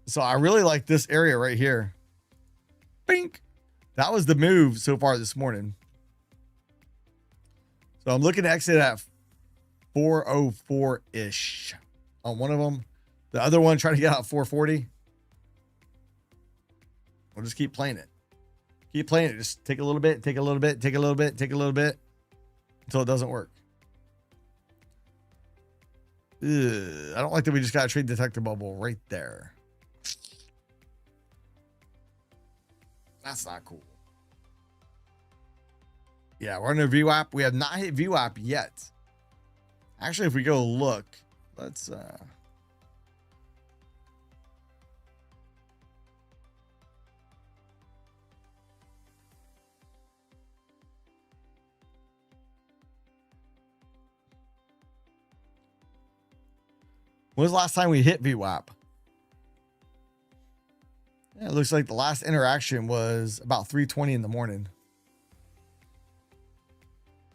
So I really like this area right here. Bink. That was the move so far this morning. So I'm looking to exit at 404-ish on one of them. The other one trying to get out 440. We'll just keep playing it. Keep playing it. Just take a little bit, take a little bit, take a little bit, take a little bit until it doesn't work. Ugh, I don't like that we just got a trade detector bubble right there. That's not cool. Yeah, we're under VWAP. We have not hit VWAP yet. Actually, if we go look, let's When was the last time we hit VWAP? Yeah, it looks like the last interaction was about 3:20 in the morning.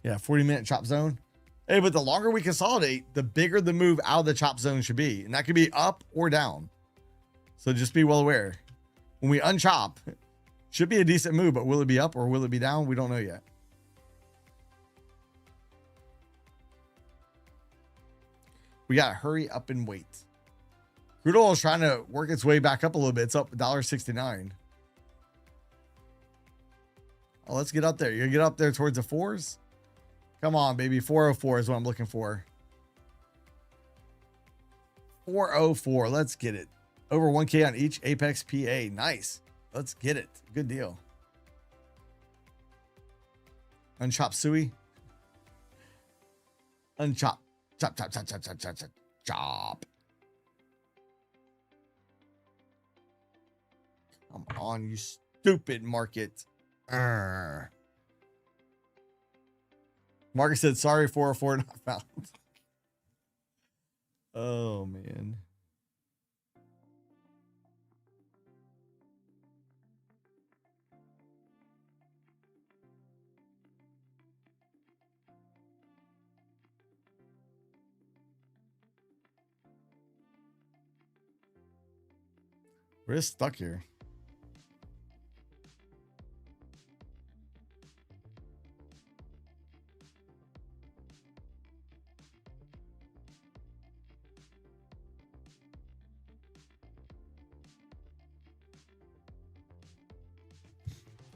Yeah, 40-minute chop zone. Hey, but the longer we consolidate, the bigger the move out of the chop zone should be. And that could be up or down. So just be well aware. When we unchop, should be a decent move, but will it be up or will it be down? We don't know yet. We got to hurry up and wait. Crude oil is trying to work its way back up a little bit. It's up $1.69. Oh, let's get up there. You get up there towards the fours? Come on, baby. 404 is what I'm looking for. 404. Let's get it. Over 1K on each Apex PA. Nice. Let's get it. Good deal. Unchop Suey. Unchop. Chop, chop, chop, chop, chop, chop, chop, chop. Come on, you stupid market. Marcus said, sorry, 404 not found. Oh, man. We're just stuck here.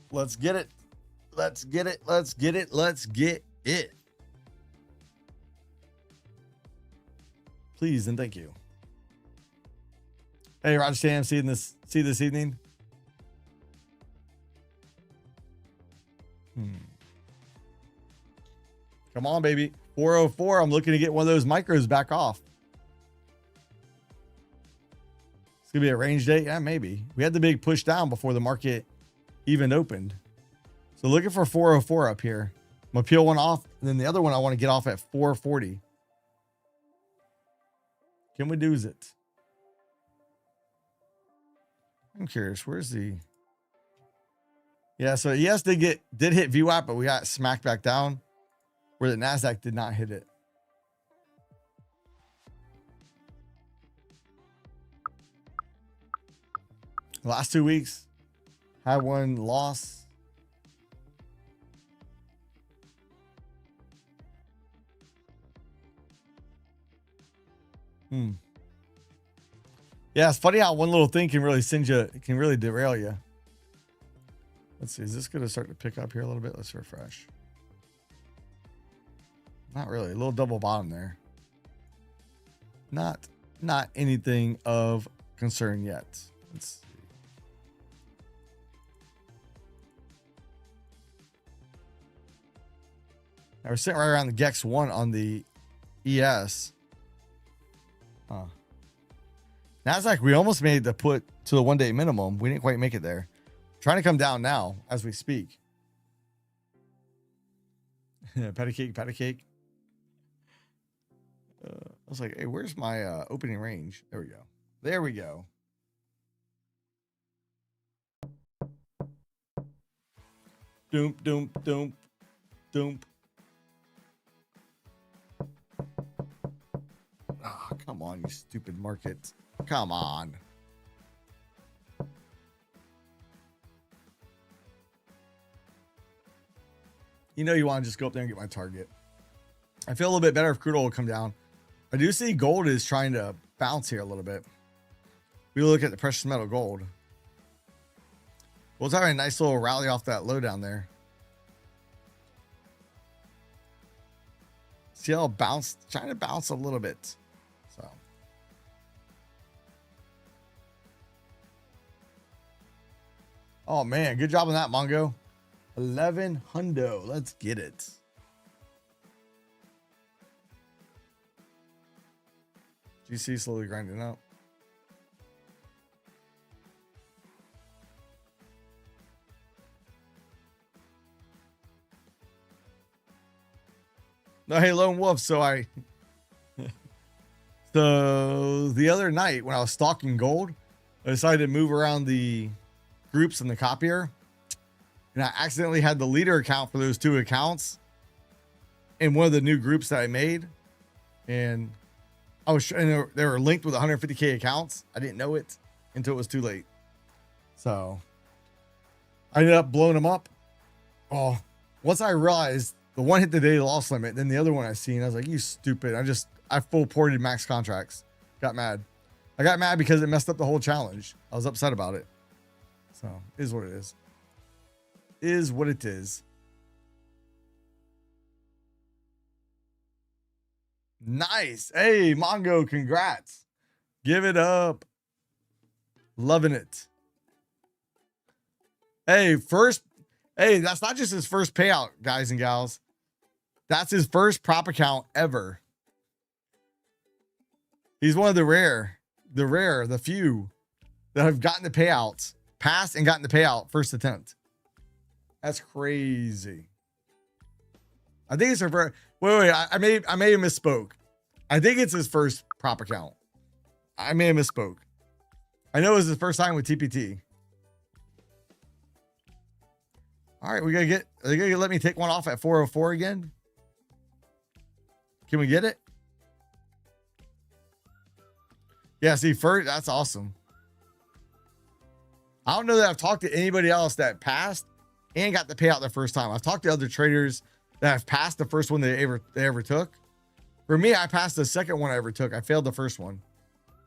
Let's get it. Let's get it. Let's get it. Let's get it. Please and thank you. Hey, Roger Stam, see this evening. Come on, baby. 404. I'm looking to get one of those micros back off. It's gonna be a range day. Yeah, maybe. We had the big push down before the market even opened. So looking for 404 up here. I'm gonna peel one off, and then the other one I want to get off at 440. Can we do it? I'm curious. Where's the? Yeah, so ES did hit VWAP, but we got smacked back down, where the NASDAQ did not hit it. The last 2 weeks had one loss. Yeah, it's funny how one little thing can really send you, it can really derail you. Let's see, is this going to start to pick up here a little bit? Let's refresh. Not really. A little double bottom there. Not anything of concern yet. Let's see. Now we're sitting right around the GEX 1 on the ES. Huh. NASDAQ, we almost made the put to the 1 day minimum. We didn't quite make it there. Trying to come down now as we speak. Patty cake, patty cake. I was like, hey, where's my opening range? There we go. There we go. Doom, doom, doom, doom. Ah, come on, you stupid market. Come on. You know you want to just go up there and get my target. I feel a little bit better if crude oil will come down. I do see gold is trying to bounce here a little bit. We look at the precious metal gold. We'll have a nice little rally off that low down there. See how it bounced, trying to bounce a little bit. So. Oh man, good job on that, Mongo. 11 hundo. Let's get it. GC slowly grinding up. No, hey, Lone Wolf. So So the other night when I was stalking gold, I decided to move around the groups in the copier, and I accidentally had the leader account for those 2 accounts in one of the new groups that I made, and they were linked with 150K accounts. I didn't know it until it was too late. So I ended up blowing them up. Oh, once I realized the one hit the daily loss limit, then the other one I seen, I was like, you stupid. I full ported max contracts. Got mad. I got mad because it messed up the whole challenge. I was upset about it. So it is what it is. Is what it is. Nice. Hey, Mongo, congrats. Give it up. Loving it. Hey, that's not just his first payout, guys and gals. That's his first prop account ever. He's one of the few that have gotten the payouts, passed and gotten the payout first attempt. That's crazy. I think it's her first. Wait. I may have misspoke. I think it's his first prop account. I may have misspoke. I know it was his first time with TPT. All right, are they gonna let me take one off at 404 again? Can we get it? Yeah, see, first, that's awesome. I don't know that I've talked to anybody else that passed and got the payout the first time. I've talked to other traders that have passed the first one they ever took. For me, I passed the second one I ever took. I failed the first one.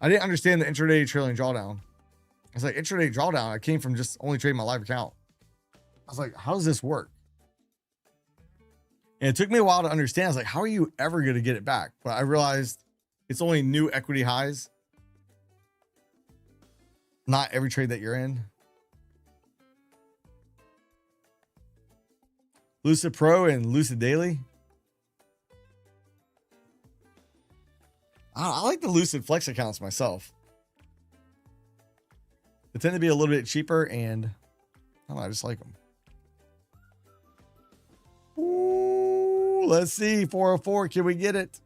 I didn't understand the intraday trailing drawdown. I was like, intraday drawdown. I came from just only trading my live account. I was like, how does this work? And it took me a while to understand. I was like, how are you ever going to get it back? But I realized it's only new equity highs. Not every trade that you're in. Lucid Pro and Lucid Daily. I like the Lucid Flex accounts myself. They tend to be a little bit cheaper, and I don't know, I just like them. Ooh, let's see. 404. Can we get it?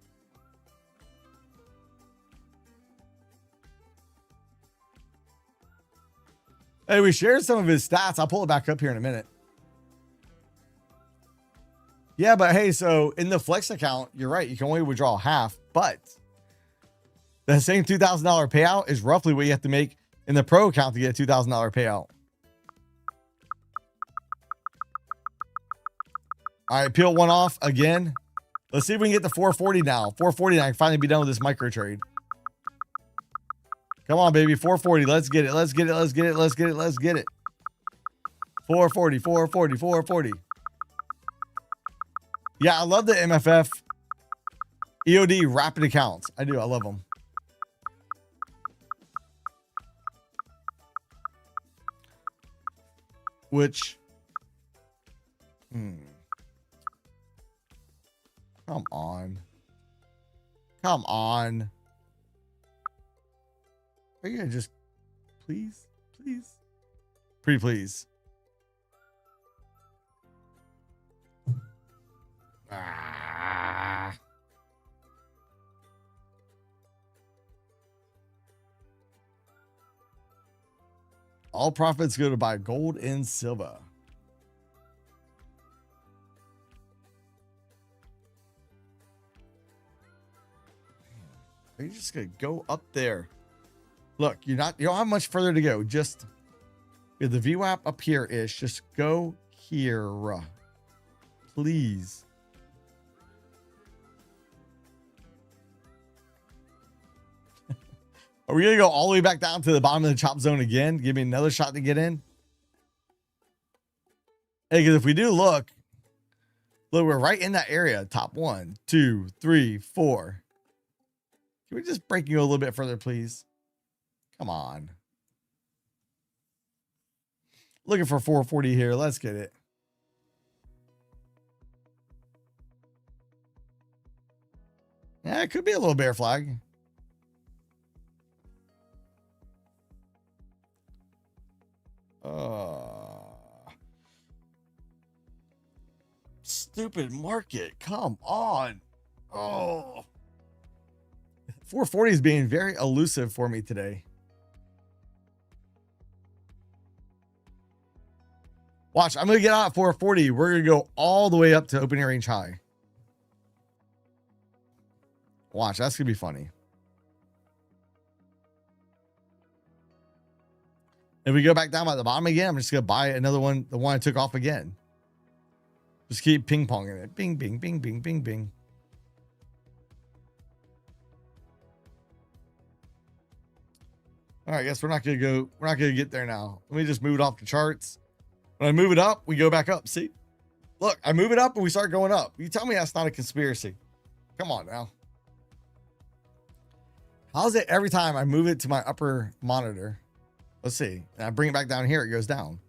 Hey, we shared some of his stats. I'll pull it back up here in a minute. Yeah, but hey, so in the Flex account, you're right. You can only withdraw half, but the same $2,000 payout is roughly what you have to make in the Pro account to get a $2,000 payout. All right, peel one off again. Let's see if we can get the 440 now. 440, I can finally be done with this micro trade. Come on, baby. 440. Let's get it. Let's get it. Let's get it. Let's get it. Let's get it. 440, 440, 440. Yeah, I love the MFF EOD rapid accounts. I do. I love them. Which, come on. Come on. Are you gonna just, please? Pretty please. Ah. All profits go to buy gold and silver. Are you just gonna go up there? Look, you don't have much further to go. Just the VWAP up here ish. Just go here, please. Are we gonna go all the way back down to the bottom of the chop zone again? Give me another shot to get in. Hey, because if we do look, we're right in that area. Top 1, 2, 3, 4. Can we just break you a little bit further, please? Come on. Looking for 440 here. Let's get it. Yeah, it could be a little bear flag. Stupid market. Come on. Oh. 440 is being very elusive for me today. Watch, I'm going to get out at 440. We're going to go all the way up to opening range high. Watch, that's going to be funny. If we go back down by the bottom again, I'm just going to buy another one, the one I took off again. Just keep ping-ponging it. Bing, bing, bing, bing, bing, bing. All right, I guess we're not going to get there now. Let me just move it off the charts. When I move it up, we go back up. See? Look, I move it up and we start going up. You tell me that's not a conspiracy. Come on now. How's it every time I move it to my upper monitor? Let's see. And I bring it back down here, it goes down.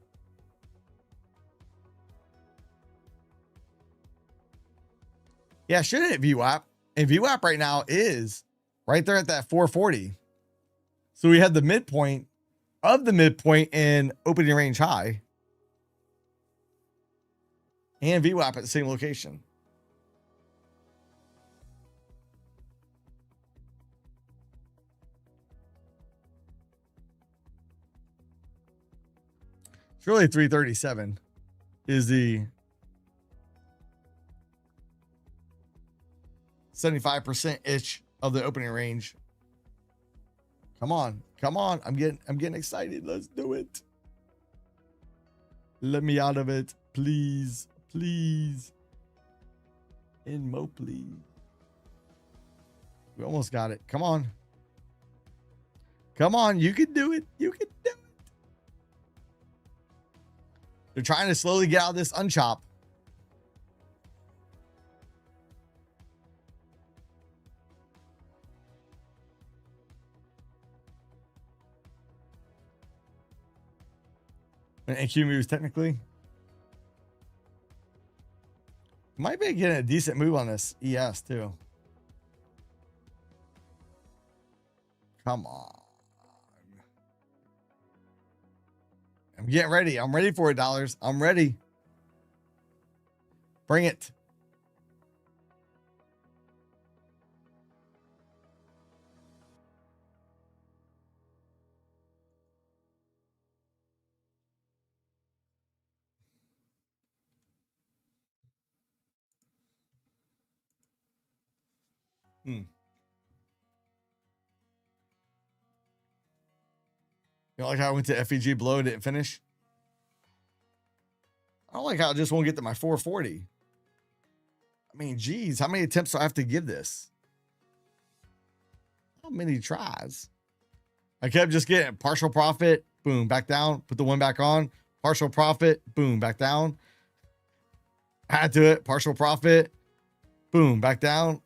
Yeah, shouldn't it VWAP? And VWAP right now is right there at that 440. So we had the midpoint of the midpoint in opening range high. And VWAP at the same location. It's really 337 is the 75%-ish of the opening range. Come on. Come on. I'm getting excited. Let's do it. Let me out of it. Please. Please. In Mo, please. We almost got it. Come on. Come on. You can do it. You can do it. They're trying to slowly get out of this unchop. And Q moves technically. Might be getting a decent move on this ES too. Come on. I'm getting ready. I'm ready for it, dollars. I'm ready. Bring it. You know, like how I went to FEG below and didn't finish? I don't like how I just won't get to my 440. I mean, geez, how many attempts do I have to give this? How many tries? I kept just getting partial profit, boom, back down, put the one back on, partial profit, boom, back down. Add to it, partial profit, boom, back down.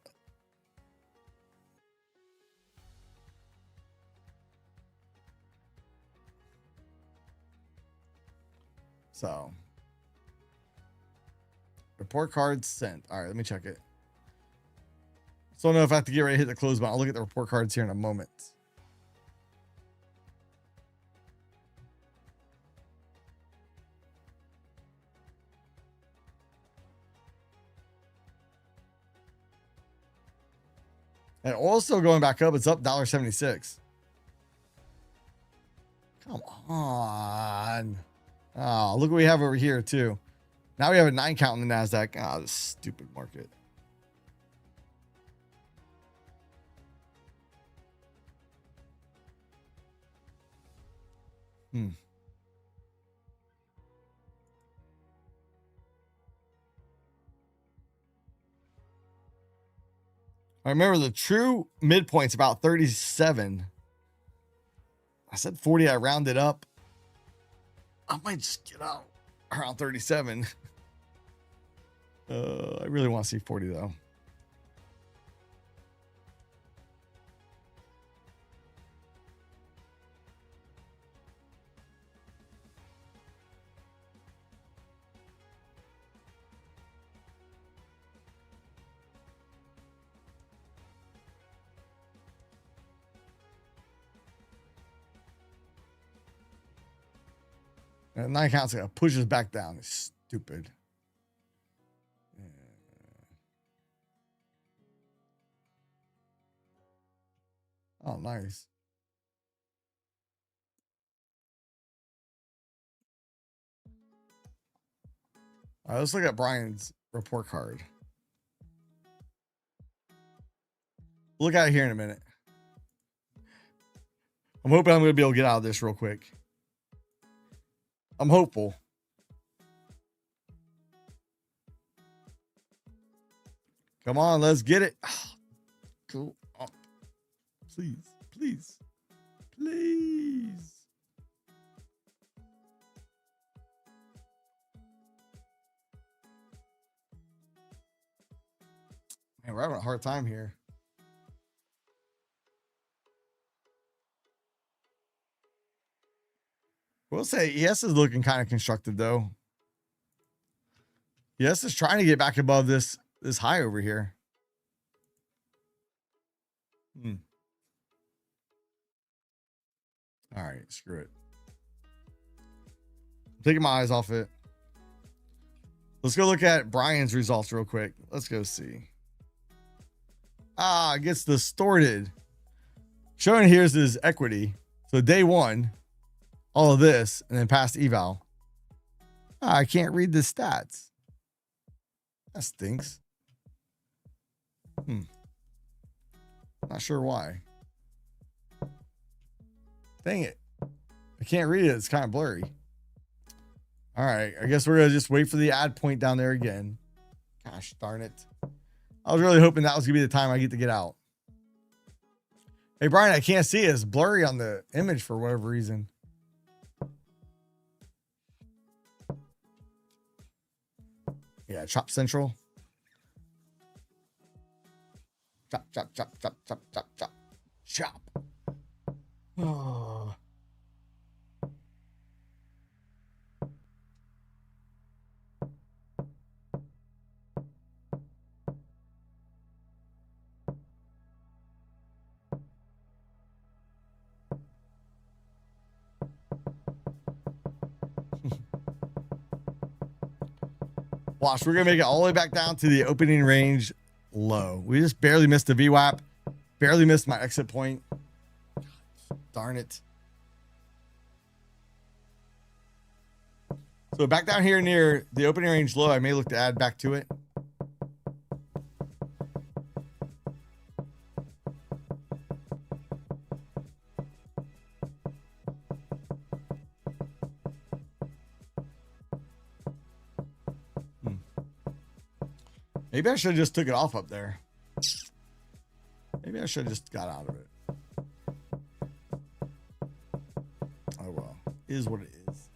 So, report cards sent. All right, let me check it. So I don't know if I have to get ready to hit the close button. I'll look at the report cards here in a moment. And oil's still going back up. It's up $1.76. Come on. Oh, look what we have over here too. Now we have a 9 count in the NASDAQ. Oh, this stupid market. I remember the true midpoint's about 37. I said 40. I rounded up. I might just get out around 37. I really want to see 40 though. And 9 counts pushes back down. It's stupid. Oh, nice. All right, let's look at Brian's report card. We'll look at it here in a minute. I'm hoping I'm going to be able to get out of this real quick. I'm hopeful. Come on, let's get it. Go up. Please, please, please. Man, we're having a hard time here. We'll say ES is looking kind of constructive though. ES is trying to get back above this high over here. All right, screw it. I'm taking my eyes off it. Let's go look at Brian's results real quick. Let's go see. It gets distorted. Showing here's his equity. So day one, all of this, and then past eval. I can't read the stats. That stinks. Not sure why. Dang it. I can't read it. It's kind of blurry. All right. I guess we're going to just wait for the add point down there again. Gosh darn it. I was really hoping that was going to be the time I get to get out. Hey, Brian, I can't see it. It's blurry on the image for whatever reason. Yeah, chop central. Chop, chop, chop, chop, chop, chop, chop. Chop. Oh. Watch, we're going to make it all the way back down to the opening range low. We just barely missed the VWAP. Barely missed my exit point. Darn it. So back down here near the opening range low, I may look to add back to it. Maybe I should have just took it off up there. Maybe I should have just got out of it. Oh well. Is what it is.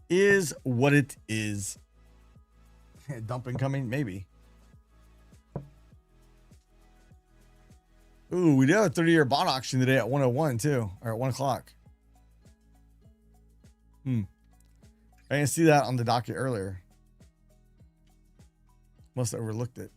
Is what it is. Dumping coming? Maybe. Ooh, we did have a 30-year bond auction today at 101 too. Or at 1 o'clock. I didn't see that on the docket earlier. Must have overlooked it.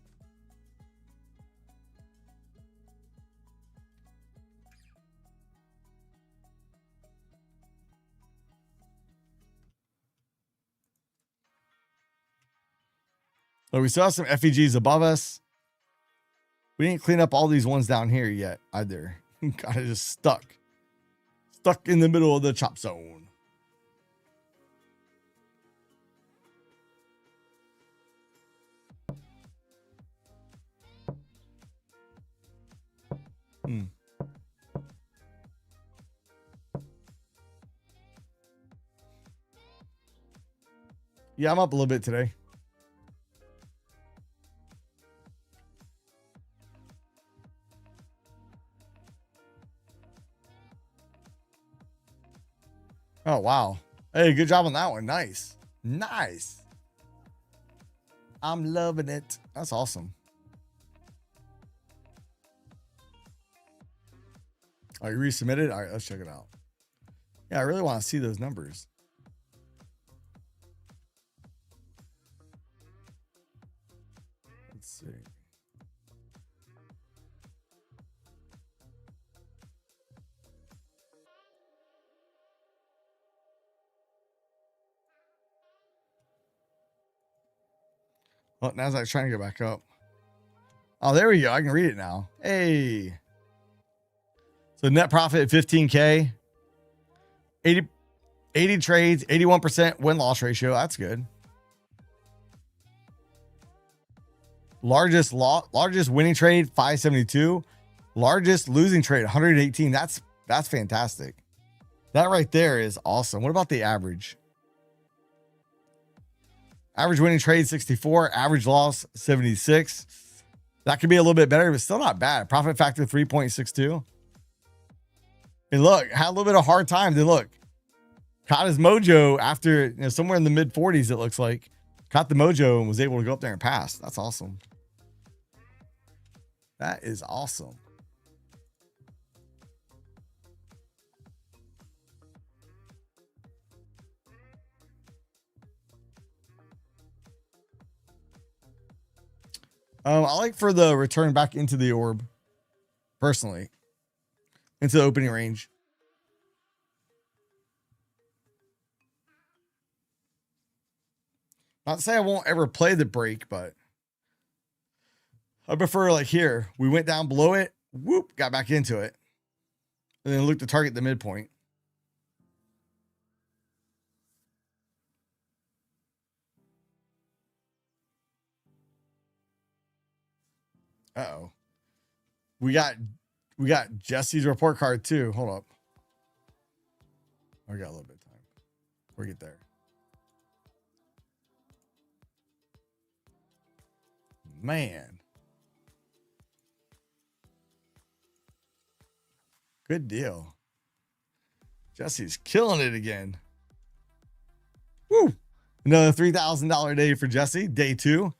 So we saw some FEGs above us. We didn't clean up all these ones down here yet either. Kind of just stuck. Stuck in the middle of the chop zone. Yeah, I'm up a little bit today. Oh, wow. Hey, good job on that one. Nice. Nice. I'm loving it. That's awesome. Oh, you resubmitted? All right, let's check it out. Yeah, I really want to see those numbers. Let's see. Well, NASDAQ's trying to get back up. Oh, there we go. I can read it now. Hey. So net profit 15K, 80 trades, 81% win-loss ratio. That's good. Largest winning trade 572. Largest losing trade 118. That's fantastic. That right there is awesome. What about the average? Average winning trade 64, average loss 76. That could be a little bit better, but still not bad. Profit factor 3.62. And look, had a little bit of hard time. Then look, caught his mojo after, somewhere in the mid 40s, it looks like. Caught the mojo and was able to go up there and pass. That's awesome. That is awesome. I like for the return back into the orb, personally, into the opening range. Not to say I won't ever play the break, but I prefer like here. We went down below it, whoop, got back into it, and then looked to target the midpoint. Uh-oh. We got Jesse's report card too. Hold up. I got a little bit of time. We'll get there. Man. Good deal. Jesse's killing it again. Woo. Another $3,000 day for Jesse. Day two.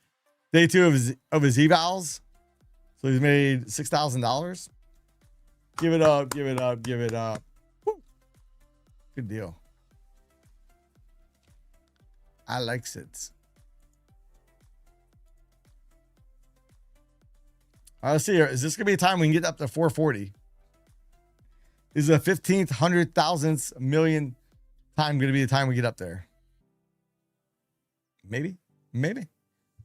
Day two of his evals. So he's made $6,000. Give it up, give it up, give it up. Woo. Good deal. I likes it. Let's see here. Is this going to be a time we can get up to 440? Is the 15th, 100,000th, million time going to be the time we get up there? Maybe, maybe,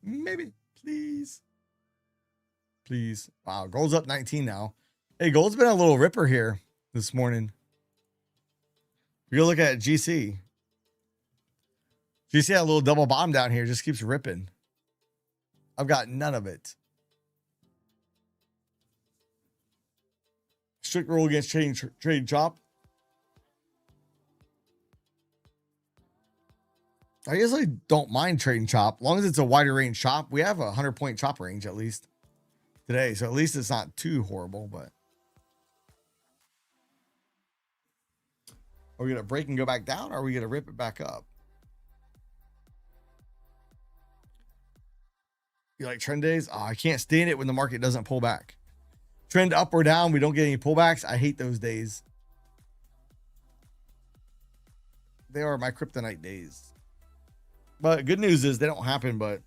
maybe. Please. Please. Wow, gold's up 19 now. Hey, gold's been a little ripper here this morning. We go look at GC. GC had a little double bottom down here. Just keeps ripping. I've got none of it. Strict rule against trading chop. I usually don't mind trading chop. As long as it's a wider range chop. We have a 100-point chop range at least today. So at least it's not too horrible, but. Are we going to break and go back down, or are we going to rip it back up? You like trend days? Oh, I can't stand it when the market doesn't pull back. Trend up or down, we don't get any pullbacks. I hate those days. They are my kryptonite days. But good news is they don't happen but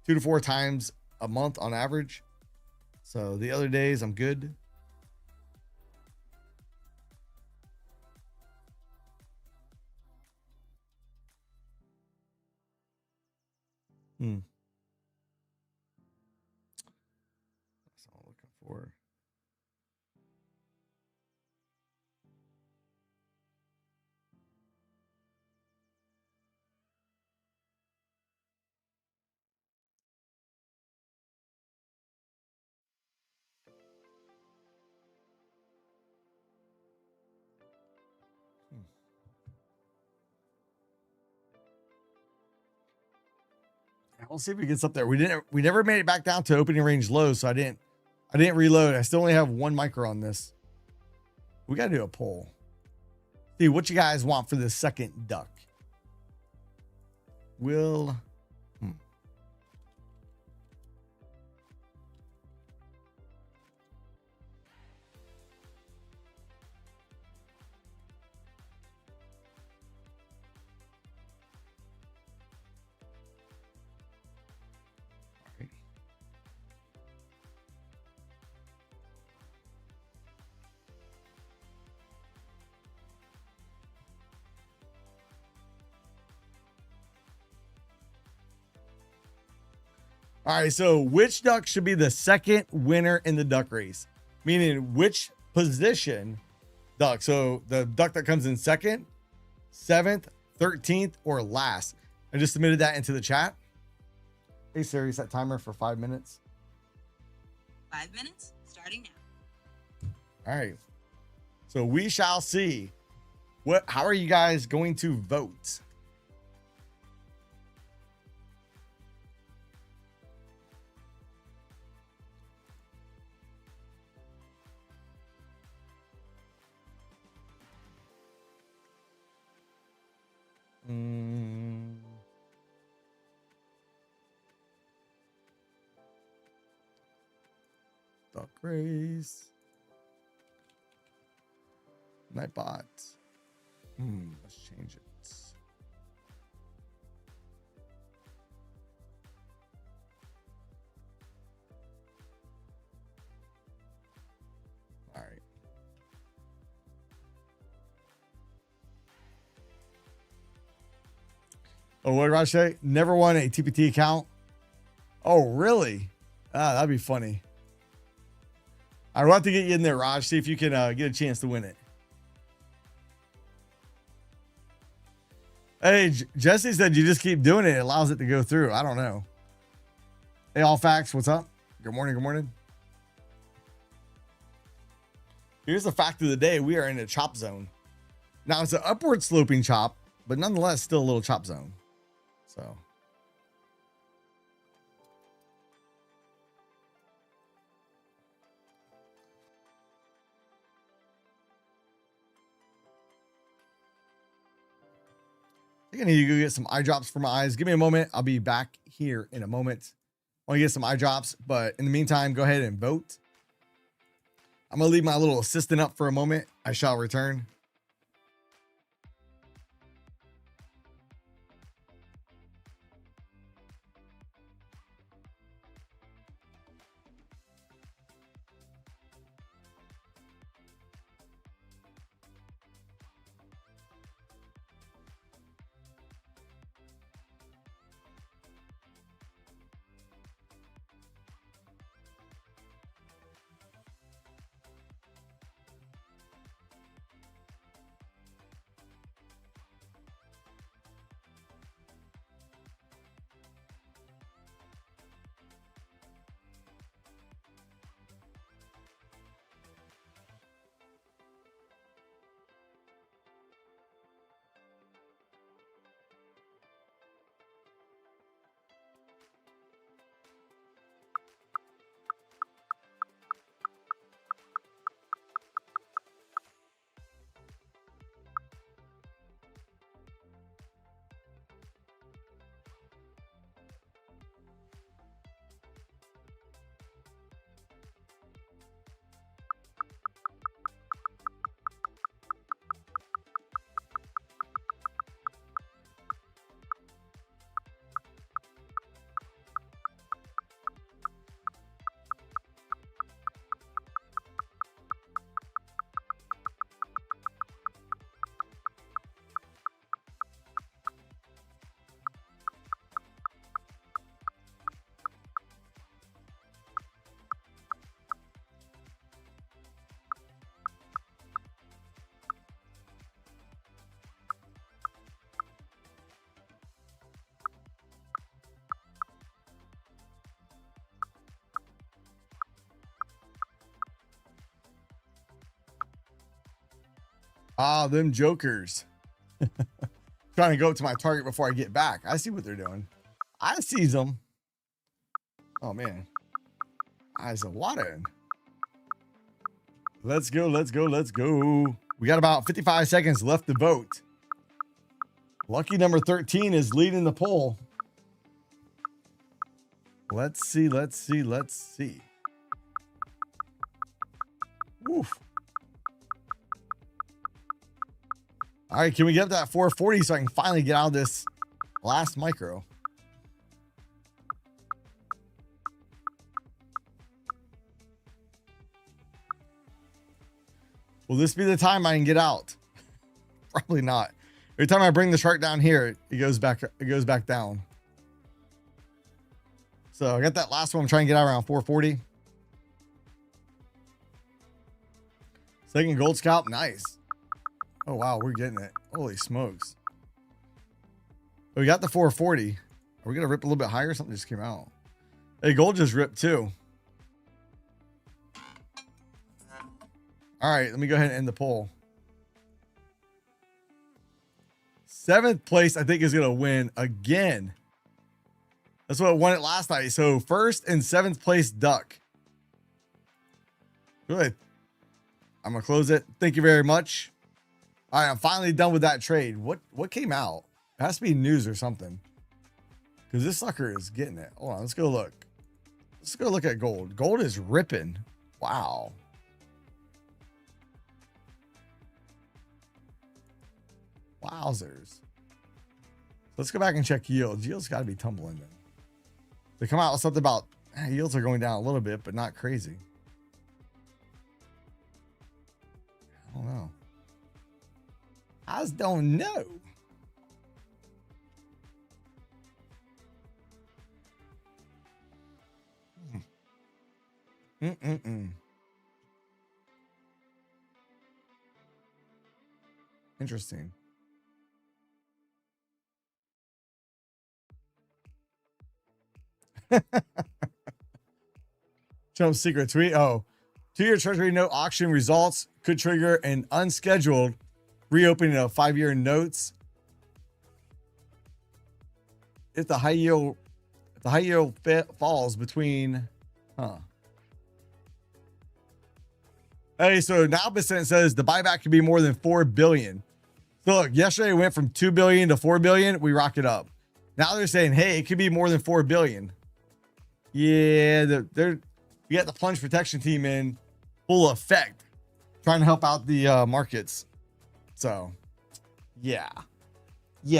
2 to 4 times a month on average. So the other days I'm good. That's all I'm looking for. We'll see if it gets up there. We never made it back down to opening range lows, so I didn't reload. I still only have 1 micro on this. We got to do a poll. See what you guys want for the second duck. Will All right, so which duck should be the second winner in the duck race? Meaning which position duck? So the duck that comes in second, 7th, 13th, or last. I just submitted that into the chat. Hey Siri, set timer for 5 minutes. 5 minutes, starting now. All right. So we shall see. How are you guys going to vote? Duck race. Nightbot. Let's change it. All right. Oh, what did I say? Never won a TPT account. Oh, really? Ah, that'd be funny. I want to get you in there, Raj. See if you can get a chance to win it. Hey, Jesse said you just keep doing it. It allows it to go through. I don't know. Hey, All Facts, what's up? Good morning. Good morning. Here's the fact of the day. We are in a chop zone. Now, it's an upward sloping chop, but nonetheless, still a little chop zone. So. I think I need to go get some eye drops for my eyes. Give me a moment. I'll be back here in a moment. I want to get some eye drops, but in the meantime, go ahead and vote. I'm going to leave my little assistant up for a moment. I shall return. Ah, them jokers. Trying to go up to my target before I get back. I see what they're doing. I sees them. Oh, man. Eyes a water. Let's go. Let's go. Let's go. We got about 55 seconds left to vote. Lucky number 13 is leading the poll. Let's see. Let's see. Let's see. Oof. All right, can we get up to that 440 so I can finally get out of this last micro? Will this be the time I can get out? Probably not. Every time I bring the shark down here, it goes back down. So I got that last one. I'm trying to get out around 440. Second gold scalp. Nice. Oh, wow. We're getting it. Holy smokes. We got the 440. Are we going to rip a little bit higher? Something just came out. Hey, gold just ripped too. All right. Let me go ahead and end the poll. 7th place, I think, is going to win again. That's what won it last night. So 1st and 7th place duck. Good. I'm going to close it. Thank you very much. All right. I'm finally done with that trade. What came out? It has to be news or something. Because this sucker is getting it. Hold on. Let's go look. Let's go look at gold. Gold is ripping. Wow. Wowzers. Let's go back and check yields. Yields got to be tumbling then. They come out with something about yields are going down a little bit, but not crazy. I don't know. I just don't know. Interesting. Trump's secret tweet. Oh, 2-year Treasury note auction results could trigger an unscheduled reopening of 5-year notes if the high yield falls between. Hey, so now percent says the buyback could be more than 4 billion. So look, yesterday it went from 2 billion to 4 billion. We rock it up. Now they're saying, hey, it could be more than 4 billion. Yeah, we got the plunge protection team in full effect, trying to help out the markets. So, yeah. So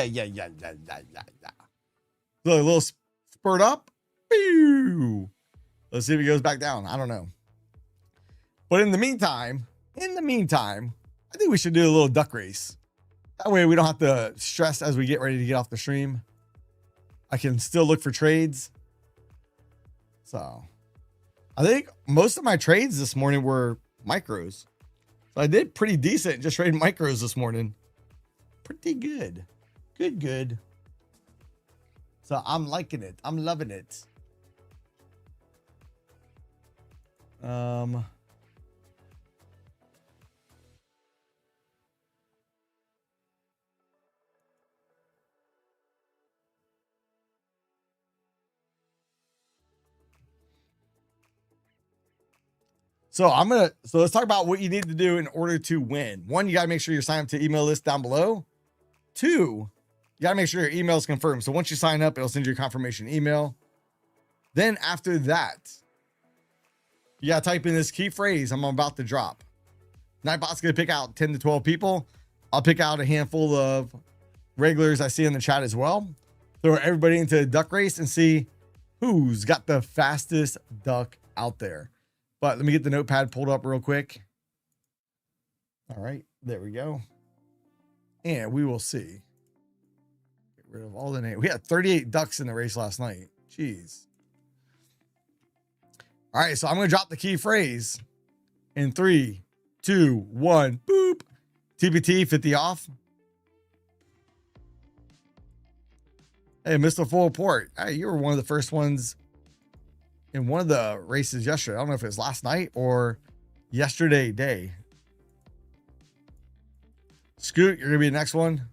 a little spurt up. Pew! Let's see if it goes back down. I don't know. But in the meantime, I think we should do a little duck race. That way we don't have to stress as we get ready to get off the stream. I can still look for trades. So I think most of my trades this morning were micros. So I did pretty decent just trading micros this morning. Pretty good. Good. So I'm liking it. I'm loving it. So let's talk about what you need to do in order to win. 1, you got to make sure you're signed up to email list down below. 2, you got to make sure your email is confirmed. So once you sign up, it'll send you a confirmation email. Then after that, you got to type in this key phrase I'm about to drop. Nightbot's going to pick out 10 to 12 people. I'll pick out a handful of regulars I see in the chat as well. Throw everybody into a duck race and see who's got the fastest duck out there. But let me get the notepad pulled up real quick. All right, there we go. And we will see. Get rid of all the names. We had 38 ducks in the race last night. Jeez. All right, so I'm going to drop the key phrase in 3, 2, 1. Boop. TPT 50 off. Hey, Mr. Full Report. Hey, you were one of the first ones in one of the races yesterday. I don't know if it was last night or yesterday day. Scoot, you're going to be the next one.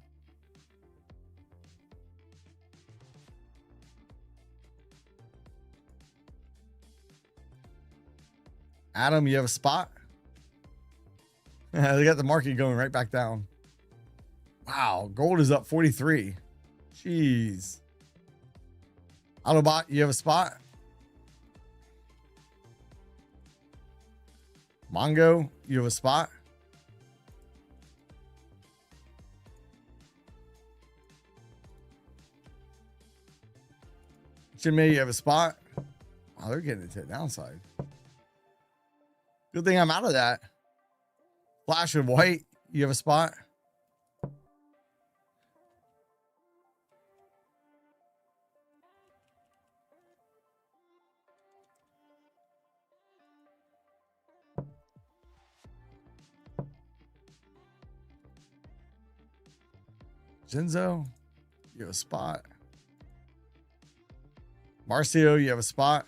Adam, you have a spot? They got the market going right back down. Wow, gold is up 43. Jeez. Autobot, you have a spot? Mongo, you have a spot? Jimmy, you have a spot? Wow, they're getting it to the downside. Good thing I'm out of that. Flash of White, you have a spot? Zinzo, you have a spot. Marcio, you have a spot.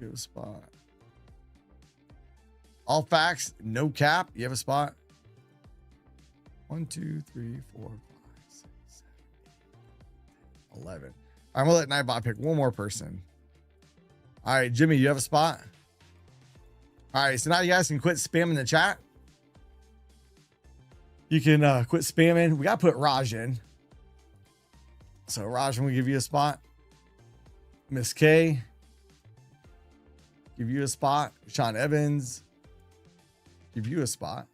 You have a spot. All facts, no cap. You have a spot. 1, 2, 3, 4, 5, 6, 7, 8, 11. I'm gonna let Nightbot pick one more person. All right, Jimmy, you have a spot. All right, so now you guys can quit spamming the chat. You can quit spamming. We gotta put Raj in. So Raj, I'm gonna give you a spot. Miss K, give you a spot. Sean Evans, give you a spot.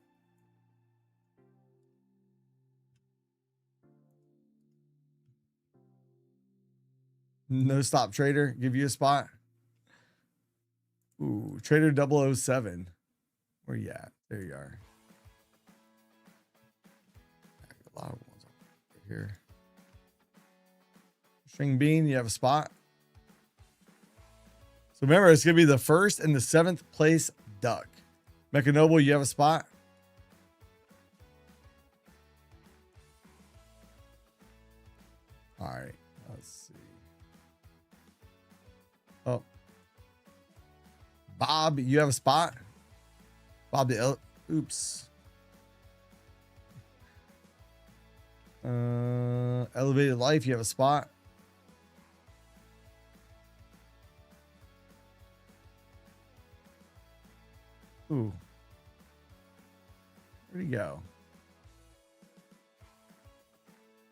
No Stop Trader, give you a spot. Ooh, Trader 007. Where you at? There you are. A lot of ones over here. String Bean, you have a spot. So remember, it's going to be the 1st and the 7th place duck. Mechanoble, you have a spot. All right, let's see. Oh. Bob, you have a spot. Bob the oops. Elevated Life, you have a spot. Ooh. Where'd he go?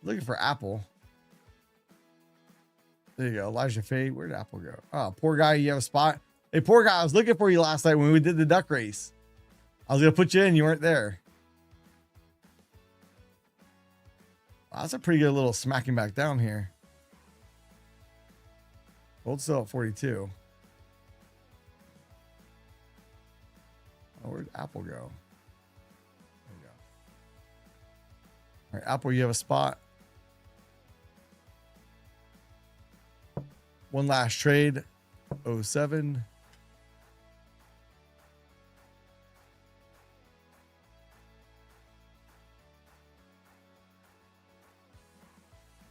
Looking for Apple. There you go. Elijah Fade. Where did Apple go? Oh, poor guy. You have a spot. Hey, poor guy. I was looking for you last night when we did the duck race. I was going to put you in. You weren't there. Wow, that's a pretty good little smacking back down here. Gold still at 42. Oh, where'd Apple go? There we go. All right, Apple, you have a spot. One last trade. 07.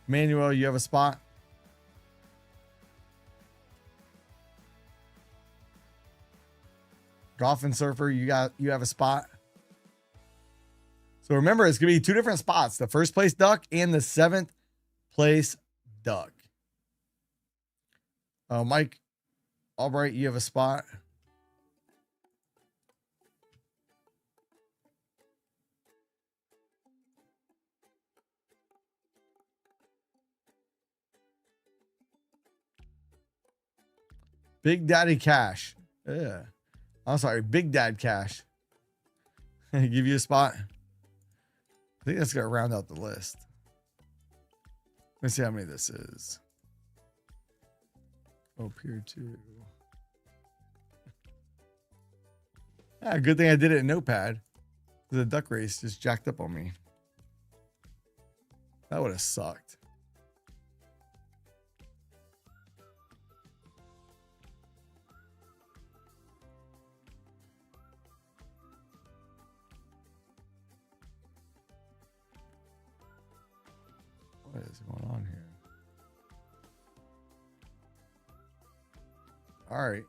Manuel, you have a spot. Golf and Surfer, you have a spot. So remember, it's gonna be 2 different spots: the 1st place duck and the 7th place duck. Mike Albright, you have a spot. Big Daddy Cash. Yeah. I'm sorry, Big Dad Cash. Give you a spot. I think that's gonna round out the list. Let me see how many this is. Oh, Pier 2. Yeah, good thing I did it in Notepad. The duck race just jacked up on me. That would have sucked. What is going on here? All right.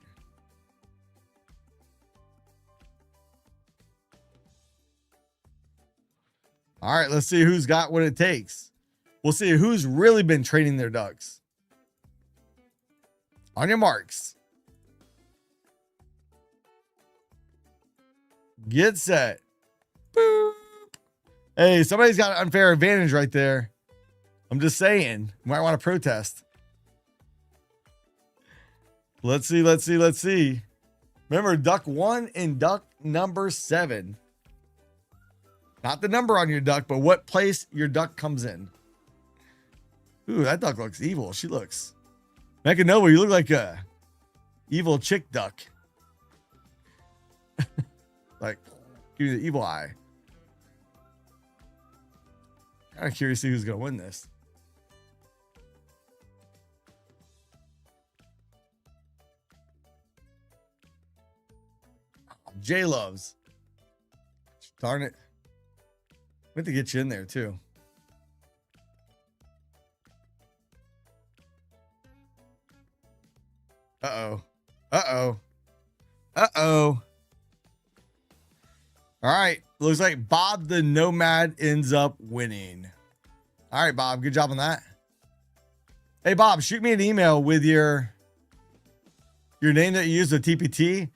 All right, let's see who's got what it takes. We'll see who's really been training their ducks. On your marks. Get set. Boop. Hey, somebody's got an unfair advantage right there. I'm just saying. You might want to protest. Let's see, let's see, let's see. Remember, duck 1 and duck number 7. Not the number on your duck, but what place your duck comes in. Ooh, that duck looks evil. She looks. Mechanova, you look like a evil chick duck. Like, give you the evil eye. Kind of curious to see who's going to win this. J Loves. Darn it. We have to get you in there too. Uh-oh. Uh-oh. Uh-oh. All right. Looks like Bob the Nomad ends up winning. All right, Bob. Good job on that. Hey, Bob, shoot me an email with your name that you use, the TPT,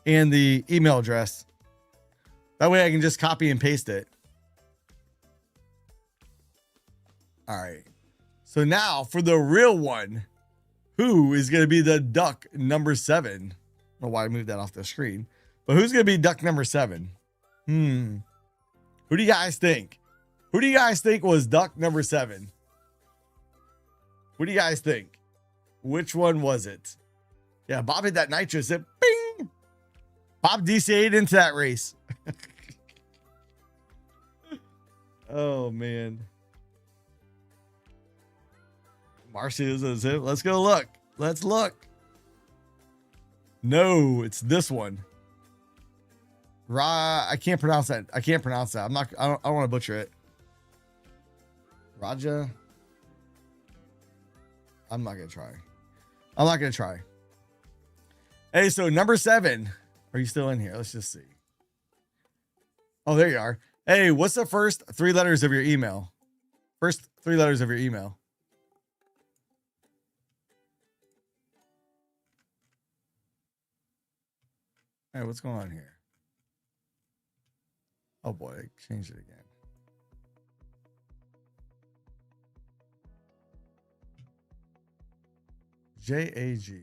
and the email address. That way I can just copy and paste it. All right. So now for the real one, who is going to be the duck number 7? I don't know why I moved that off the screen, but who's going to be duck number 7? Who do you guys think? Who do you guys think was duck number 7? What do you guys think? Which one was it? Yeah, Bob hit that nitrous. It bing. Bob DCA'd into that race. Oh, man. Marcy is it. Let's go look. Let's look. No, it's this one. I can't pronounce that. I can't pronounce that. I don't want to butcher it. Raja. I'm not going to try. I'm not going to try. Hey, so number 7. Are you still in here? Let's just see. Oh, there you are. Hey, what's the first 3 letters of your email? First 3 letters of your email. Hey, what's going on here? Oh boy, I changed it again. JAG.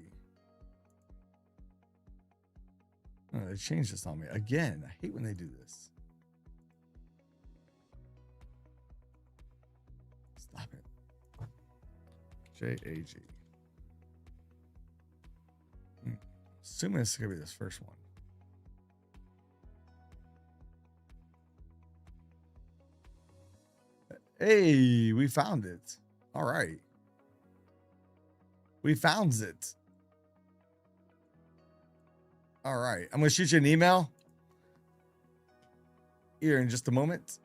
Oh, they changed this on me again. I hate when they do this. Stop it. JAG. Assuming this is gonna be this first one. Hey, we found it. All right. We found it. All right. I'm going to shoot you an email here in just a moment.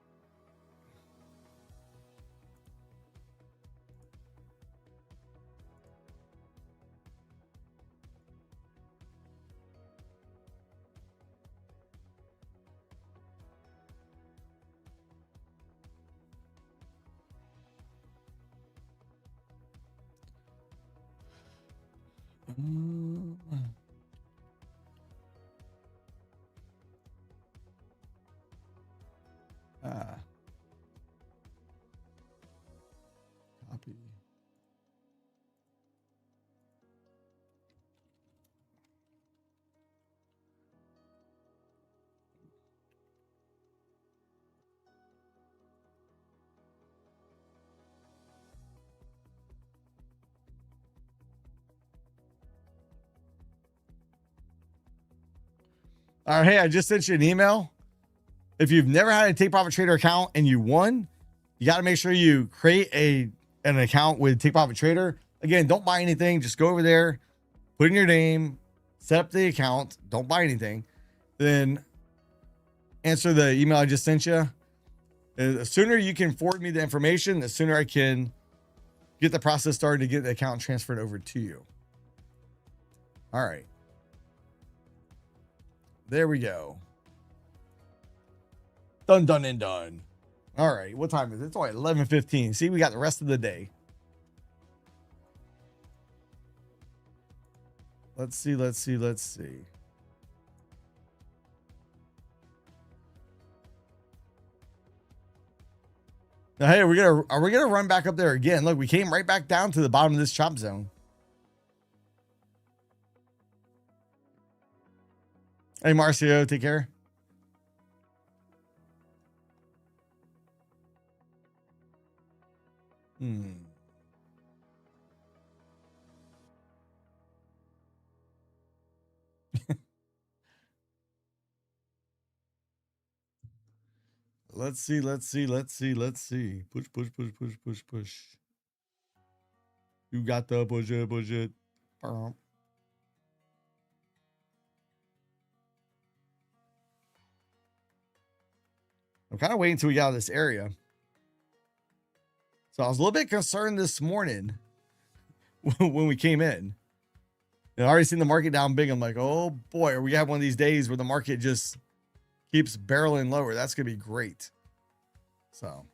Copy. All right, hey, I just sent you an email. If you've never had a Take Profit Trader account and you won, you got to make sure you create an account with Take Profit Trader. Again, don't buy anything. Just go over there, put in your name, set up the account. Don't buy anything. Then answer the email I just sent you. The sooner you can forward me the information, the sooner I can get the process started to get the account transferred over to you. All right. There we go. Done, done, and done. All right. What time is it? It's only 11:15. See, we got the rest of the day. Let's see. Let's see. Let's see. Now, hey, are we gonna run back up there again? Look, we came right back down to the bottom of this chop zone. Hey, Marcio, take care. Let's see. Let's see. Let's see. Let's see. Push, push, push, push, push, push. You got the push it, push it. I'm kind of waiting until we get out of this area. So I was a little bit concerned this morning when we came in. And I already seen the market down big. I'm like, oh boy, are we have one of these days where the market just keeps barreling lower? That's going to be great. So.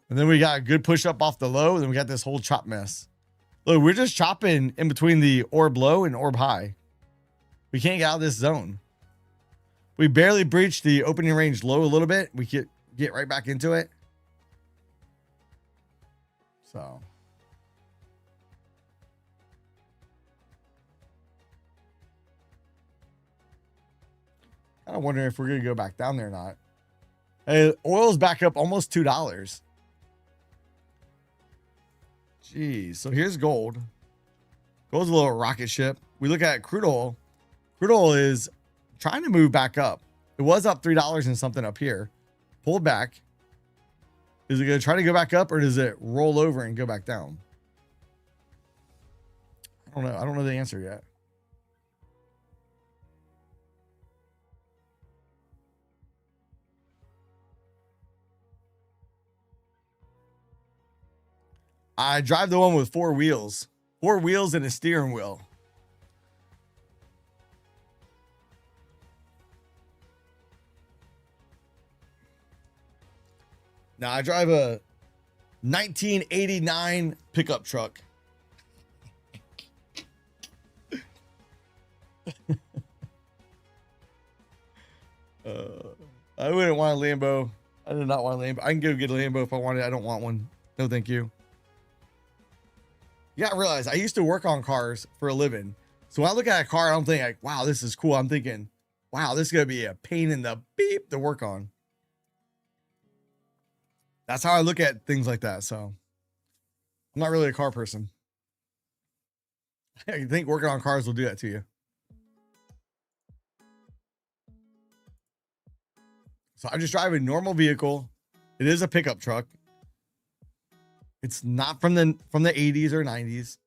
And then we got a good push up off the low. And then we got this whole chop mess. Look, we're just chopping in between the orb low and orb high. We can't get out of this zone. We barely breached the opening range low a little bit. We get right back into it. So. Kind of wondering if we're going to go back down there or not. Hey, oil's back up almost $2. Geez. So here's gold. Gold's a little rocket ship. We look at crude oil. Crude oil is trying to move back up. It was up $3 and something up here. Pulled back. Is it going to try to go back up or does it roll over and go back down? I don't know. I don't know the answer yet. I drive the one with 4 wheels. 4 wheels and a steering wheel. Now I drive a 1989 pickup truck. I wouldn't want a Lambo. I do not want a Lambo. I can go get a Lambo if I want it. I don't want one. No, thank you. You gotta realize I used to work on cars for a living. So when I look at a car, I don't think like, wow, this is cool. I'm thinking, wow, this is gonna be a pain in the beep to work on. That's how I look at things like that. So I'm not really a car person. I think working on cars will do that to you. So I just drive a normal vehicle. It is a pickup truck. It's not from the 80s or 90s.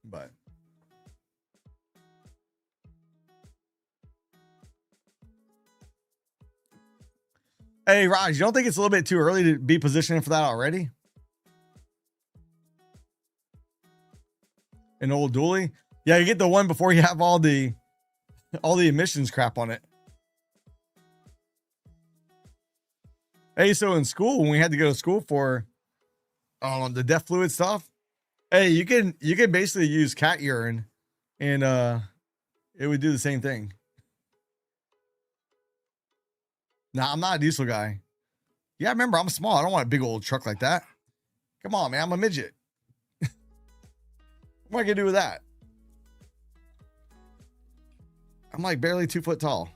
But hey, Raj, you don't think it's a little bit too early to be positioning for that already? An old dually? Yeah, you get the one before you have all the emissions crap on it. Hey, so in school, when we had to go to school for the death fluid stuff, hey, you can basically use cat urine and it would do the same thing. Nah, I'm not a diesel guy. Yeah, remember, I'm small. I don't want a big old truck like that. Come on, man. I'm a midget. What am I gonna do with that? I'm like barely 2 foot tall.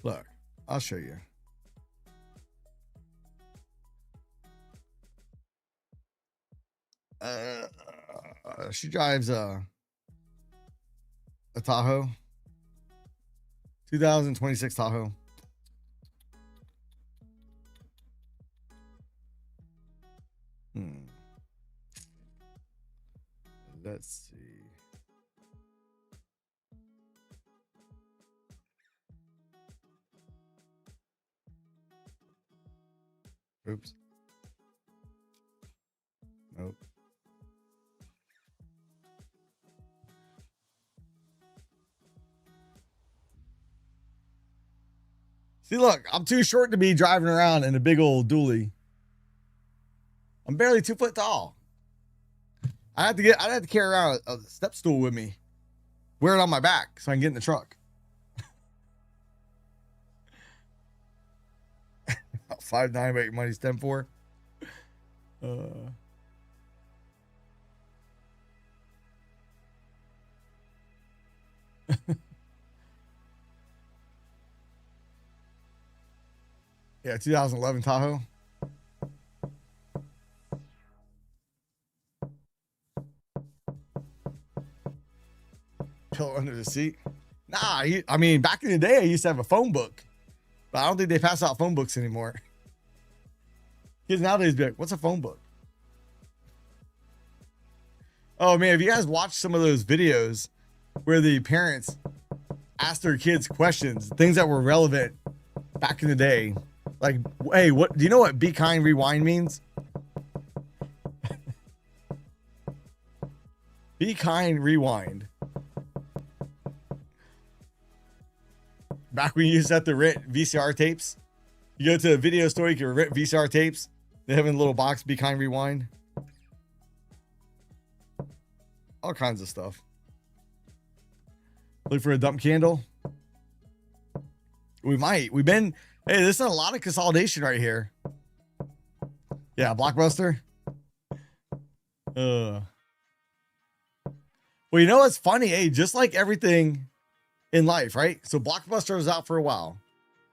Look, I'll show you. She drives a Tahoe, 2026 Tahoe. Let's see. Oops. Nope. See, look, I'm too short to be driving around in a big old dually. I'm barely 2 foot tall. I'd have to carry around a step stool with me, wear it on my back so I can get in the truck. 5'9", but your money's 10.4. Yeah, 2011 Tahoe. Pillow under the seat. Nah, I mean, back in the day, I used to have a phone book, but I don't think they pass out phone books anymore. Kids nowadays be like, "What's a phone book?" Oh man, have you guys watched some of those videos where the parents ask their kids questions, things that were relevant back in the day? Like, hey, what do you know what be kind rewind means? Be kind rewind. Back when you used to have to rent VCR tapes. You go to a video store, you can rent VCR tapes. They have in a little box, be kind rewind. All kinds of stuff. Look for a dump candle. We might. We've been, hey, there's a lot of consolidation right here. Yeah, Blockbuster. Well, you know what's funny? Hey, just like everything in life, right? So Blockbuster was out for a while.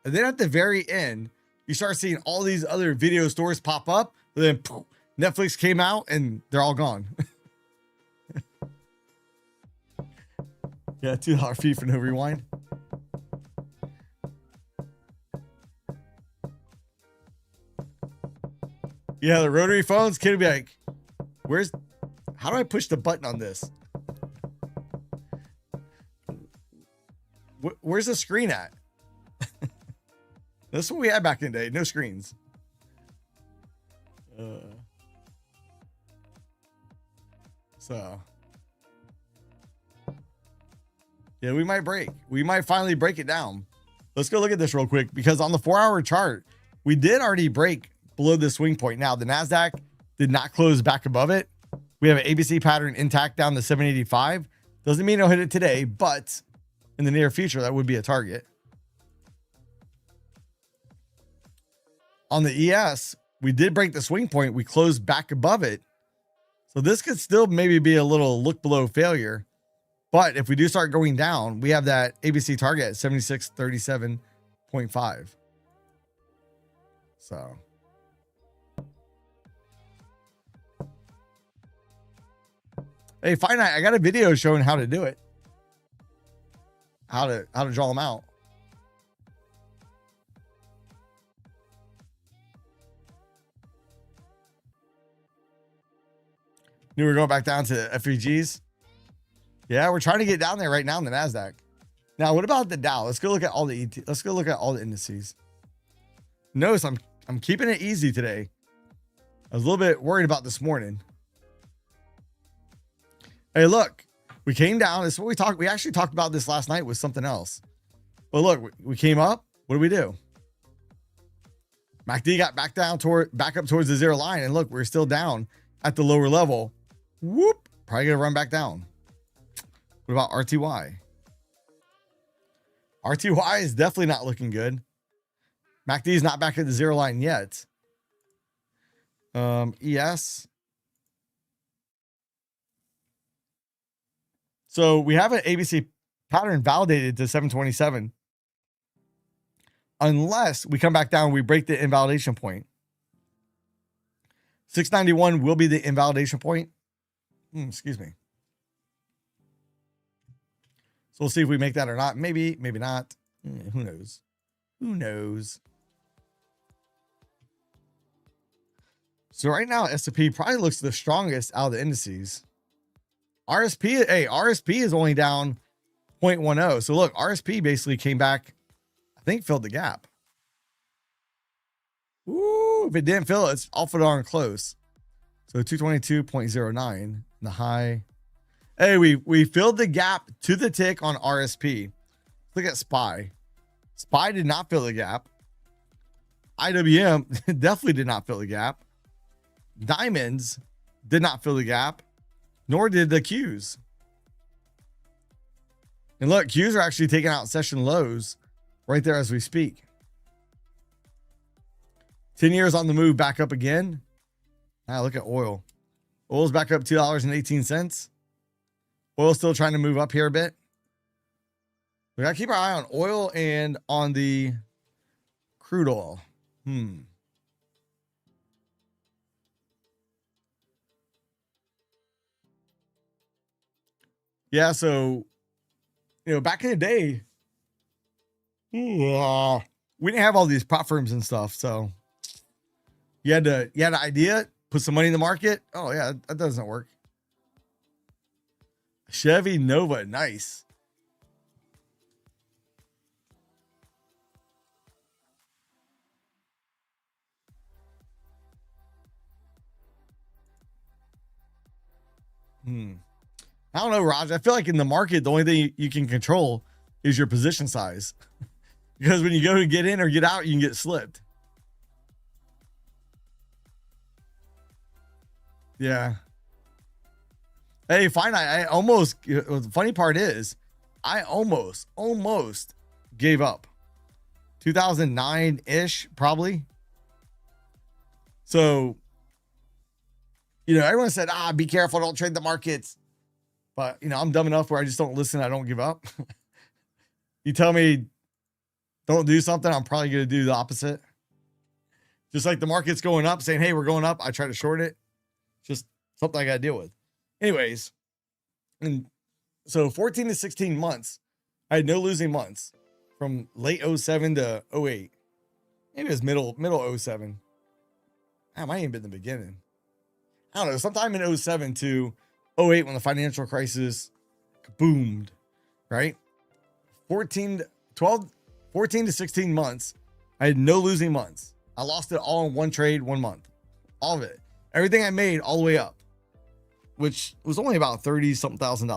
And then at the very end, you start seeing all these other video stores pop up. And then poof, Netflix came out and they're all gone. Yeah, $2 fee for no rewind. Yeah, the rotary phones, kid would be like, how do I push the button on this? Where's the screen at? That's what we had back in the day. No screens. So yeah, we might break. We might finally break it down. Let's go look at this real quick because on the 4-hour chart, we did already break below the swing point. Now the NASDAQ did not close back above it. We have an ABC pattern intact down to 785. Doesn't mean it'll hit it today, but in the near future, that would be a target. On the ES, we did break the swing point. We closed back above it. So this could still maybe be a little look below failure. But if we do start going down, we have that ABC target at 7637.5. So. Hey, Finite, I got a video showing how to do it. How to draw them out. Knew we were going back down to FEGs. Yeah, we're trying to get down there right now in the NASDAQ. Now, what about the Dow? Let's go look at all the let's go look at all the indices. Notice I'm keeping it easy today. I was a little bit worried about this morning. Hey, look, we came down. This is what we talked. We actually talked about this last night with something else. But look, we came up. What do we do? MACD got back up towards the zero line, and look, we're still down at the lower level. Whoop! Probably gonna run back down. What about RTY? RTY is definitely not looking good. MACD is not back at the zero line yet. ES. So we have an ABC pattern validated to 727. Unless we come back down, we break the invalidation point. 691 will be the invalidation point. Excuse me. So we'll see if we make that or not. Maybe, maybe not. Who knows? Who knows? So right now, S&P probably looks the strongest out of the indices. RSP, hey, RSP is only down 0.10. So look, RSP basically came back, I think filled the gap. Ooh, if it didn't fill it, it's awful darn close. So 222.09, the high. Hey, we filled the gap to the tick on RSP. Look at SPY. SPY did not fill the gap. IWM definitely did not fill the gap. Diamonds did not fill the gap, nor did the Qs. And look, Qs are actually taking out session lows right there as we speak. 10 years on the move back up again. Now look at oil. Oil's back up $2.18. Oil's still trying to move up here a bit. We got to keep our eye on oil and on the crude oil. Yeah, so, back in the day, we didn't have all these prop firms and stuff. So you had an idea, put some money in the market. Oh yeah, that doesn't work. Chevy Nova. Nice. I don't know, Raj. I feel like in the market, the only thing you can control is your position size. Because when you go to get in or get out, you can get slipped. Yeah. Hey, fine. I almost, the funny part is, I almost gave up. 2009-ish, probably. So, everyone said, be careful, don't trade the markets. But, I'm dumb enough where I just don't listen. I don't give up. You tell me don't do something, I'm probably going to do the opposite. Just like the market's going up, saying, hey, we're going up. I try to short it. Just something I got to deal with. Anyways, and so 14 to 16 months, I had no losing months from late 07 to 08. Maybe it was middle 07. That might even been the beginning. I don't know. Sometime in 07 to 08 when the financial crisis boomed, right? 14 to 16 months, I had no losing months. I lost it all in one trade, 1 month. All of it. Everything I made all the way up, which was only about $30-something thousand.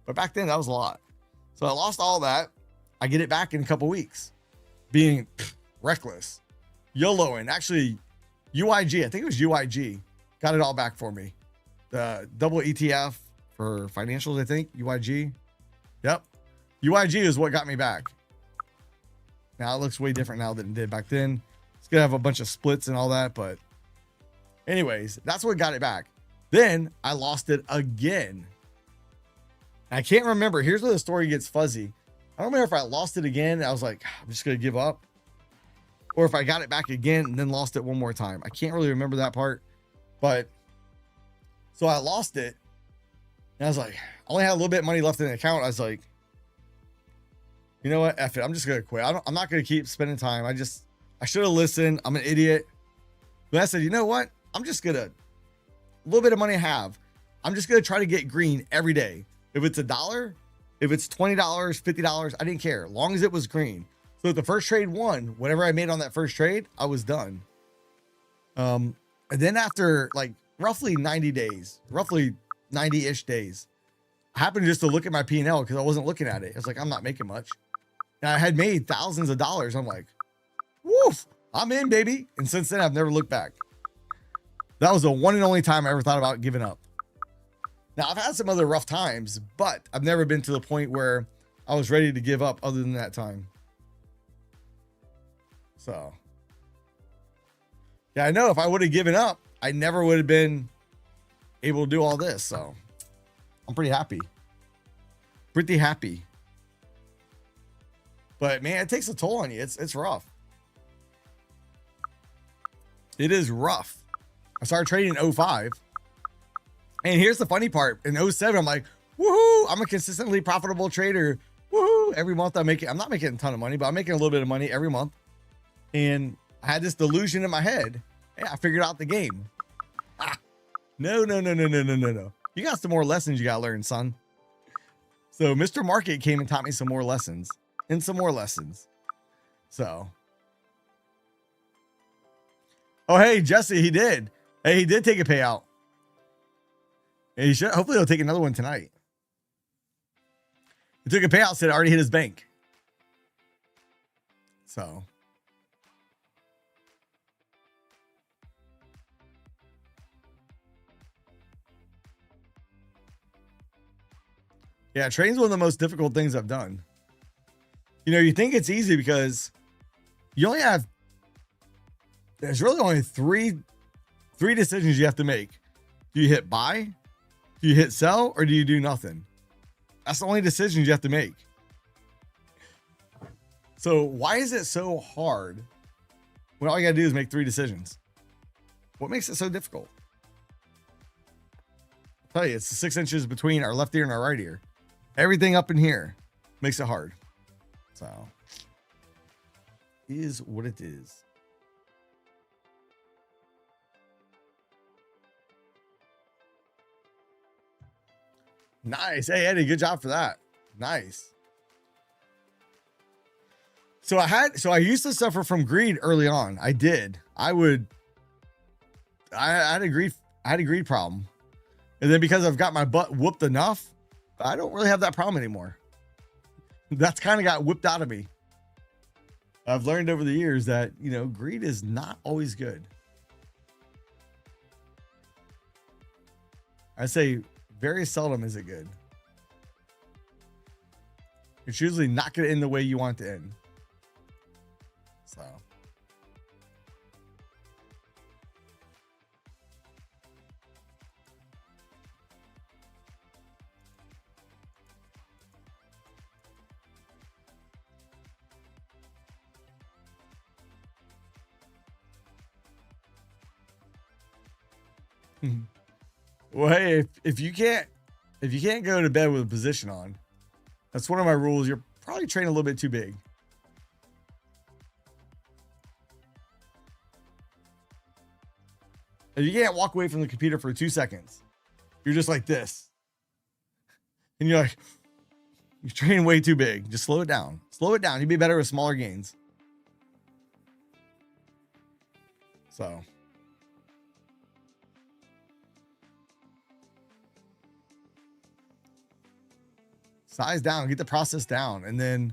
But back then, that was a lot. So I lost all that. I get it back in a couple weeks. Being reckless. YOLOing. Actually, UIG, I think it was UIG, got it all back for me. The double ETF for financials, I think. UIG. Yep. UIG is what got me back. Now it looks way different now than it did back then. It's going to have a bunch of splits and all that. But anyways, that's what got it back. Then I lost it again. I can't remember. Here's where the story gets fuzzy. I don't remember if I lost it again and I was like, I'm just going to give up. Or if I got it back again and then lost it one more time. I can't really remember that part. But so I lost it. And I was like, I only had a little bit of money left in the account. I was like, you know what? F it. I'm just going to quit. I'm not going to keep spending time. I should have listened. I'm an idiot. But I said, you know what? I'm just going to, a little bit of money I have, I'm just going to try to get green every day. If it's $1, if it's $20, $50, I didn't care. As long as it was green. So if the first trade won, whatever I made on that first trade, I was done. And then after like roughly 90 days, roughly 90-ish days, I happened just to look at my P&L because I wasn't looking at it. I was like, I'm not making much. And I had made thousands of dollars. I'm like, woof, I'm in, baby. And since then, I've never looked back. That was the one and only time I ever thought about giving up. Now, I've had some other rough times, but I've never been to the point where I was ready to give up other than that time. So, yeah, I know if I would have given up, I never would have been able to do all this. So, I'm pretty happy. Pretty happy. But, man, it takes a toll on you. It's rough. It is rough. I started trading in 05. And here's the funny part. In 07, I'm like, woohoo, I'm a consistently profitable trader. Woohoo. Every month I'm not making a ton of money, but I'm making a little bit of money every month. And I had this delusion in my head. Hey, I figured out the game. No. You got some more lessons you got to learn, son. So Mr. Market came and taught me some more lessons. And some more lessons. So. Oh, hey, Jesse, he did. Hey, he did take a payout. He should. Hopefully, he'll take another one tonight. He took a payout, said it already hit his bank. So. Yeah, trading's one of the most difficult things I've done. You think it's easy because you only have, there's really only three decisions you have to make. Do you hit buy? Do you hit sell? Or do you do nothing? That's the only decisions you have to make. So why is it so hard when all you got to do is make 3 decisions? What makes it so difficult? I'll tell you, it's the 6 inches between our left ear and our right ear. Everything up in here makes it hard. So, is what it is. Nice. Hey, Eddie, good job for that. Nice. So I used to suffer from greed early on. I did. I had a greed problem. And then because I've got my butt whooped enough, I don't really have that problem anymore. That's kind of got whipped out of me. I've learned over the years that, you know, greed is not always good. I say very seldom is it good. It's usually not going to end the way you want it to end. So. Well, hey, if you can't go to bed with a position on, that's one of my rules. You're probably trading a little bit too big. If you can't walk away from the computer for 2 seconds, you're just like this. And you're trading way too big. Just slow it down. Slow it down. You'd be better with smaller gains. So. Size down, get the process down, and then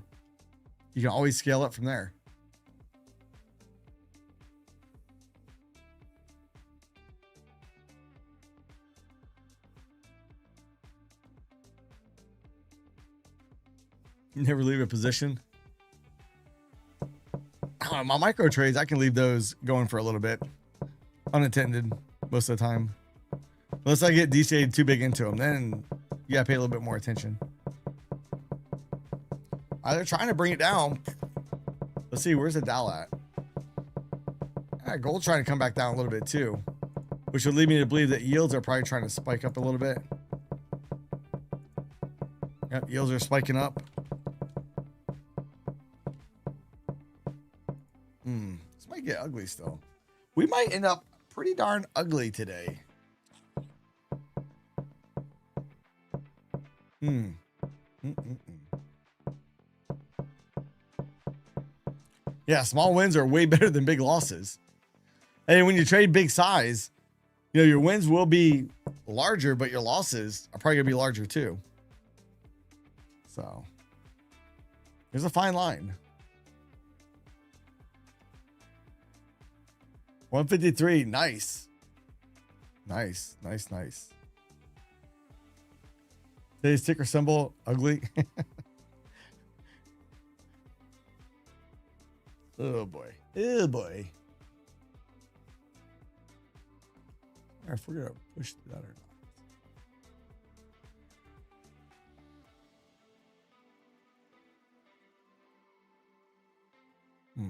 you can always scale up from there. Never leave a position. My micro trades, I can leave those going for a little bit. Unattended most of the time. Unless I get DCA'd too big into them, then you gotta pay a little bit more attention. They're trying to bring it down. Let's see, where's the Dow at? Gold's trying to come back down a little bit too, which would lead me to believe that yields are probably trying to spike up a little bit. Yep, yields are spiking up. This might get ugly still. We might end up pretty darn ugly today. Yeah, small wins are way better than big losses. And when you trade big size, you know, your wins will be larger, but your losses are probably gonna be larger too. So there's a fine line. 153, nice. Nice. Today's ticker symbol, ugly. Oh boy. Oh boy. If we're gonna push that or not.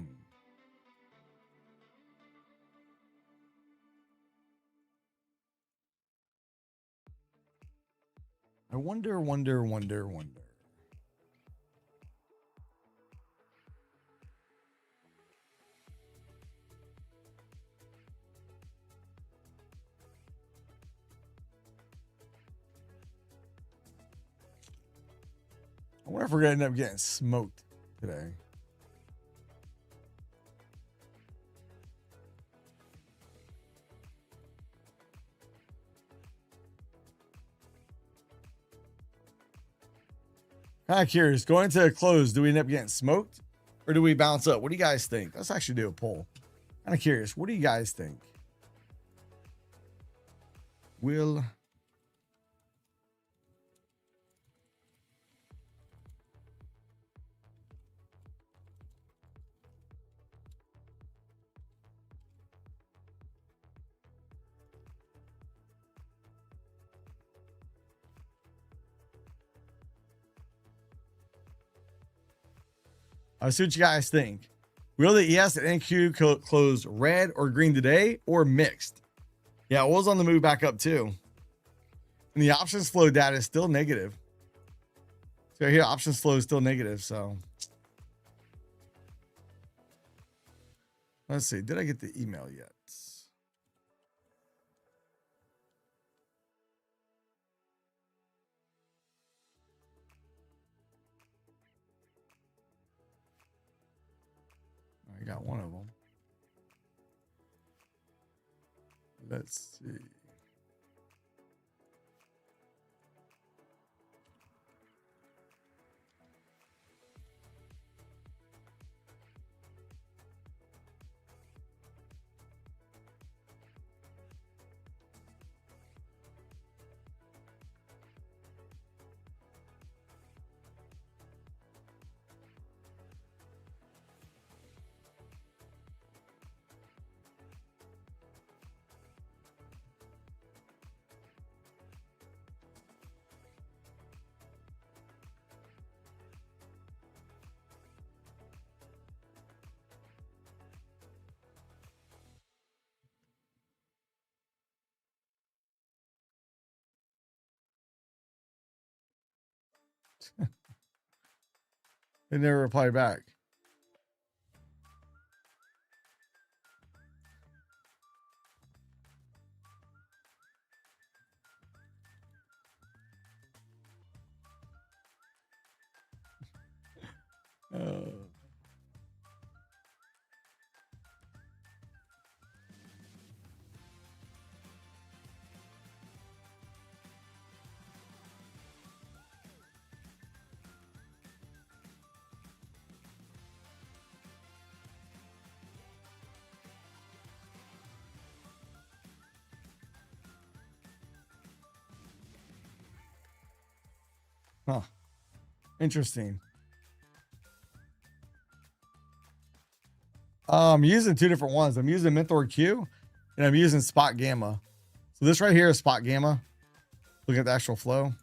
I wonder. I wonder if we're gonna end up getting smoked today. Kind of curious. Going to a close, do we end up getting smoked or do we bounce up? What do you guys think? Let's actually do a poll. Kind of curious. What do you guys think? Will I see what you guys think. Will the ES and NQ close red or green today or mixed? Yeah, oil's on the move back up too. And the options flow data is still negative. So here, options flow is still negative. So let's see. Did I get the email yet? I got one of them. Let's see. They never replied back. Huh. Interesting. I'm using two different ones. I'm using Mentor Q and I'm using Spot Gamma. So this right here is Spot Gamma. Look at the actual flow.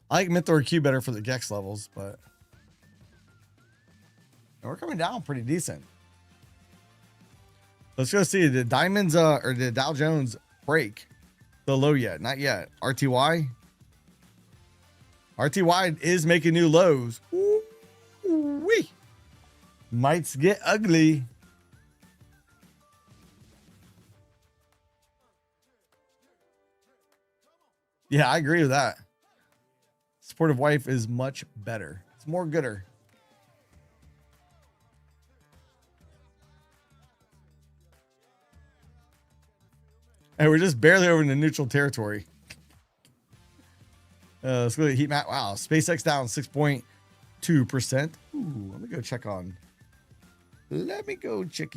I like Mentor Q better for the Gex levels, but we're coming down pretty decent. Let's go see. Did Diamonds or did Dow Jones break the low yet? Not yet. RTY. RTY is making new lows. Ooh-wee. Might get ugly. Yeah, I agree with that. Supportive wife is much better. It's more gooder. And we're just barely over in the neutral territory. Let's go to the heat map. Wow, SpaceX down 6.2%. Ooh, let me go check on. Let me go check.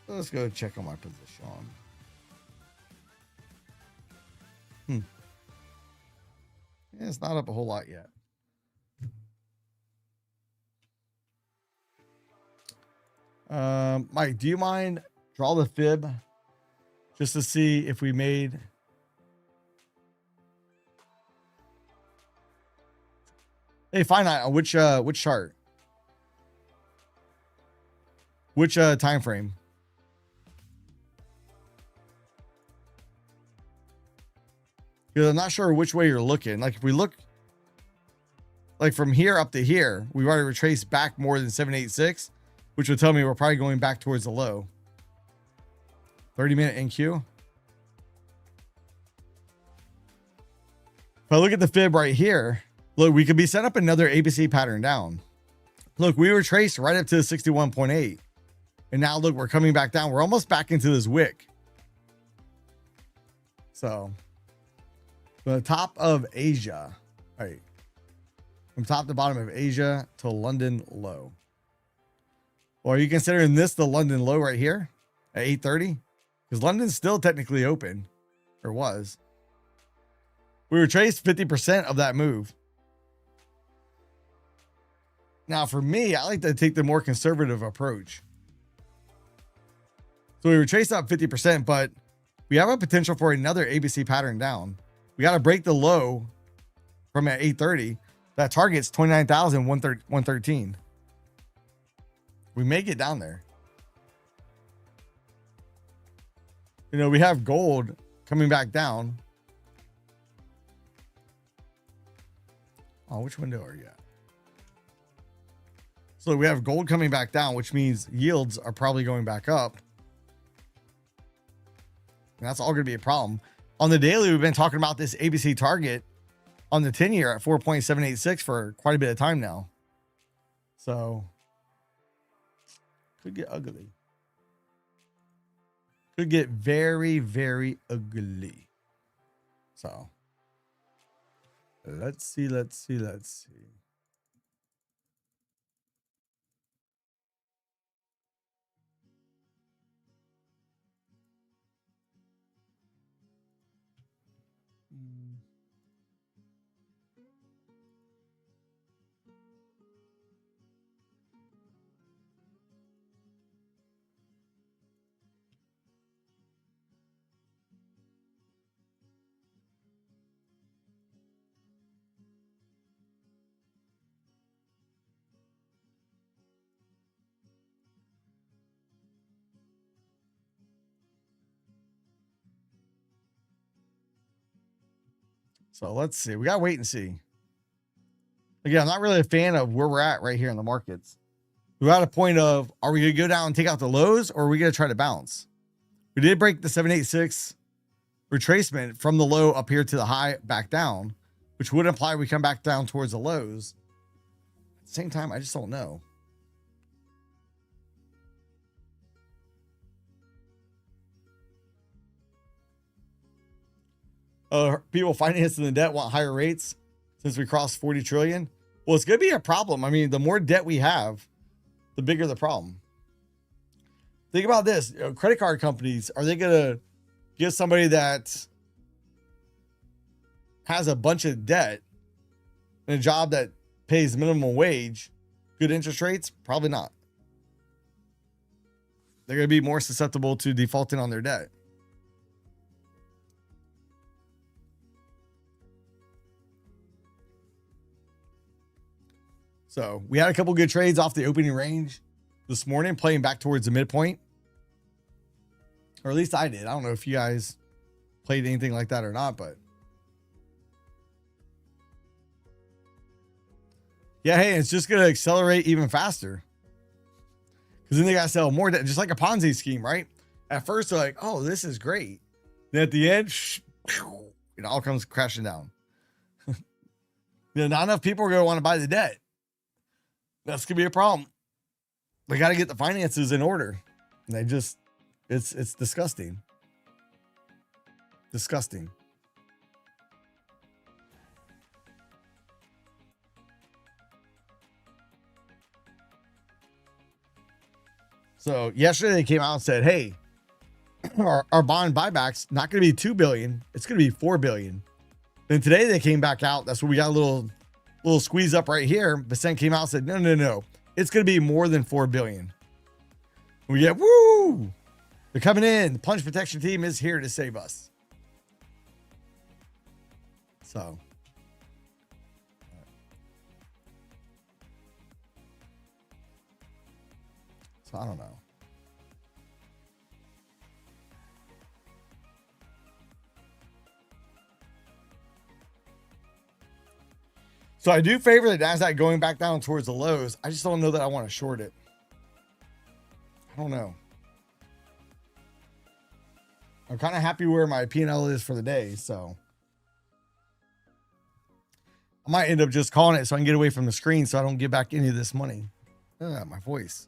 Let's go check on my position. Yeah, it's not up a whole lot yet. Mike, do you mind draw the fib just to see if we made finite on which chart? Which time frame? Because I'm not sure which way you're looking. Like if we look like from here up to here, we've already retraced back more than 786, which would tell me we're probably going back towards the low. 30-minute NQ. If I look at the fib right here, look, we could be set up another ABC pattern down. Look, we were traced right up to the 61.8. And now look, we're coming back down. We're almost back into this wick. So from the top of Asia, all right, from top to bottom of Asia to London low. Or are you considering this the London low right here at 8:30? Because London's still technically open, or was. We retraced 50% of that move. Now, for me, I like to take the more conservative approach. So we retraced up 50%, but we have a potential for another ABC pattern down. We got to break the low from at 8:30. That target's 29,113. We may get down there. You know, we have gold coming back down. Oh, which window are you at? So we have gold coming back down, which means yields are probably going back up. And that's all going to be a problem. On the daily, we've been talking about this ABC target on the 10-year at 4.786 for quite a bit of time now. So could get ugly. Could get very, very ugly. So let's see. So let's see. We got to wait and see. Again, I'm not really a fan of where we're at right here in the markets. We're at a point of, are we going to go down and take out the lows, or are we going to try to bounce? We did break the 786 retracement from the low up here to the high back down, which would imply we come back down towards the lows. At the same time, I just don't know. People financing the debt want higher rates since we crossed 40 trillion. Well, it's going to be a problem. I mean, the more debt we have, the bigger the problem. Think about this. Credit card companies, are they going to give somebody that has a bunch of debt and a job that pays minimum wage good interest rates? Probably not. They're going to be more susceptible to defaulting on their debt. So we had a couple good trades off the opening range this morning, playing back towards the midpoint. Or at least I did. I don't know if you guys played anything like that or not, but yeah, hey, it's just going to accelerate even faster. Because then they got to sell more debt, just like a Ponzi scheme, right? At first, they're like, oh, this is great. Then at the end, it all comes crashing down. Not enough people are going to want to buy the debt. That's going to be a problem. They got to get the finances in order. And they just, it's disgusting. Disgusting. So yesterday they came out and said, hey, our bond buybacks not going to be 2 billion. It's going to be 4 billion. Then today they came back out. That's what we got a little squeeze up right here. Bessent came out and said, no. It's going to be more than 4 billion. We get, woo! They're coming in. The punch protection team is here to save us. So I don't know. So I do favor the NASDAQ going back down towards the lows. I just don't know that I want to short it. I don't know. I'm kind of happy where my P&L is for the day, so I might end up just calling it so I can get away from the screen so I don't give back any of this money. My voice.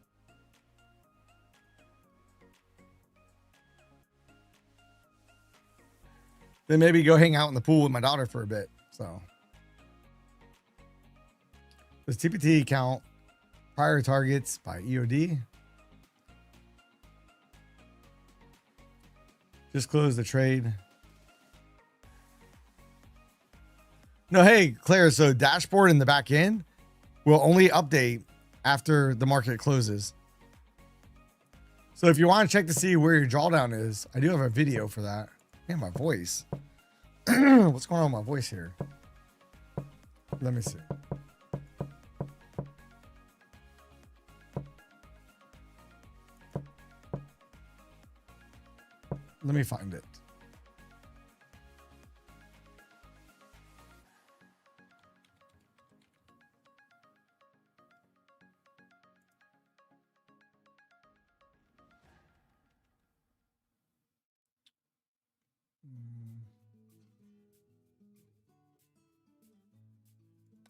Then maybe go hang out in the pool with my daughter for a bit. So does TPT count prior targets by EOD? Just close the trade. No, hey, Claire. So dashboard in the back end will only update after the market closes. So if you want to check to see where your drawdown is, I do have a video for that. Man, my voice. What's going on with my voice here? Let me see. Let me find it.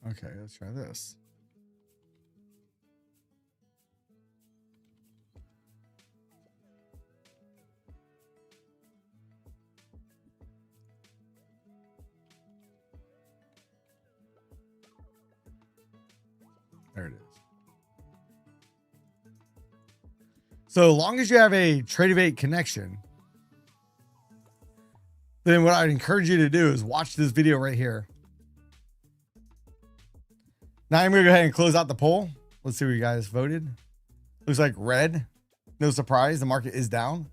Okay, let's try this. There it is. So long as you have a Trade connection, then what I'd encourage you to do is watch this video right here. Now I'm going to go ahead and close out the poll. Let's see what you guys voted. Looks like red. No surprise. The market is down.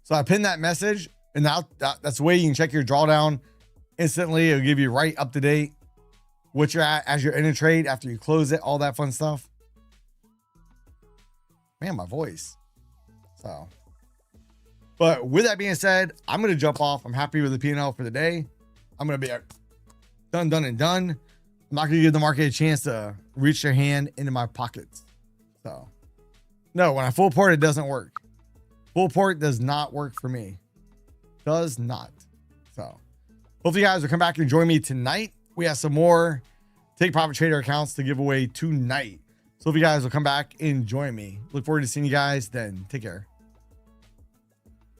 So I pinned that message, and now that's the way you can check your drawdown instantly. It'll give you right up to date what you're at as you're in a trade after you close it, all that fun stuff. Man, my voice. So, but with that being said, I'm going to jump off. I'm happy with the P&L for the day. I'm going to be done, done, and done. I'm not going to give the market a chance to reach their hand into my pockets. So, no, when I full port, it doesn't work. Full port does not work for me. Does not. So, hopefully you guys will come back and join me tonight. We have some more Take Profit Trader accounts to give away tonight. So if you guys will come back and join me. Look forward to seeing you guys then. Take care.